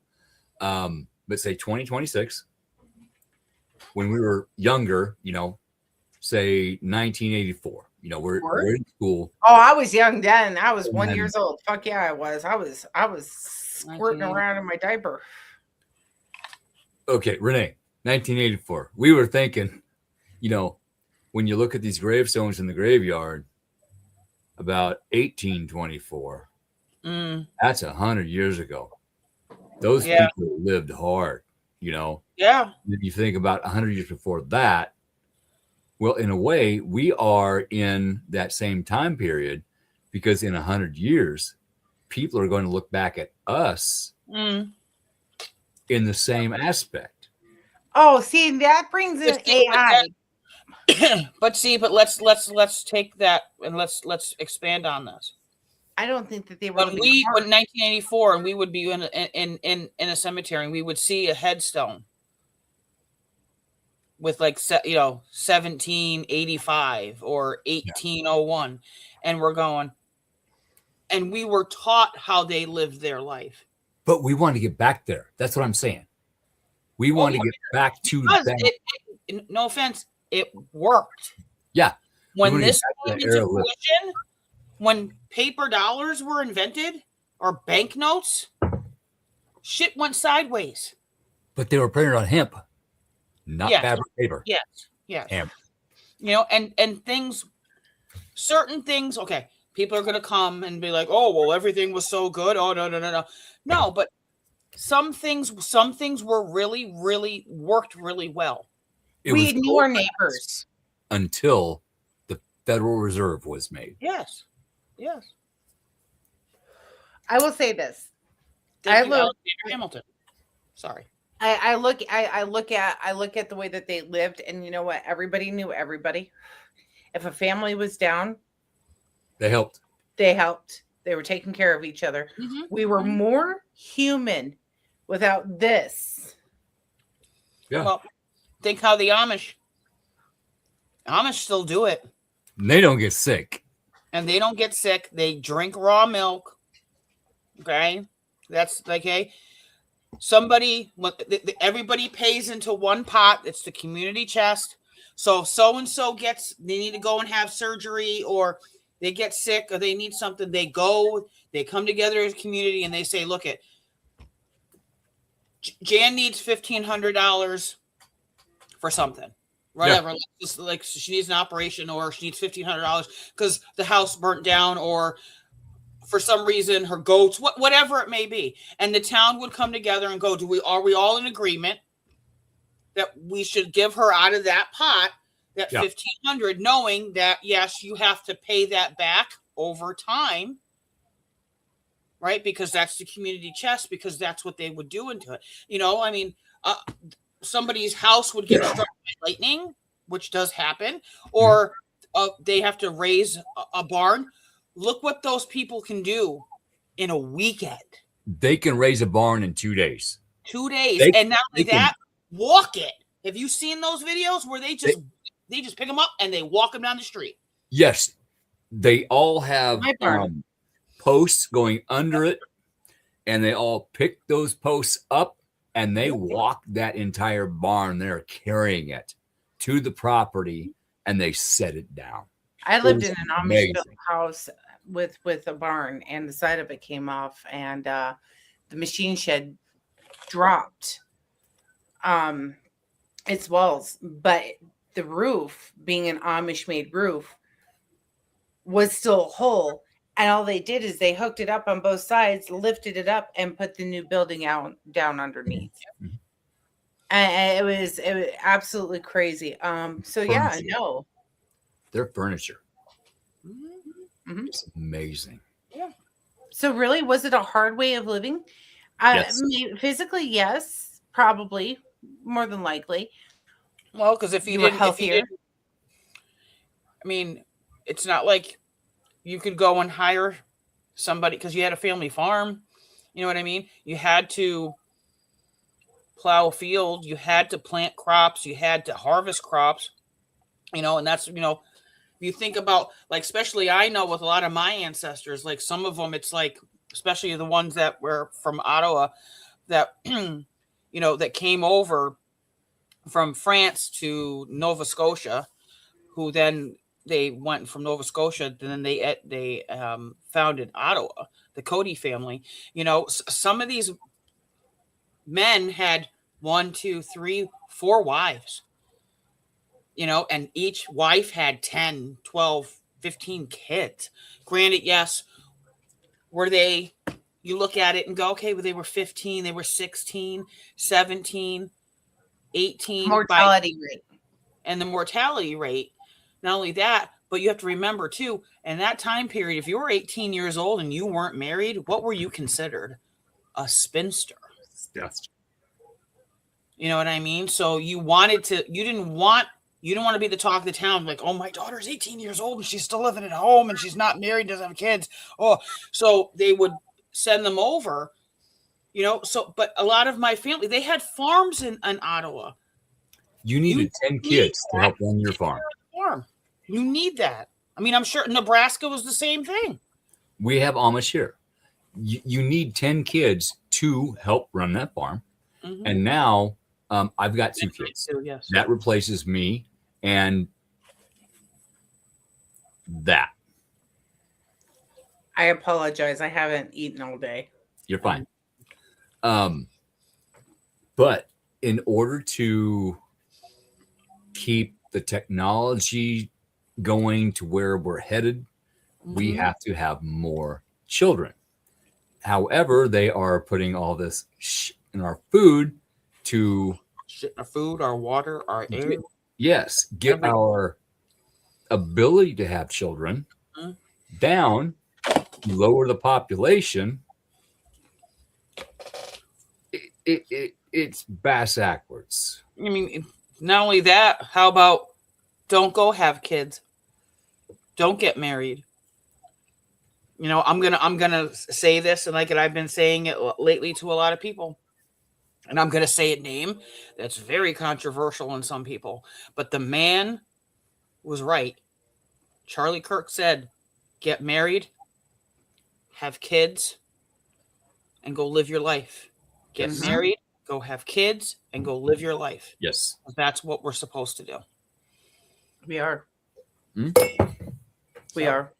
But say 2026, when we were younger, say 1984, we're in school. Oh, I was young then. I was 1 year old. Fuck yeah, I was. I was squirting around in my diaper. Okay, Renee, 1984. We were thinking, when when you look at these gravestones in the graveyard, about 1824, that's 100 years ago. Those people lived hard, you know. Yeah. If you think about 100 years before that, well, in a way, we are in that same time period, because in 100 years, people are going to look back at us in the same aspect. Oh, see, that brings in AI. But let's take that and let's expand on this. I don't think that they were When living when hard. 1984, and we would be in a cemetery, and we would see a headstone with like 1785 or 1801, and we're going, and we were taught how they lived their life. But we want to get back there. That's what I'm saying. We want to get back to that. No offense, it worked. Yeah. When this came into fruition, when paper dollars were invented or banknotes, shit went sideways. But they were printed on hemp, not fabric paper. Yes. Hemp. You know, and things, certain things, okay, people are going to come and be like, oh, well, everything was so good. Oh, no. No, but some things were really, really worked really well. We knew our neighbors. Until the Federal Reserve was made. Yes. I will say this. Alexander Hamilton. Sorry. I look at the way that they lived, and you know what? Everybody knew everybody. If a family was down, they helped. They were taking care of each other. Mm-hmm. We were more human without this. Yeah. Well, think how the Amish still do it. They don't get sick. And they don't get sick. They drink raw milk. Okay. That's okay. Everybody pays into one pot. It's the community chest. So and-so they need to go and have surgery, or they get sick, or they need something. They come together as a community, and they say, look, Jan needs $1,500 for something. Whatever, like she needs an operation, or she needs $1,500 because the house burnt down, or for some reason her goats, whatever it may be, and the town would come together and go, are we all in agreement that we should give her out of that pot that $1,500, knowing that yes, you have to pay that back over time, right? Because that's the community chest, because that's what they would do into it. You know, I mean, somebody's house would get struck by lightning, which does happen, or they have to raise a barn. Look what those people can do in a weekend. They can raise a barn in 2 days. 2 days, and not only that, walk it. Have you seen those videos where they just pick them up and they walk them down the street? Yes, they all have posts going under it, and they all pick those posts up. And they walk that entire barn. They're carrying it to the property, and they set it down. I lived in an Amish house with a barn, and the side of it came off, and the machine shed dropped its walls, but the roof, being an Amish-made roof, was still whole. And all they did is they hooked it up on both sides, lifted it up, and put the new building down underneath. Mm-hmm. And it was absolutely crazy. Their furniture. Mm-hmm. It's amazing. Yeah. So really, was it a hard way of living? Yes. Physically, yes, probably, more than likely. Well, because if you were healthier, I mean, it's not like you could go and hire somebody because you had a family farm. You know what I mean? You had to plow a field. You had to plant crops. You had to harvest crops. You know, and that's, you know, you think about, like, especially I know with a lot of my ancestors, like some of them, it's like, especially the ones that were from Ottawa that, you know, that came over from France to Nova Scotia, who then they went from Nova Scotia, and then they founded Ottawa, the Cody family. You know, some of these men had 1, 2, 3, 4 wives. and each wife had 10, 12, 15 kids. Granted, yes, you look at it and go, okay, well, they were 15, they were 16, 17, 18. Mortality rate. And the mortality rate. Not only that, but you have to remember too, in that time period, if you were 18 years old and you weren't married, what were you considered? A spinster. Yes. You know what I mean? So you didn't want to be the talk of the town, like, oh, my daughter's 18 years old and she's still living at home and she's not married, doesn't have kids. Oh, so they would send them over, but a lot of my family, they had farms in Ottawa. You needed 10 kids to help run your farm. You need that. I mean, I'm sure Nebraska was the same thing. We have Amish here. You need 10 kids to help run that farm. Mm-hmm. And now I've got 2 kids. Yes. That replaces me and that. I apologize. I haven't eaten all day. You're fine. But in order to keep the technology going to where we're headed, we have to have more children. However, they are putting all this in our food to shit in our food, our water, our air. Get our ability to have children down, lower the population. It's bass backwards. I mean, not only that, how about don't go have kids? Don't get married. I'm gonna say this, and like I've been saying it lately to a lot of people, and I'm gonna say a name that's very controversial in some people, but the man was right. Charlie Kirk said, "Get married, have kids, and go live your life. Get married, go have kids, and go live your life." Yes, that's what we're supposed to do. We are. We So, are.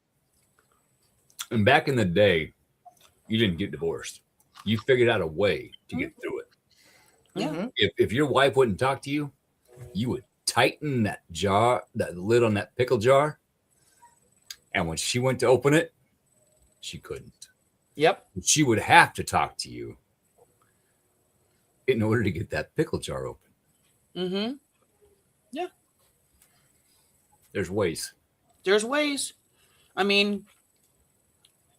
And back in the day, you didn't get divorced. You figured out a way to get through it. Yeah. If your wife wouldn't talk to you, you would tighten that lid on that pickle jar. And when she went to open it, she couldn't. Yep. She would have to talk to you in order to get that pickle jar open. Mm-hmm. Yeah. There's ways. I mean,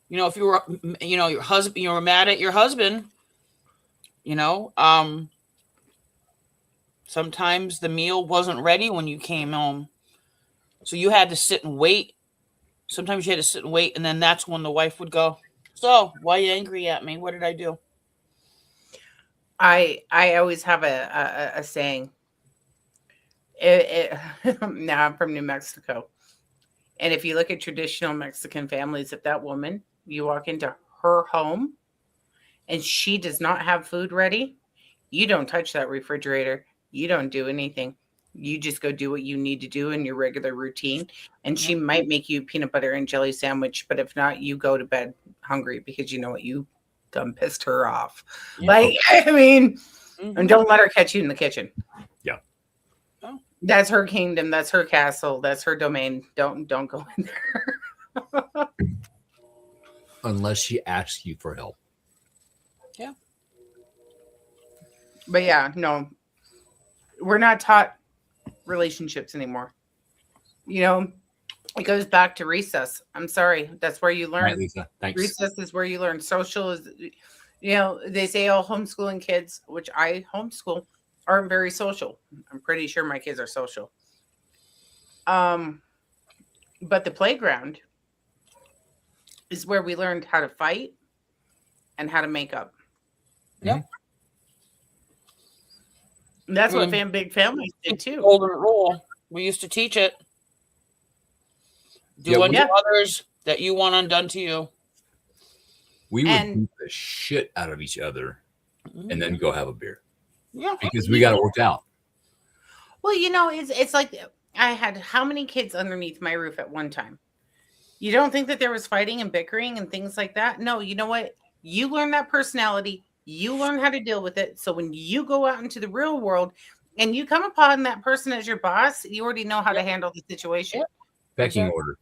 if you were, your husband, you were mad at your husband, sometimes the meal wasn't ready when you came home. So you had to sit and wait. Sometimes you had to sit and wait. And then that's when the wife would go, "So why are you angry at me? What did I do?" I always have a saying. Now I'm from New Mexico. And if you look at traditional Mexican families, if that woman, you walk into her home and she does not have food ready, you don't touch that refrigerator. You don't do anything. You just go do what you need to do in your regular routine. And she might make you a peanut butter and jelly sandwich, but if not, you go to bed hungry because you know what, you done pissed her off. Yeah. And don't let her catch you in the kitchen. Yeah. That's her kingdom. That's her castle. That's her domain. Don't go in there. Unless she asks you for help. Yeah. But yeah, no. We're not taught relationships anymore. It goes back to recess. I'm sorry. That's where you learn. Right, Lisa. Thanks. Recess is where you learn. Social is, they say, oh, homeschooling kids, which I homeschool, aren't very social. I'm pretty sure my kids are social. But the playground is where we learned how to fight and how to make up. Yep. And that's what big families did too. Golden rule. We used to teach it. Do unto others that you want undone to you. We would beat the shit out of each other and then go have a beer. Yeah. Because we got it worked out. Well, it's like I had how many kids underneath my roof at one time? You don't think that there was fighting and bickering and things like that? No, you know what? You learn that personality. You learn how to deal with it. So when you go out into the real world, and you come upon that person as your boss, you already know how to handle the situation. Pecking order.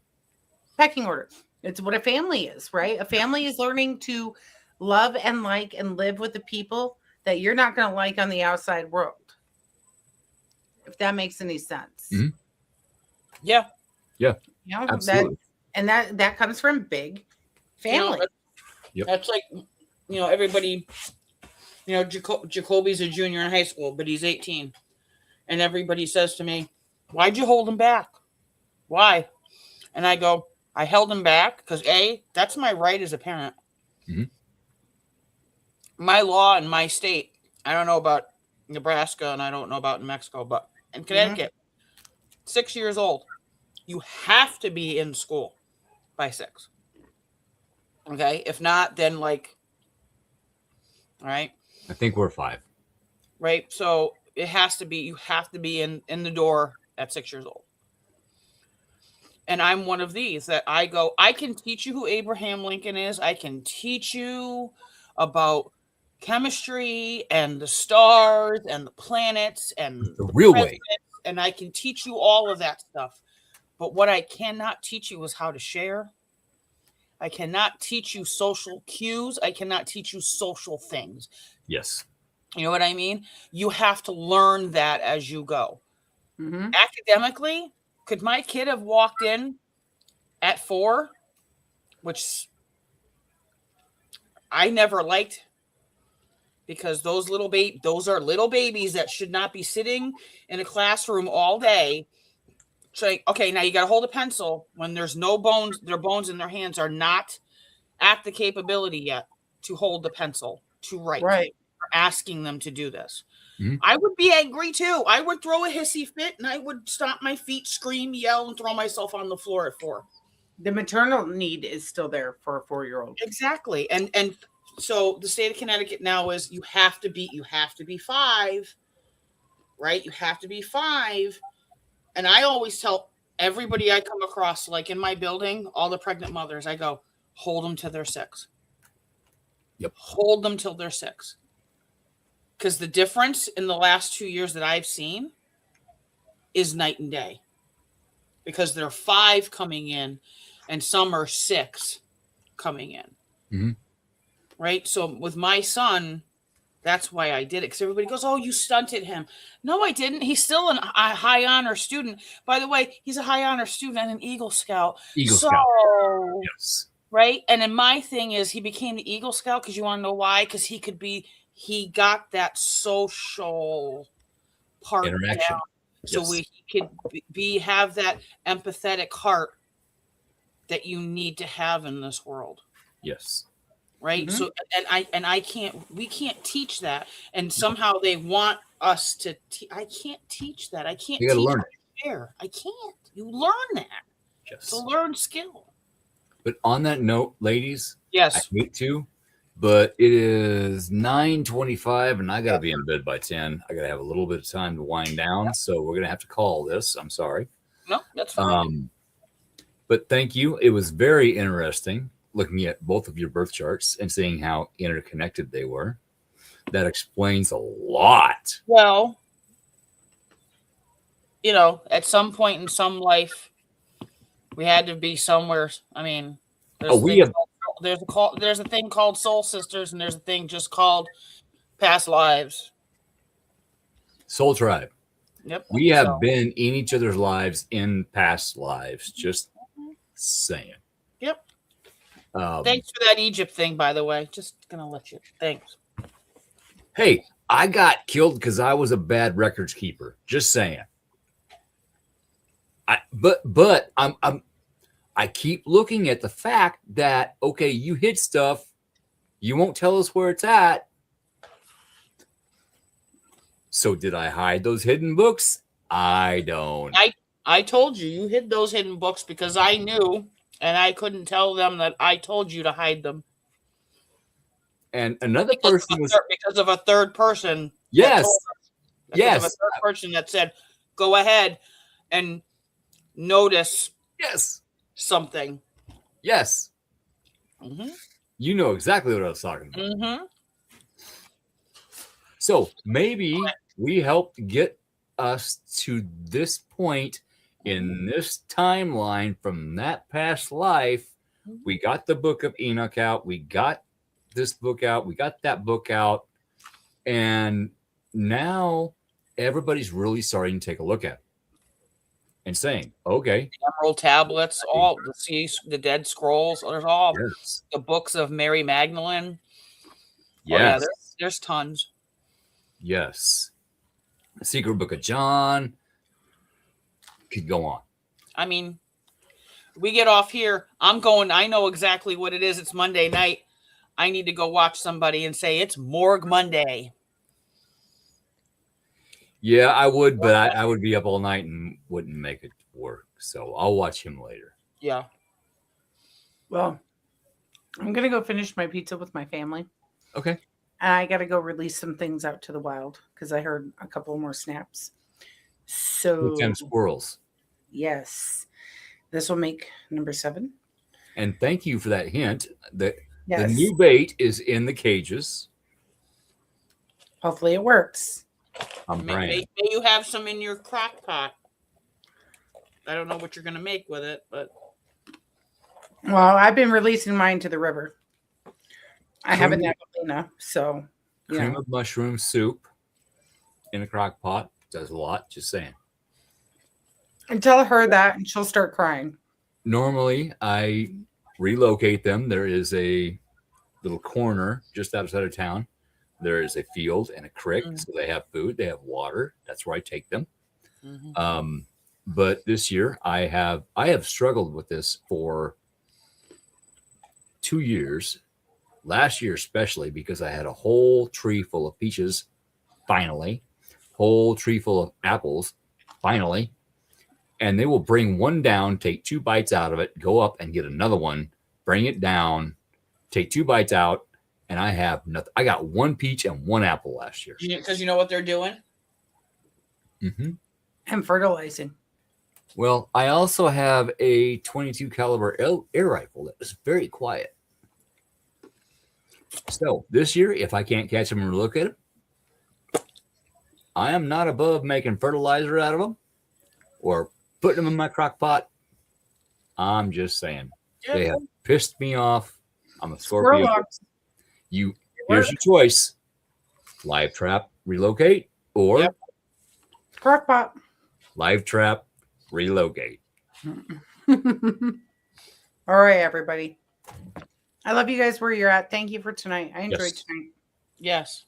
Pecking order. It's what a family is, right? A family is learning to love and like and live with the people that you're not going to like on the outside world. If that makes any sense. Mhm. Yeah. You know, Absolutely. that comes from big family. That's like, everybody, Jacoby's a junior in high school, but he's 18. And everybody says to me, why'd you hold him back? Why? And I go, I held him back because that's my right as a parent. Mhm. My law in my state, I don't know about Nebraska and I don't know about New Mexico, but in Connecticut, 6 years old, you have to be in school by 6. Okay. If not, then all right. I think we're 5. Right. So you have to be in the door at 6 years old. And I'm one of these that I go, I can teach you who Abraham Lincoln is. I can teach you about chemistry and the stars and the planets and The real way. And I can teach you all of that stuff. But what I cannot teach you is how to share. I cannot teach you social cues. I cannot teach you social things. Yes. You know what I mean? You have to learn that as you go. Mm-hmm. Academically, could my kid have walked in at 4, which I never liked, because those are little babies that should not be sitting in a classroom all day. Saying, okay, now you got to hold a pencil when there's no bones. Their bones in their hands are not at the capability yet to hold the pencil to write. Right. We're asking them to do this. Mhm. I would be angry too. I would throw a hissy fit and I would stomp my feet, scream, yell, and throw myself on the floor at 4. The maternal need is still there for a 4-year-old. Exactly. And so the state of Connecticut now is you have to be 5, right? You have to be 5. And I always tell everybody I come across, like in my building, all the pregnant mothers, I go, hold them till they're 6. Yep. Hold them till they're 6. Because the difference in the last 2 years that I've seen is night and day. Because there are 5 coming in and some are 6 coming in. Mm-hmm. Right? So with my son, that's why I did it. Because everybody goes, oh, you stunted him. No, I didn't. He's still a high honor student. By the way, he's a high honor student and an Eagle Scout. Scout. Yes. Right? And then my thing is he became the Eagle Scout because you want to know why? Because he got that social part Interaction. down. So he could have that empathetic heart that you need to have in this world. Yes. Right. Mm-hmm. So, we can't teach that. And somehow they want us to, I can't teach that. I can't teach learn it. I can't. You learn that. Yes. To learn skill. But on that note, ladies, yes, I hate to, but it is 9:25 and I got to be in bed by 10. I got to have a little bit of time to wind down. So we're going to have to call this. I'm sorry. No, that's fine. But thank you. It was very interesting looking at both of your birth charts and seeing how interconnected they were. That explains a lot. Well, at some point in some life, we had to be somewhere. I mean, there's a thing called soul sisters, and there's a thing just called past lives. Soul tribe. Yep. We have been in each other's lives in past lives. Just saying. Yep. Thanks for that Egypt thing, by the way. Just gonna let you. Thanks. Hey, I got killed because I was a bad records keeper. Just saying. I keep looking at the fact that, okay, you hid stuff. You won't tell us where it's at. So did I hide those hidden books? I don't. I told you hid those hidden books because I knew, and I couldn't tell them that I told you to hide them. And another person was because of a third person. Yes. Yes. Of a third person that said, go ahead and notice. Yes. Something. Yes. Mm-hmm. You know exactly what I was talking about. Mm-hmm. So maybe we helped get us to this point in this timeline from that past life. We got the book of Enoch out. We got this book out. We got that book out. And now everybody's really starting to take a look at it and saying, okay. Emerald tablets, all the Dead Scrolls. There's all Yes. the books of Mary Magdalene. Yes. Oh, yeah, there's tons. Yes. The Secret Book of John. Could go on. I mean, we get off here. I'm going. I know exactly what it is. It's Monday night. I need to go watch somebody and say it's Morgue Monday. Yeah, I would, but I would be up all night and wouldn't make it work. So I'll watch him later. Yeah. Well, I'm going to go finish my pizza with my family. Okay. I got to go release some things out to the wild because I heard a couple more snaps. So, What kind of squirrels? yes, this will make number 7. And thank you for that hint. The Yes. new bait is in the cages. Hopefully it works. I'm May praying. you have some in your crock pot. I don't know what you're going to make with it, but. Well, I've been releasing mine to the river. I have a Cream- Napolina, so Cream yeah. of mushroom soup in a crock pot does a lot. Just saying. And tell her that, and she'll start crying. Normally, I relocate them. There is a little corner just outside of town. There is a field and a creek, so they have food, they have water. That's where I take them. Mm-hmm. But this year, I have struggled with this for 2 years. Last year, especially because I had a whole tree full of peaches. Finally, whole tree full of apples. Finally. And they will bring one down, take 2 bites out of it, go up and get another one, bring it down, take 2 bites out, and I have nothing. I got 1 peach and 1 apple last year. Because you know what they're doing? Mm-hmm. And fertilizing. Well, I also have a 22 caliber air rifle that is very quiet. So this year, if I can't catch them and look at them, I am not above making fertilizer out of them or putting them in my crock pot. I'm just saying. They have pissed me off. I'm a Scorpio. Here's your choice. Live trap, relocate, or Crock pot. live trap, relocate. All right, everybody. I love you guys where you're at. Thank you for tonight. I enjoyed Yes. tonight. Yes.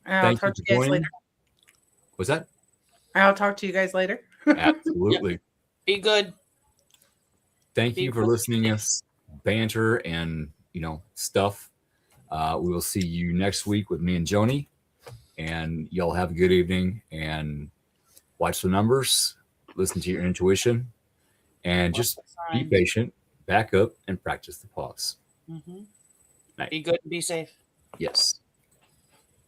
And I'll Thank talk you to you for guys joining. later. What's that? I'll talk to you guys later. Absolutely. Be good. Thank you for listening to us banter and stuff. We will see you next week with me and Joni, and y'all have a good evening and watch the numbers, listen to your intuition, and just be patient, back up, and practice the pause. Mm-hmm. Night. Be good and be safe. Yes.